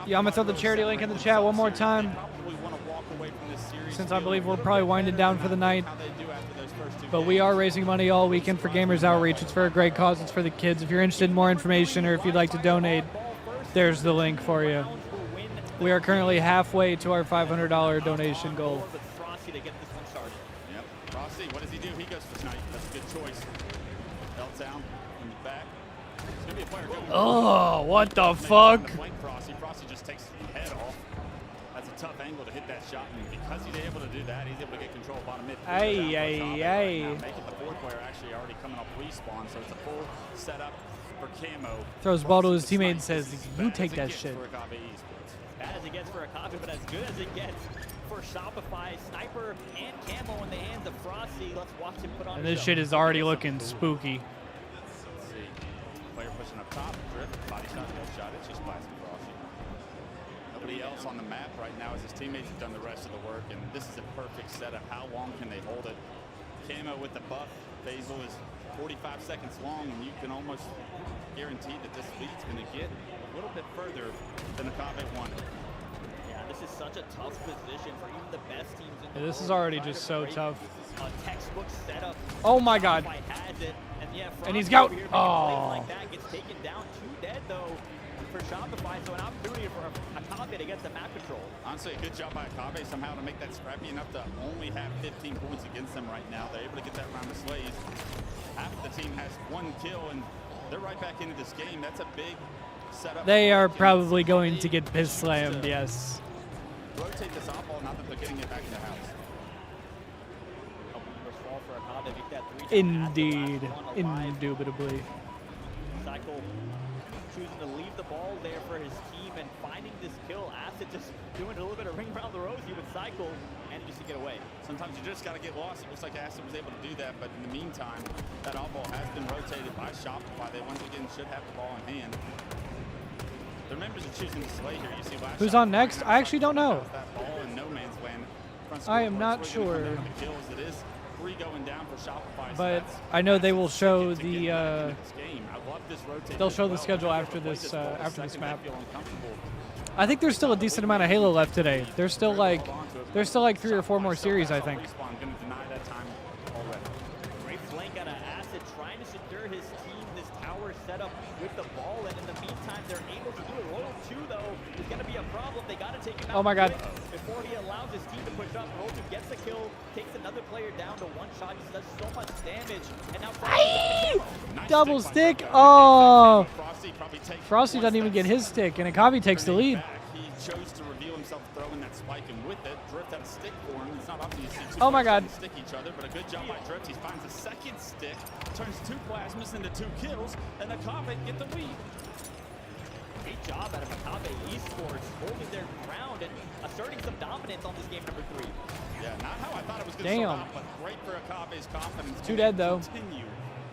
Yeah, I'm gonna throw the charity link in the chat one more time, since I believe we're probably winding down for the night. But we are raising money all weekend for Gamers Outreach. It's for a great cause. It's for the kids. If you're interested in more information or if you'd like to donate, there's the link for you. We are currently halfway to our $500 donation goal. What does he do? He goes for Snipe. That's a good choice. Meltdown in the back. It's gonna be a player going. Oh, what the fuck? Frosty just takes the head off. That's a tough angle to hit that shot, and because he's able to do that, he's able to get control of bottom mid. Ay, ay, ay. Making the 4th player actually already coming off respawn, so it's a full setup for Camo. Throws ball to his teammate and says, "You take that shit." Bad as it gets for Akabe, but as good as it gets for Shopify. Sniper and Camo in the hands of Frosty. Let's watch him put on. And this shit is already looking spooky. Let's see. Player pushing up top, drift, body shot, no shot. It's just Bison Frosty. Nobody else on the map right now as his teammates have done the rest of the work, and this is a perfect setup. How long can they hold it? Camo with the buff. Basil is 45 seconds long, and you can almost guarantee that this lead's going to get a little bit further than Akabe wanted. This is such a tough position for even the best teams in the Yeah, this world. is already just so tough. A textbook setup. Oh my God. And he's out. Oh. Like that gets taken down. 2 dead though for Shopify. So an opportunity for Akabe to get the map control. Honestly, a good job by Akabe somehow to make that scrappy enough to only have 15 points against them right now. They're able to get that round of slays. Half of the team has 1 kill, and they're right back into this game. That's a big setup. They are probably going to get piss slammed, yes. Rotate this off ball now that they're getting it back in the house. Indeed. Indubitably. Cycle choosing to leave the ball there for his team and finding this kill. Acid just doing a little bit of ring around the rosy with Cycle and just to get away. Sometimes you just got to get lost. It looks like Acid was able to do that, but in the meantime, that off ball has been rotated by Shopify. They once again should have the ball in hand. The members are choosing to slay here. You see last Who's on next? I actually don't know. That ball in no man's land. I am not sure. It is 3 going down for Shopify. But I know they will show the they'll show the schedule after this map. I think there's still a decent amount of Halo left today. There's still like 3 or 4 more series, I think. Great flank out of Acid trying to secure his team. This tower set up with the ball, and in the meantime, they're able to do it. Royal 2, though, is going to be a problem. They got to take him out. Oh my God. Before he allows his team to push up, Royal 2 gets the kill, takes another player down to 1 shot. He does so much damage, and now Double stick. Oh. Frosty doesn't even get his stick, and Akabe takes the lead. He chose to reveal himself throwing that spike, and with it, Drift had a stick for him. It's not often you see 2 Oh my God. stick each other, but a good job by Drift. He finds a second stick, turns 2 plasmas into 2 kills, and Akabe get the lead. Great job out of Akabe Esports, holding their ground and asserting some dominance on this game number 3. Yeah, not how I thought it was going to Damn. start out, but great for Akabe's confidence. 2 dead though. Continue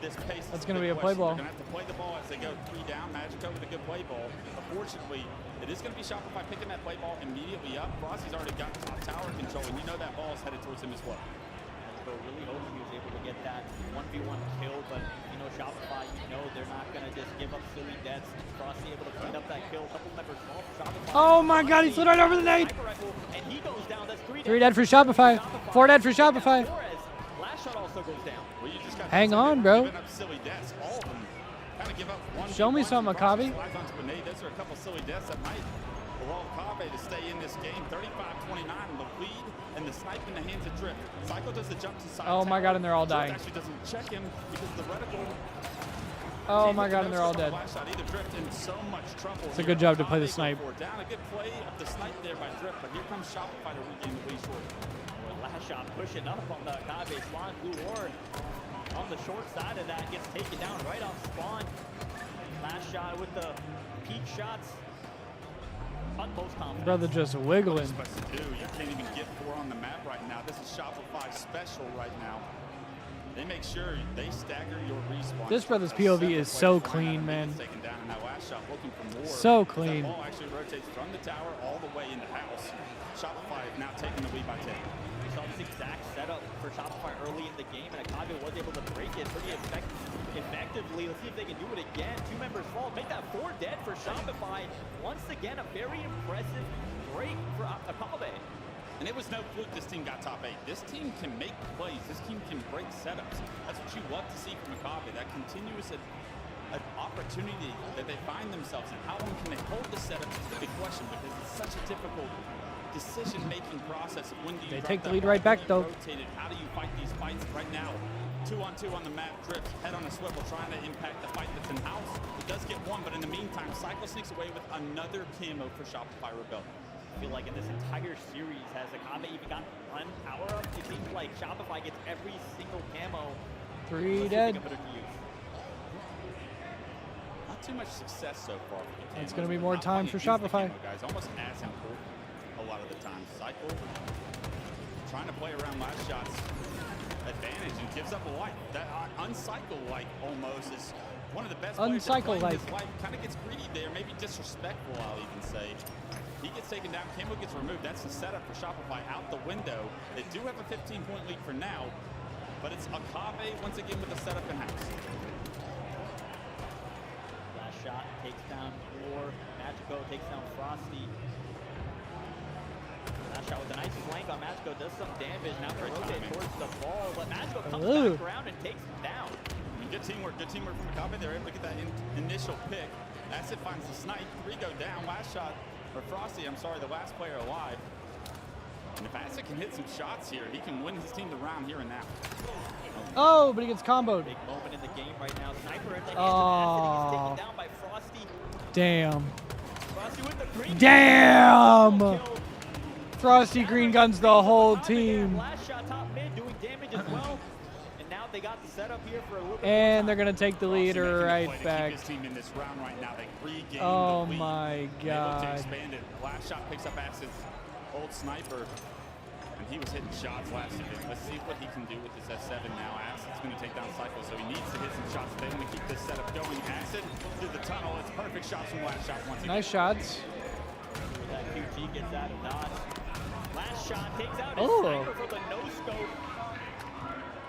this pace. That's going to be a play ball. They're going to have to play the ball as they go 3 down. Magico with a good play ball. Unfortunately, it is going to be Shopify picking that play ball immediately up. Frosty's already got top tower control, and you know that ball is headed towards him as well. So really hoping he was able to get that 1v1 kill, but you know Shopify, they're not going to just give up silly deaths. Frosty able to clean up that kill. A couple members small for Shopify. Oh my God, he slid right over the nade. And he goes down. That's 3 down. 3 dead for Shopify. 4 dead for Shopify. Last shot also goes down. Well, you just got Hang on, bro. giving up silly deaths. All of them kind of give up one. Show me some, Akabe. Slides onto a nade. Those are a couple silly deaths that might allow Akabe to stay in this game. 35-29, the lead, and the snipe in the hands of Drift. Psycho does the jump to side. Oh my god, and they're all dying. Drift actually doesn't check him because the reticle. Oh my god, and they're all dead. It's a good job to play the snipe. Down a good play of the snipe there by Drift, but here comes Shopify to regain the lead short. Last shot pushing up on the Akabe Spawn. Blue Ward on the short side of that gets taken down right off Spawn. Last shot with the peak shots. Utmost confidence. Brother just wiggling. You can't even get 4 on the map right now. This is Shopify special right now. They make sure they stagger your respawn. This brother's POV is so clean, man. So clean. The ball actually rotates from the tower all the way in the house. Shopify is now taking the lead by 10. We saw this exact setup for Shopify early in the game, and Akabe was able to break it pretty effectively. Let's see if they can do it again. 2 members fall. Make that 4 dead for Shopify. Once again, a very impressive break for Akabe. And it was no fluke this team got top 8. This team can make plays. This team can break setups. That's what you love to see from Akabe. That continuous opportunity that they find themselves in. How long can they hold the setup is the big question, because it's such a difficult decision-making process. When do you They drop take the that lead ball? right back, How do you though. rotate it? How do you fight these fights right now? 2-on-2 on the map. Drift, head on a swivel, trying to impact the fight that's in house. It does get 1, but in the meantime, Cycle sneaks away with another camo for Shopify Rebellion. I feel like in this entire series, has Akabe even got 1 power-up? It seems like Shopify gets every single camo. 3 dead. Not too much success so far. It's going to be more time for Shopify. Guys, almost as simple a lot of the time. Cycle trying to play around last shots advantage and gives up a life. That uncycle-like almost is one of the best players to play in this life. Kind of gets greedy there, maybe disrespectful, I'll even say. He gets taken down, Camo gets removed. That's the setup for Shopify out the window. They do have a 15-point lead for now, but it's Akabe once again with the setup in house. Last shot takes down War. Magico takes down Frosty. Last shot with a nice flank on Magico, does some damage. Now for a rotate towards the ball, but Magico comes back around and takes him down. Good teamwork from Akabe. They're able to get that initial pick. Acid finds the snipe. 3 go down. Last shot. For Frosty, I'm sorry, the last player alive. And if Acid can hit some shots here, he can win his team the round here and now. Oh, but he gets comboed. Big moment in the game right now. Sniper in the hands of Acid. He's taken down by Frosty. Damn. Frosty with the green. Damn! Frosty green guns the whole team. Last shot top mid doing damage as well. And now they got the setup here for a little bit. And they're going to take the lead right back. Oh my god. Expand it. Last shot picks up Acid's old sniper, and he was hitting shots last season. Let's see what he can do with this S7 now. Acid's going to take down Cycle, so he needs to hit some shots. They want to keep this setup going. Acid through the tunnel. It's perfect shots from last shot once again. Nice shots. That QG gets out of dodge. Last shot takes out his sniper for the no-scope.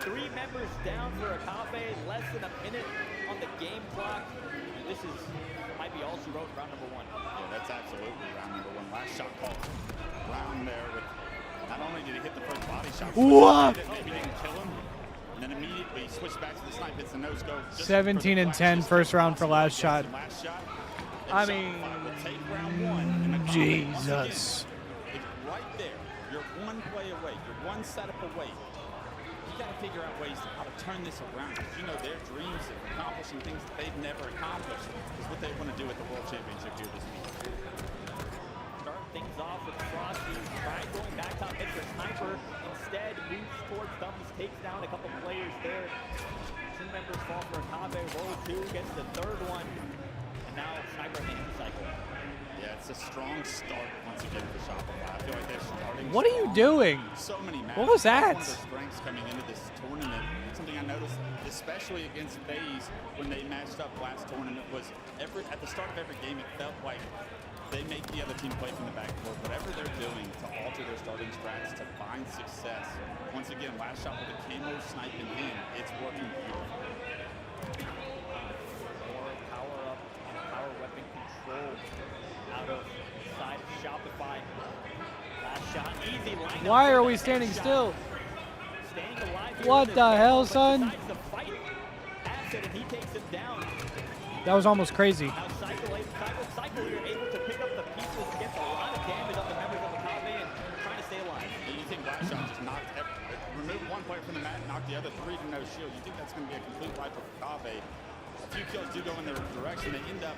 3 members down for Akabe. Less than a minute on the game clock. And this might be all she wrote round number 1. Yeah, that's absolutely round number 1. Last shot called round there. With not only did he hit the first body shot, what? Maybe didn't kill him. And then immediately switched back to the snipe. Hits the no-scope. 17 and 10 first round for last shot. I mean, Jesus. Right there. You're 1 play away. You're 1 setup away. You got to figure out ways how to turn this around. You know, their dreams of accomplishing things that they've never accomplished is what they want to do at the World Championship here this week. Start things off with Frosty. Tried going back top mid for Sniper. Instead, moves towards Dummies, takes down a couple players there. 2 members fall for Akabe. Roll 2, gets the 3rd one. And now Sniper makes the cycle. Yeah, it's a strong start once again for Shopify. I feel like they're starting. What are you doing? So many matches. What was that? One of the strengths coming into this tournament, something I noticed, especially against FaZe when they matched up last tournament, was at the start of every game, it felt like they make the other team play from the backcourt. Whatever they're doing to alter their starting strats to find success. Once again, last shot with a camo sniping in, it's working beautifully. More power up and power weapon control out of side of Shopify. Last shot easy lineup. Why are we standing still? Staying alive. What the hell, son? Decides to fight Acid, and he takes him down. That was almost crazy. Now Cycle, you're able to pick up the pieces and get a lot of damage on the members of the Kave and trying to stay alive. And you think Last Shot just remove one player from the mat and knock the other 3 to no shield. You think that's going to be a complete wipe of Kave. A few kills do go in their direction. They end up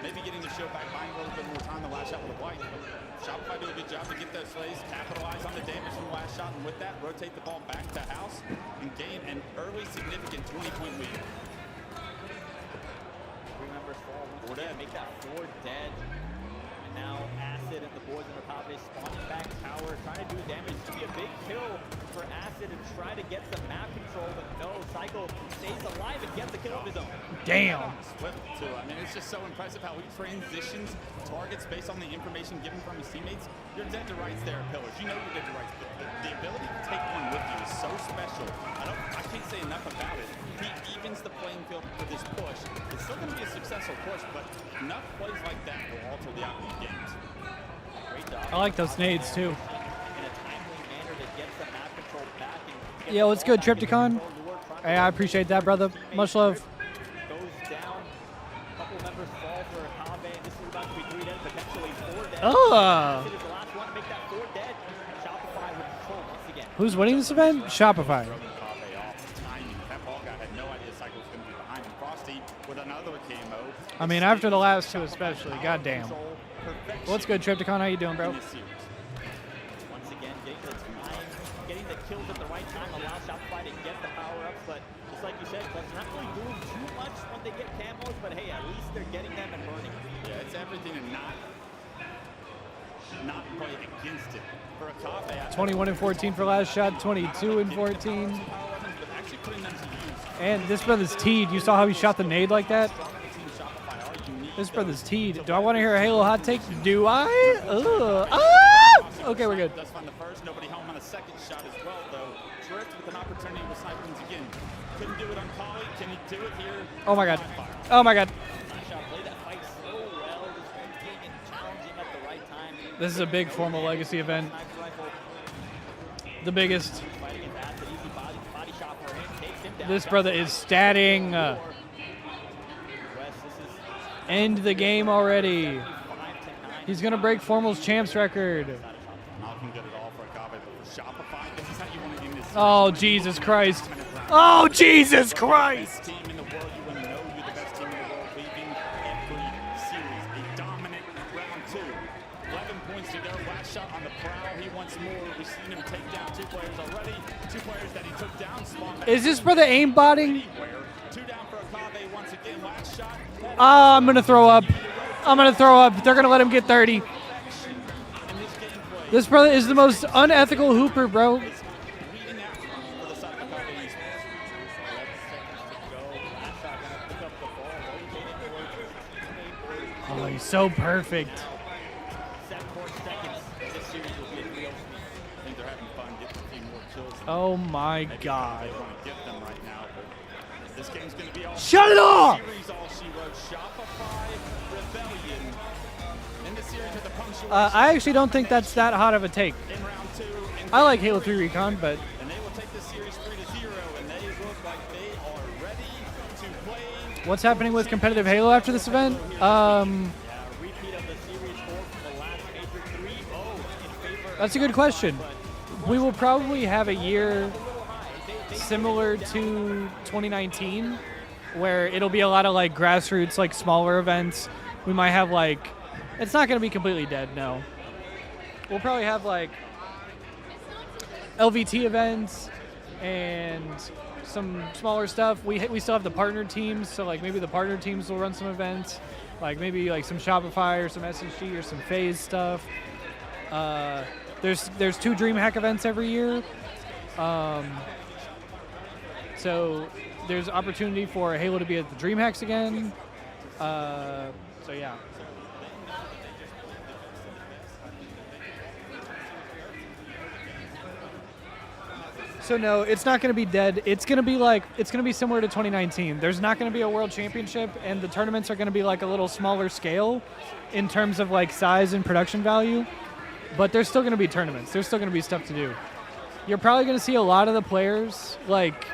maybe getting the shield back, buying a little bit more time than Last Shot with a white. But Shopify do a good job to get those slays, capitalize on the damage from Last Shot, and with that, rotate the ball back to House and gain an early significant 20-point lead. 3 members fall. Once again, make that 4 dead. And now Acid and the boys in the Kave spawning back tower, trying to do damage. It's going to be a big kill for Acid and try to get some map control, but no, Cycle stays alive and gets a kill of his own. Damn. Swift too. I mean, it's just so impressive how he transitions targets based on the information given from his teammates. Your dead to rights there, Pillars. You know you're dead to rights, but the ability to take one with you is so special. I can't say enough about it. He evens the playing field for this push. It's still going to be a successful push, but enough plays like that will alter the outcome of games. Great job. I like those nades too. In a timely manner to get some map control back and Yeah, what's good, Tripticon? Hey, I appreciate that, brother. Much love. goes down. A couple members fall for Kave, and this is about to be 3 dead, potentially 4 dead. Oh. This is the last one to make that 4 dead. Shopify with control once again. Who's winning this event? Shopify. I mean, after the last 2 especially, goddamn. What's good, Tripticon? How you doing, bro? Once again, getting the kills at the right time allows Shopify to get the power-ups, but just like you said, Clutch, not really doing too much when they get camos, but hey, at least they're getting them and burning. Yeah, it's everything to not play against it. For a Kave, 21 and 14 for Last Shot, 22 and 14. And this brother's teed. You saw how he shot the nade like that? This brother's teed. Do I want to hear a Halo hot take? Do I? Okay, we're good. Does find the first, nobody home on a second shot as well, though. Drift with an opportunity with Cyclones again. Couldn't do it on Kali. Can he do it here? Oh my god. Oh my god. This is a big formal legacy event. The biggest. This brother is statting. End the game already. He's going to break Formal's champs record. Oh, Jesus Christ. Oh, Jesus Christ. Is this brother aimbotting? I'm going to throw up. I'm going to throw up. They're going to let him get 30. This brother is the most unethical hooper, bro. Oh, he's so perfect. Oh my God. Shut it off! I actually don't think that's that hot of a take. I like Halo 3 Recon, but what's happening with competitive Halo after this event? That's a good question. We will probably have a year similar to 2019 where it'll be a lot of like grassroots, like smaller events. We might have like, it's not going to be completely dead, no. We'll probably have like LVT events and some smaller stuff. We still have the partner teams, so like maybe the partner teams will run some events, like maybe like some Shopify or some SSG or some FaZe stuff. There's 2 DreamHack events every year. So there's opportunity for Halo to be at the DreamHacks again. So yeah. So no, it's not going to be dead. It's going to be similar to 2019. There's not going to be a world championship, and the tournaments are going to be like a little smaller scale in terms of like size and production value. but there's still going to be tournaments. There's still going to be stuff to do. You're probably going to see a lot of the players, like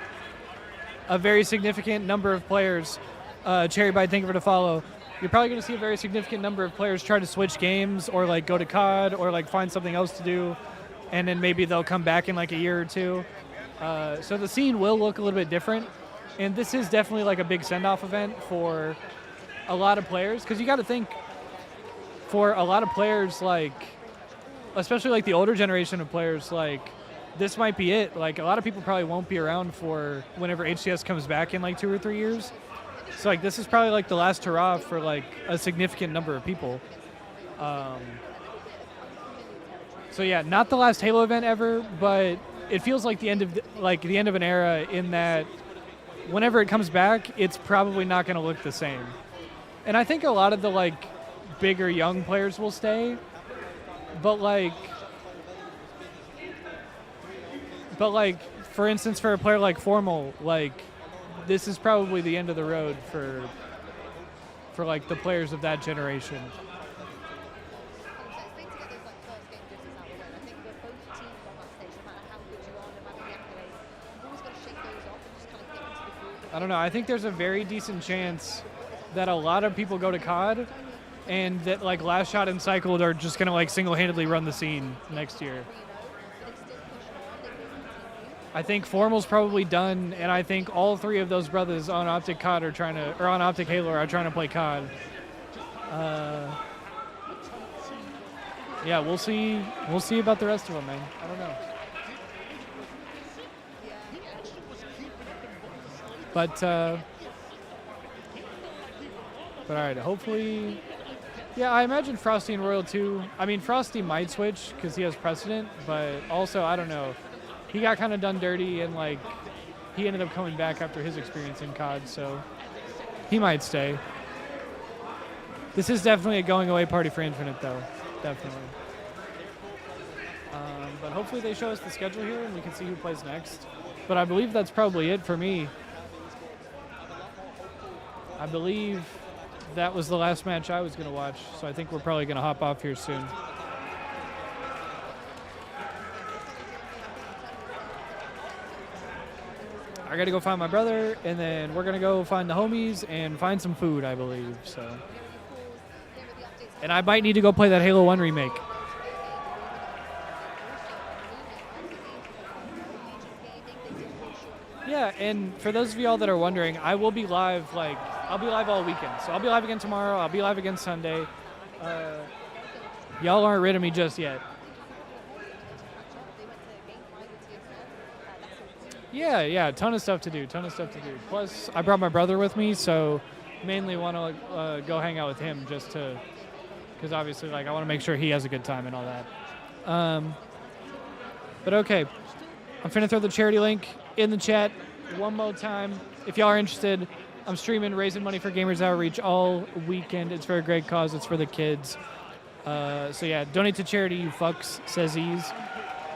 a very significant number of players. Cherry Bite, thank you for the follow. You're probably going to see a very significant number of players try to switch games or like go to COD or like find something else to do, and then maybe they'll come back in like a year or two. So the scene will look a little bit different, and this is definitely like a big send-off event for a lot of players, because you got to think, for a lot of players, like especially like the older generation of players, like this might be it. Like a lot of people probably won't be around for whenever HCS comes back in like 2 or 3 years. So like this is probably like the last hurrah for like a significant number of people. So yeah, not the last Halo event ever, but it feels like the end of an era, in that whenever it comes back, it's probably not going to look the same. And I think a lot of the like bigger young players will stay, but like for instance, for a player like Formal, like this is probably the end of the road for like the players of that generation. I don't know. I think there's a very decent chance that a lot of people go to COD, and that like Last Shot and Cycled are just gonna like single-handedly run the scene next year. I think Formal's probably done, and I think all 3 of those brothers on Optic COD on Optic Halo are trying to play COD. Yeah, we'll see. We'll see about the rest of them, man. I don't know. But all right, hopefully, yeah, I imagine Frosty and Royal too. I mean, Frosty might switch because he has precedent, but also, I don't know. He got kind of done dirty, and like he ended up coming back after his experience in COD, so he might stay. This is definitely a going away party for Infinite, though, definitely. But hopefully they show us the schedule here and we can see who plays next. But I believe that's probably it for me. I believe that was the last match I was going to watch, so I think we're probably going to hop off here soon. I got to go find my brother, and then we're going to go find the homies and find some food, I believe. So, and I might need to go play that Halo 1 remake. Yeah, and for those of y'all that are wondering, I will be live, I'll be live all weekend. So I'll be live again tomorrow, I'll be live again Sunday. Y'all aren't rid of me just yet. Yeah, ton of stuff to do. Plus, I brought my brother with me, so mainly want to go hang out with him just to, because obviously, like, I want to make sure he has a good time and all that. But okay, I'm finna throw the charity link in the chat one more time. If y'all are interested, I'm streaming Raising Money for Gamers Outreach all weekend. It's for a great cause. It's for the kids. So yeah, donate to charity, you fucks, says Ease.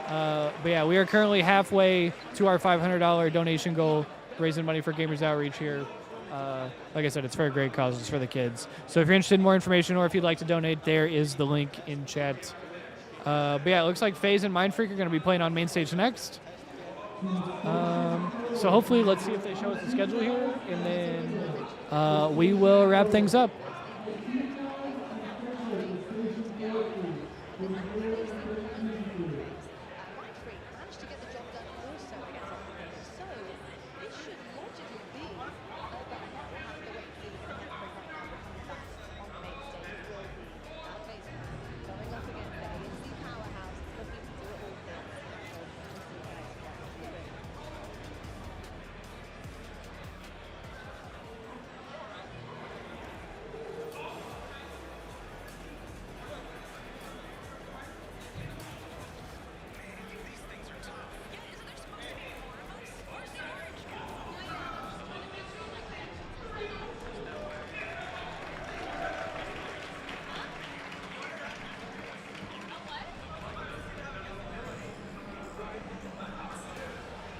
But yeah, we are currently halfway to our $500 donation goal, raising money for Gamers Outreach here. Like I said, it's for a great cause. It's for the kids. So if you're interested in more information or if you'd like to donate, there is the link in chat. But yeah, it looks like FaZe and Mindfreak are going to be playing on main stage next. So hopefully, let's see if they show us the schedule here, and then we will wrap things up.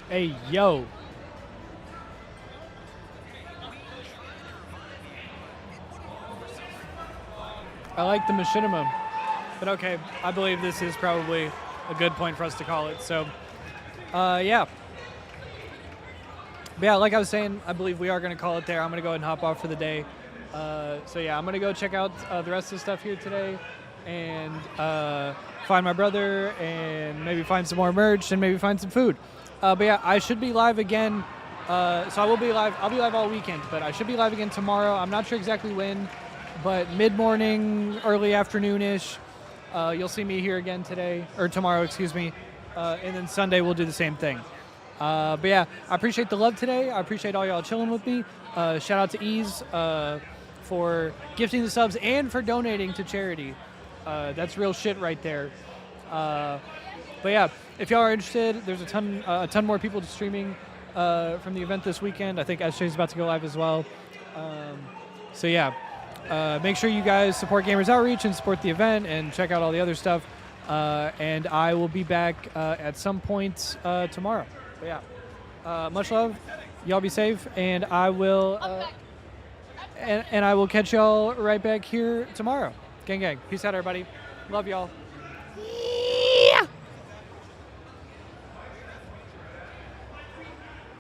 Hey, yo. I like the machinima. But okay, I believe this is probably a good point for us to call it. So, yeah. But yeah, like I was saying, I believe we are going to call it there. I'm going to go ahead and hop off for the day. So yeah, I'm going to go check out the rest of the stuff here today and find my brother and maybe find some more merch and maybe find some food. But yeah, I should be live again. So I will be live. I'll be live all weekend, but I should be live again tomorrow. I'm not sure exactly when, but mid-morning, early afternoon-ish. You'll see me here again tomorrow, excuse me. And then Sunday we'll do the same thing. But yeah, I appreciate the love today. I appreciate all y'all chilling with me. Shout out to Ease for gifting the subs and for donating to charity. That's real shit right there. But yeah, if y'all are interested, there's a ton more people streaming from the event this weekend. I think SJ is about to go live as well. So yeah, make sure you guys support Gamers Outreach and support the event and check out all the other stuff. And I will be back at some point tomorrow. But yeah, much love. Y'all be safe, and I will and I will catch y'all right back here tomorrow. Gang, gang. Peace out, everybody. Love y'all.